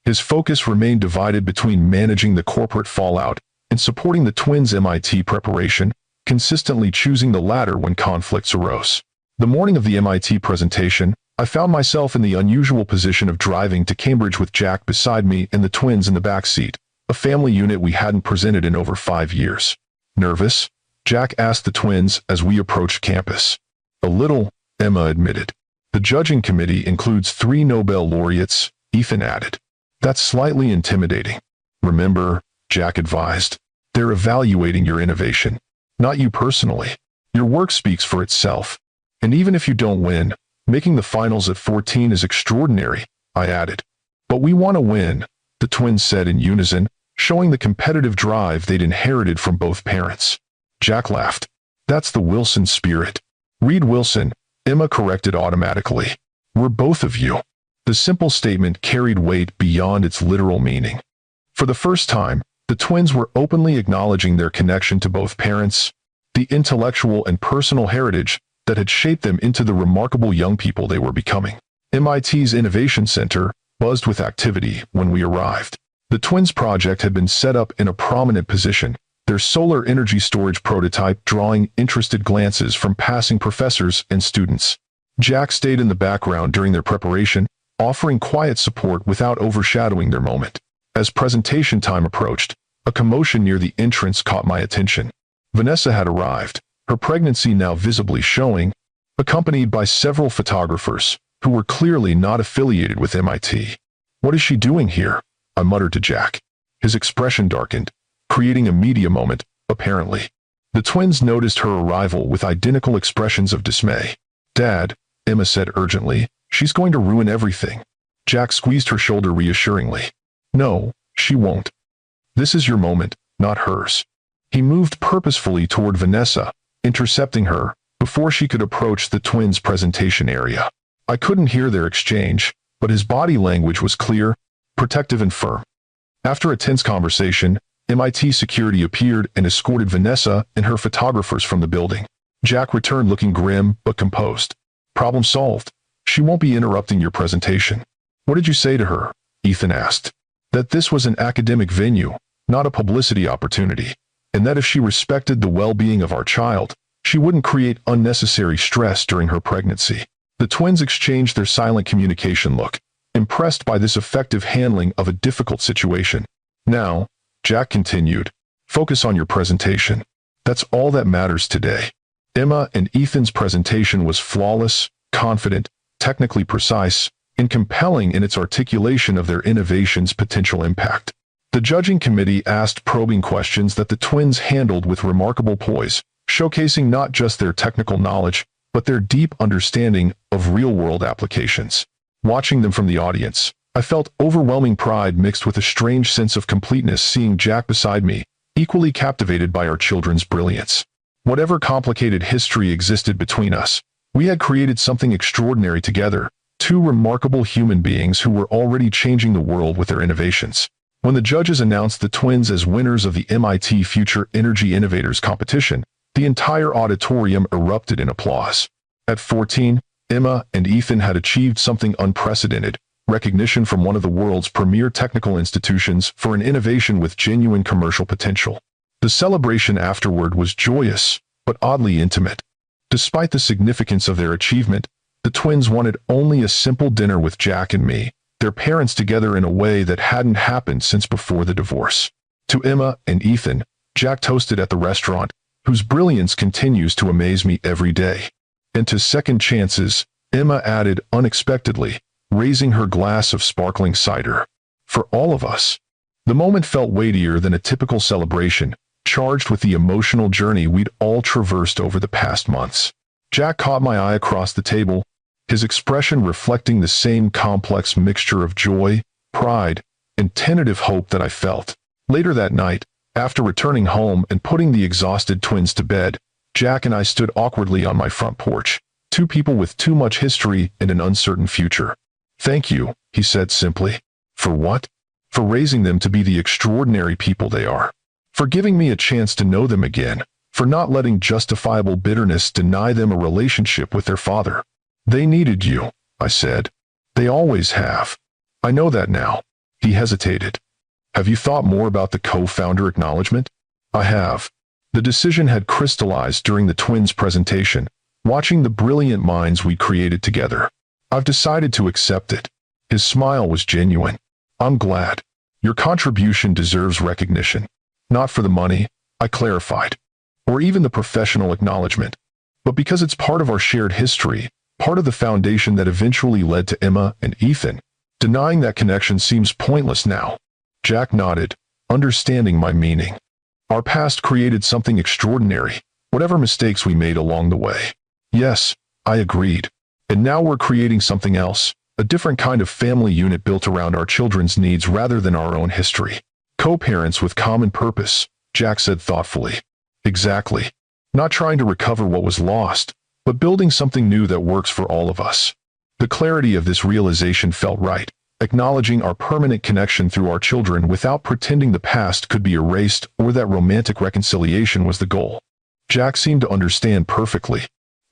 Speaker 1: His focus remained divided between managing the corporate fallout and supporting the twins' MIT preparation, consistently choosing the latter when conflicts arose. The morning of the MIT presentation, I found myself in the unusual position of driving to Cambridge with Jack beside me and the twins in the back seat, a family unit we hadn't presented in over 5 years. "Nervous?" Jack asked the twins as we approached campus. "A little," Emma admitted. "The judging committee includes 3 Nobel laureates," Ethan added. "That's slightly intimidating." "Remember," Jack advised, "they're evaluating your innovation, not you personally. Your work speaks for itself. And even if you don't win, making the finals at 14 is extraordinary," I added. "But we want to win," the twins said in unison, showing the competitive drive they'd inherited from both parents. Jack laughed. "That's the Wilson spirit." "Reed Wilson," Emma corrected automatically. "We're both of you." The simple statement carried weight beyond its literal meaning. For the first time, the twins were openly acknowledging their connection to both parents, the intellectual and personal heritage that had shaped them into the remarkable young people they were becoming. MIT's Innovation Center buzzed with activity when we arrived. The twins' project had been set up in a prominent position, their solar energy storage prototype drawing interested glances from passing professors and students. Jack stayed in the background during their preparation, offering quiet support without overshadowing their moment. As presentation time approached, a commotion near the entrance caught my attention. Vanessa had arrived, her pregnancy now visibly showing, accompanied by several photographers, who were clearly not affiliated with MIT. "What is she doing here?" I muttered to Jack. His expression darkened, creating a media moment, apparently. The twins noticed her arrival with identical expressions of dismay. "Dad," Emma said urgently, "she's going to ruin everything." Jack squeezed her shoulder reassuringly. "No, she won't. This is your moment, not hers." He moved purposefully toward Vanessa, intercepting her before she could approach the twins' presentation area. I couldn't hear their exchange, but his body language was clear, protective and firm. After a tense conversation, MIT security appeared and escorted Vanessa and her photographers from the building. Jack returned looking grim but composed. "Problem solved. She won't be interrupting your presentation." "What did you say to her?" Ethan asked. "That this was an academic venue, not a publicity opportunity, and that if she respected the well-being of our child, she wouldn't create unnecessary stress during her pregnancy." The twins exchanged their silent communication look, impressed by this effective handling of a difficult situation. "Now," Jack continued, "focus on your presentation. That's all that matters today." Emma and Ethan's presentation was flawless, confident, technically precise, and compelling in its articulation of their innovation's potential impact. The judging committee asked probing questions that the twins handled with remarkable poise, showcasing not just their technical knowledge, but their deep understanding of real-world applications. Watching them from the audience, I felt overwhelming pride mixed with a strange sense of completeness seeing Jack beside me, equally captivated by our children's brilliance. Whatever complicated history existed between us, we had created something extraordinary together, 2 remarkable human beings who were already changing the world with their innovations. When the judges announced the twins as winners of the MIT Future Energy Innovators competition, the entire auditorium erupted in applause. At 14, Emma and Ethan had achieved something unprecedented, recognition from one of the world's premier technical institutions for an innovation with genuine commercial potential. The celebration afterward was joyous, but oddly intimate. Despite the significance of their achievement, the twins wanted only a simple dinner with Jack and me, their parents together in a way that hadn't happened since before the divorce. To Emma and Ethan, Jack toasted at the restaurant, whose brilliance continues to amaze me every day. And to second chances, Emma added unexpectedly, raising her glass of sparkling cider. For all of us. The moment felt weightier than a typical celebration, charged with the emotional journey we'd all traversed over the past months. Jack caught my eye across the table, his expression reflecting the same complex mixture of joy, pride, and tentative hope that I felt. Later that night, after returning home and putting the exhausted twins to bed, Jack and I stood awkwardly on my front porch, 2 people with too much history and an uncertain future. Thank you, he said simply. For what? For raising them to be the extraordinary people they are. For giving me a chance to know them again. For not letting justifiable bitterness deny them a relationship with their father. They needed you, I said. They always have. I know that now. He hesitated. Have you thought more about the co-founder acknowledgement? I have. The decision had crystallized during the twins' presentation, watching the brilliant minds we created together. I've decided to accept it. His smile was genuine. I'm glad. Your contribution deserves recognition. Not for the money, I clarified, or even the professional acknowledgement, but because it's part of our shared history, part of the foundation that eventually led to Emma and Ethan. Denying that connection seems pointless now. Jack nodded, understanding my meaning. Our past created something extraordinary, whatever mistakes we made along the way. Yes, I agreed. And now we're creating something else, a different kind of family unit built around our children's needs rather than our own history. Co-parents with common purpose, Jack said thoughtfully. Exactly. Not trying to recover what was lost, but building something new that works for all of us. The clarity of this realization felt right, acknowledging our permanent connection through our children without pretending the past could be erased or that romantic reconciliation was the goal. Jack seemed to understand perfectly.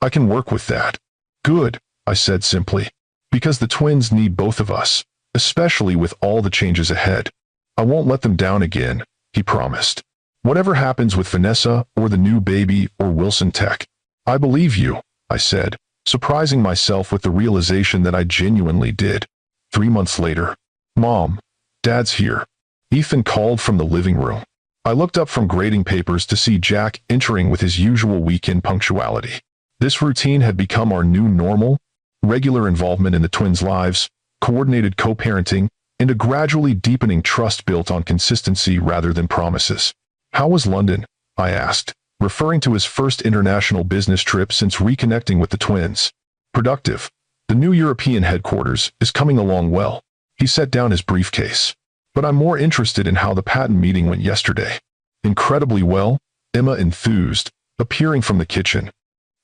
Speaker 1: I can work with that. Good, I said simply. Because the twins need both of us, especially with all the changes ahead. I won't let them down again, he promised. Whatever happens with Vanessa or the new baby or Wilson Tech. I believe you, I said, surprising myself with the realization that I genuinely did. 3 months later. Mom, Dad's here. Ethan called from the living room. I looked up from grading papers to see Jack entering with his usual weekend punctuality. This routine had become our new normal, regular involvement in the twins' lives, coordinated co-parenting, and a gradually deepening trust built on consistency rather than promises. How was London? I asked, referring to his first international business trip since reconnecting with the twins. Productive. The new European headquarters is coming along well. He set down his briefcase. But I'm more interested in how the patent meeting went yesterday. Incredibly well, Emma enthused, appearing from the kitchen.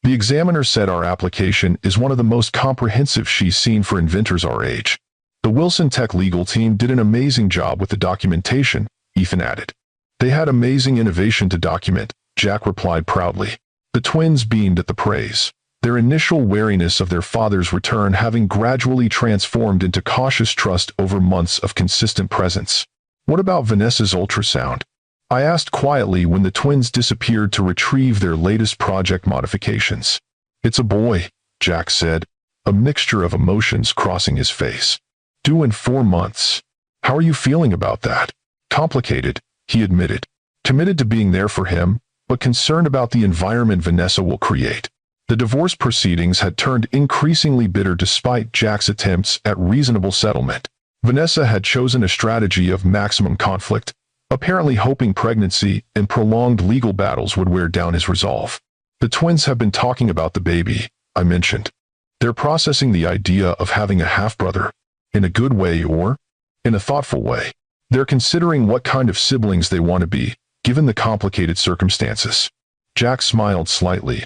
Speaker 1: The examiner said our application is one of the most comprehensive she's seen for inventors our age. The Wilson Tech legal team did an amazing job with the documentation, Ethan added. They had amazing innovation to document, Jack replied proudly. The twins beamed at the praise, their initial wariness of their father's return having gradually transformed into cautious trust over months of consistent presence. What about Vanessa's ultrasound? I asked quietly when the twins disappeared to retrieve their latest project modifications. It's a boy, Jack said, a mixture of emotions crossing his face. Due in 4 months. How are you feeling about that? Complicated, he admitted. Committed to being there for him, but concerned about the environment Vanessa will create. The divorce proceedings had turned increasingly bitter despite Jack's attempts at reasonable settlement. Vanessa had chosen a strategy of maximum conflict, apparently hoping pregnancy and prolonged legal battles would wear down his resolve. The twins have been talking about the baby, I mentioned. They're processing the idea of having a half-brother, in a good way or in a thoughtful way. They're considering what kind of siblings they want to be, given the complicated circumstances. Jack smiled slightly.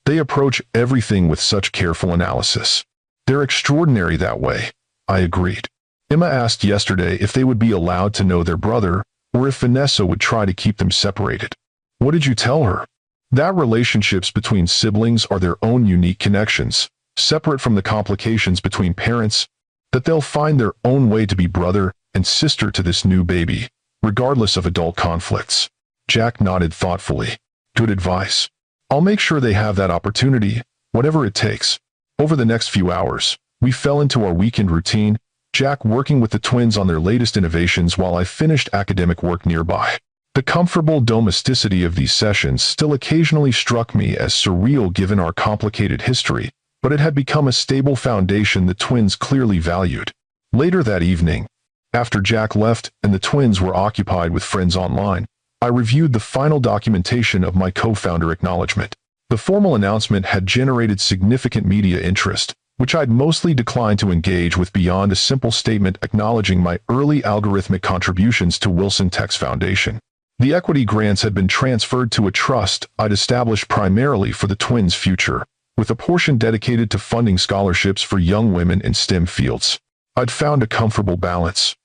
Speaker 1: They approach everything with such careful analysis. They're extraordinary that way, I agreed. Emma asked yesterday if they would be allowed to know their brother, or if Vanessa would try to keep them separated. What did you tell her? That relationships between siblings are their own unique connections, separate from the complications between parents, that they'll find their own way to be brother and sister to this new baby, regardless of adult conflicts. Jack nodded thoughtfully. Good advice. I'll make sure they have that opportunity, whatever it takes. Over the next few hours, we fell into our weekend routine, Jack working with the twins on their latest innovations while I finished academic work nearby. The comfortable domesticity of these sessions still occasionally struck me as surreal given our complicated history, but it had become a stable foundation the twins clearly valued. Later that evening, after Jack left and the twins were occupied with friends online, I reviewed the final documentation of my co-founder acknowledgement. The formal announcement had generated significant media interest, which I'd mostly declined to engage with beyond a simple statement acknowledging my early algorithmic contributions to Wilson Tech's foundation. The equity grants had been transferred to a trust I'd established primarily for the twins' future, with a portion dedicated to funding scholarships for young women in STEM fields. I'd found a comfortable balance,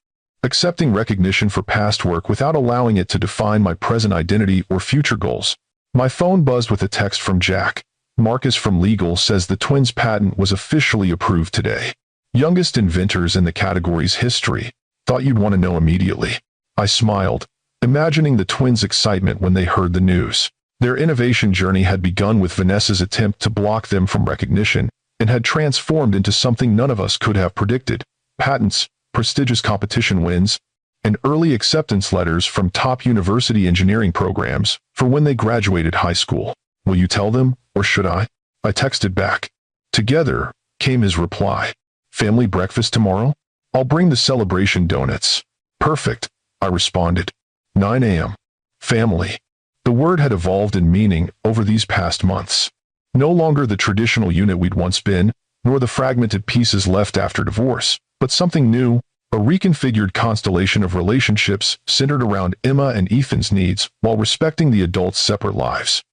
Speaker 1: accepting recognition for past work without allowing it to define my present identity or future goals. My phone buzzed with a text from Jack. Marcus from Legal says the twins' patent was officially approved today. Youngest inventors in the category's history. Thought you'd want to know immediately. I smiled, imagining the twins' excitement when they heard the news. Their innovation journey had begun with Vanessa's attempt to block them from recognition and had transformed into something none of us could have predicted. Patents, prestigious competition wins, and early acceptance letters from top university engineering programs for when they graduated high school. Will you tell them, or should I? I texted back. Together, came his reply. Family breakfast tomorrow? I'll bring the celebration donuts. Perfect, I responded. 9 a.m. Family. The word had evolved in meaning over these past months. No longer the traditional unit we'd once been, nor the fragmented pieces left after divorce, but something new, a reconfigured constellation of relationships centered around Emma and Ethan's needs while respecting the adults' separate lives.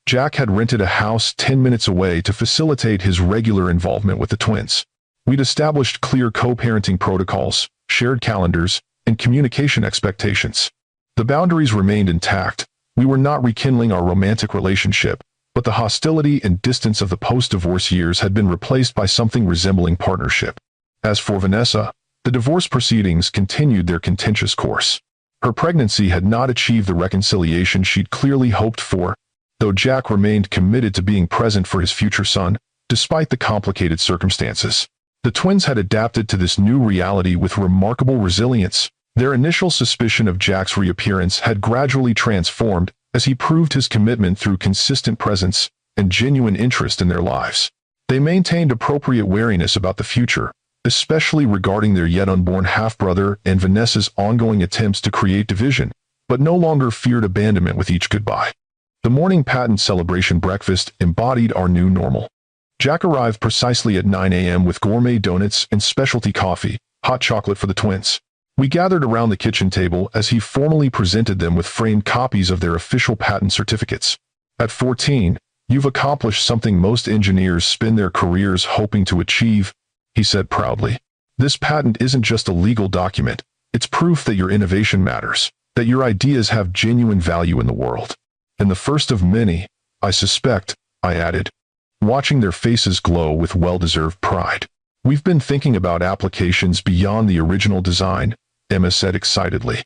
Speaker 1: Jack had rented a house 10 minutes away to facilitate his regular involvement with the twins. We'd established clear co-parenting protocols, shared calendars, and communication expectations. The boundaries remained intact. We were not rekindling our romantic relationship, but the hostility and distance of the post-divorce years had been replaced by something resembling partnership. As for Vanessa, the divorce proceedings continued their contentious course. Her pregnancy had not achieved the reconciliation she'd clearly hoped for, though Jack remained committed to being present for his future son, despite the complicated circumstances. The twins had adapted to this new reality with remarkable resilience. Their initial suspicion of Jack's reappearance had gradually transformed as he proved his commitment through consistent presence and genuine interest in their lives. They maintained appropriate wariness about the future, especially regarding their yet unborn half-brother and Vanessa's ongoing attempts to create division, but no longer feared abandonment with each goodbye. The morning patent celebration breakfast embodied our new normal. Jack arrived precisely at 9 a.m. with gourmet donuts and specialty coffee, hot chocolate for the twins. We gathered around the kitchen table as he formally presented them with framed copies of their official patent certificates. At 14, you've accomplished something most engineers spend their careers hoping to achieve, he said proudly. This patent isn't just a legal document, it's proof that your innovation matters, that your ideas have genuine value in the world. And the first of many, I suspect, I added, watching their faces glow with well-deserved pride. We've been thinking about applications beyond the original design, Emma said excitedly.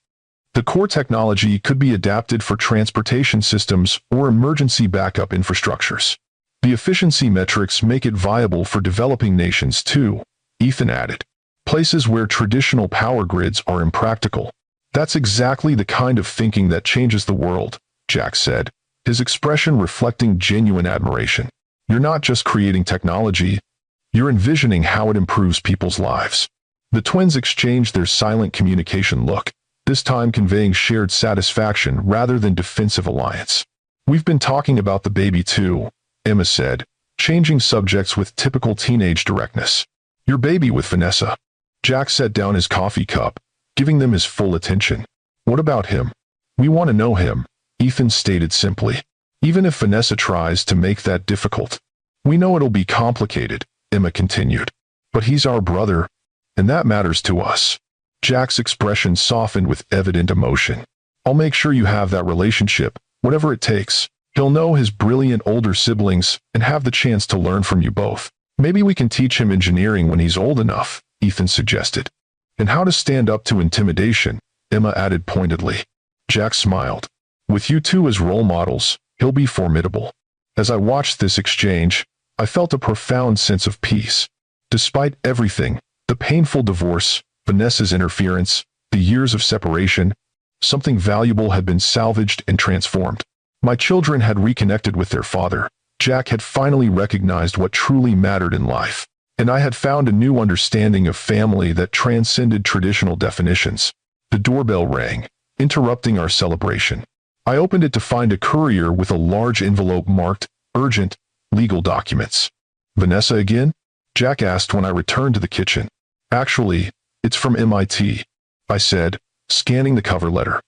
Speaker 1: The core technology could be adapted for transportation systems or emergency backup infrastructures. The efficiency metrics make it viable for developing nations too, Ethan added. Places where traditional power grids are impractical. That's exactly the kind of thinking that changes the world, Jack said, his expression reflecting genuine admiration. You're not just creating technology, you're envisioning how it improves people's lives. The twins exchanged their silent communication look, this time conveying shared satisfaction rather than defensive alliance. We've been talking about the baby too, Emma said, changing subjects with typical teenage directness. Your baby with Vanessa. Jack set down his coffee cup, giving them his full attention. What about him? We want to know him, Ethan stated simply. Even if Vanessa tries to make that difficult. We know it'll be complicated, Emma continued. But he's our brother, and that matters to us. Jack's expression softened with evident emotion. I'll make sure you have that relationship, whatever it takes. He'll know his brilliant older siblings and have the chance to learn from you both. Maybe we can teach him engineering when he's old enough, Ethan suggested. And how to stand up to intimidation, Emma added pointedly. Jack smiled. With you two as role models, he'll be formidable. As I watched this exchange, I felt a profound sense of peace. Despite everything, the painful divorce, Vanessa's interference, the years of separation, something valuable had been salvaged and transformed. My children had reconnected with their father. Jack had finally recognized what truly mattered in life, and I had found a new understanding of family that transcended traditional definitions. The doorbell rang, interrupting our celebration. I opened it to find a courier with a large envelope marked, urgent, legal documents. Vanessa again? Jack asked when I returned to the kitchen. Actually, it's from MIT, I said, scanning the cover letter.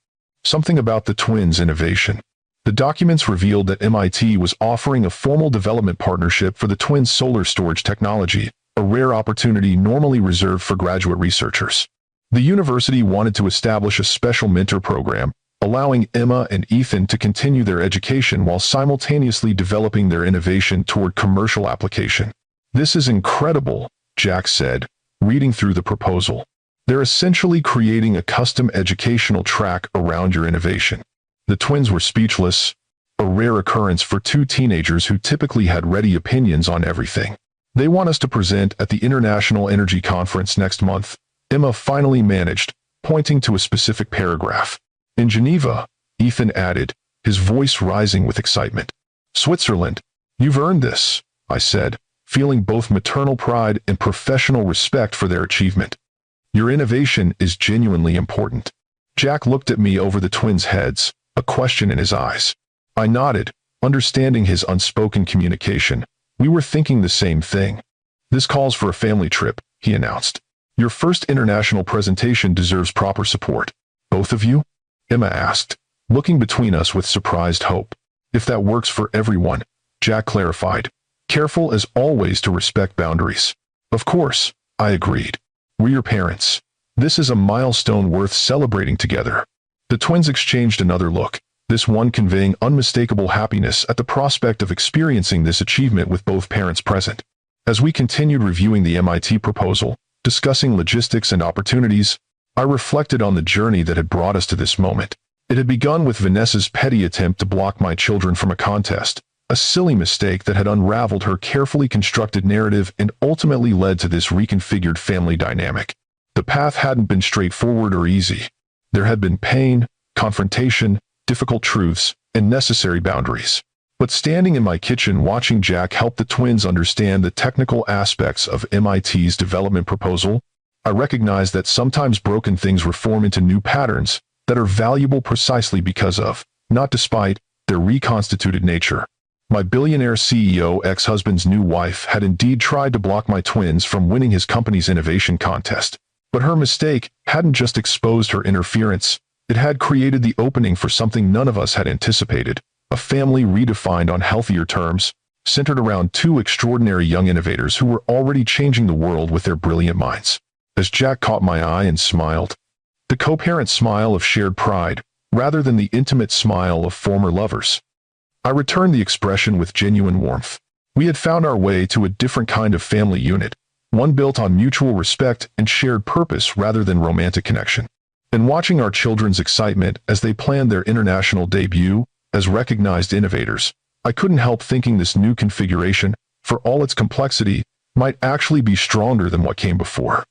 Speaker 1: Something about the twins' innovation. The documents revealed that MIT was offering a formal development partnership for the twins' solar storage technology, a rare opportunity normally reserved for graduate researchers. The university wanted to establish a special mentor program, allowing Emma and Ethan to continue their education while simultaneously developing their innovation toward commercial application. "This is incredible," Jack said, reading through the proposal. "They're essentially creating a custom educational track around your innovation." The twins were speechless, a rare occurrence for two teenagers who typically had ready opinions on everything. "They want us to present at the International Energy Conference next month," Emma finally managed, pointing to a specific paragraph. "In Geneva," Ethan added, his voice rising with excitement. "Switzerland. You've earned this," I said, feeling both maternal pride and professional respect for their achievement. "Your innovation is genuinely important." Jack looked at me over the twins' heads, a question in his eyes. I nodded, understanding his unspoken communication. We were thinking the same thing. "This calls for a family trip," he announced. "Your first international presentation deserves proper support." "Both of you?" Emma asked, looking between us with surprised hope. "If that works for everyone," Jack clarified, careful as always to respect boundaries. "Of course," I agreed. "We're your parents. This is a milestone worth celebrating together." The twins exchanged another look, this one conveying unmistakable happiness at the prospect of experiencing this achievement with both parents present. As we continued reviewing the MIT proposal, discussing logistics and opportunities, I reflected on the journey that had brought us to this moment. It had begun with Vanessa's petty attempt to block my children from a contest, a silly mistake that had unraveled her carefully constructed narrative and ultimately led to this reconfigured family dynamic. The path hadn't been straightforward or easy. There had been pain, confrontation, difficult truths, and necessary boundaries. But standing in my kitchen watching Jack help the twins understand the technical aspects of MIT's development proposal, I recognized that sometimes broken things reform into new patterns that are valuable precisely because of, not despite, their reconstituted nature. My billionaire CEO ex-husband's new wife had indeed tried to block my twins from winning his company's innovation contest. But her mistake hadn't just exposed her interference, it had created the opening for something none of us had anticipated, a family redefined on healthier terms, centered around two extraordinary young innovators who were already changing the world with their brilliant minds. As Jack caught my eye and smiled, the co-parent smile of shared pride, rather than the intimate smile of former lovers, I returned the expression with genuine warmth. We had found our way to a different kind of family unit, one built on mutual respect and shared purpose rather than romantic connection. And watching our children's excitement as they planned their international debut as recognized innovators, I couldn't help thinking this new configuration, for all its complexity, might actually be stronger than what came before.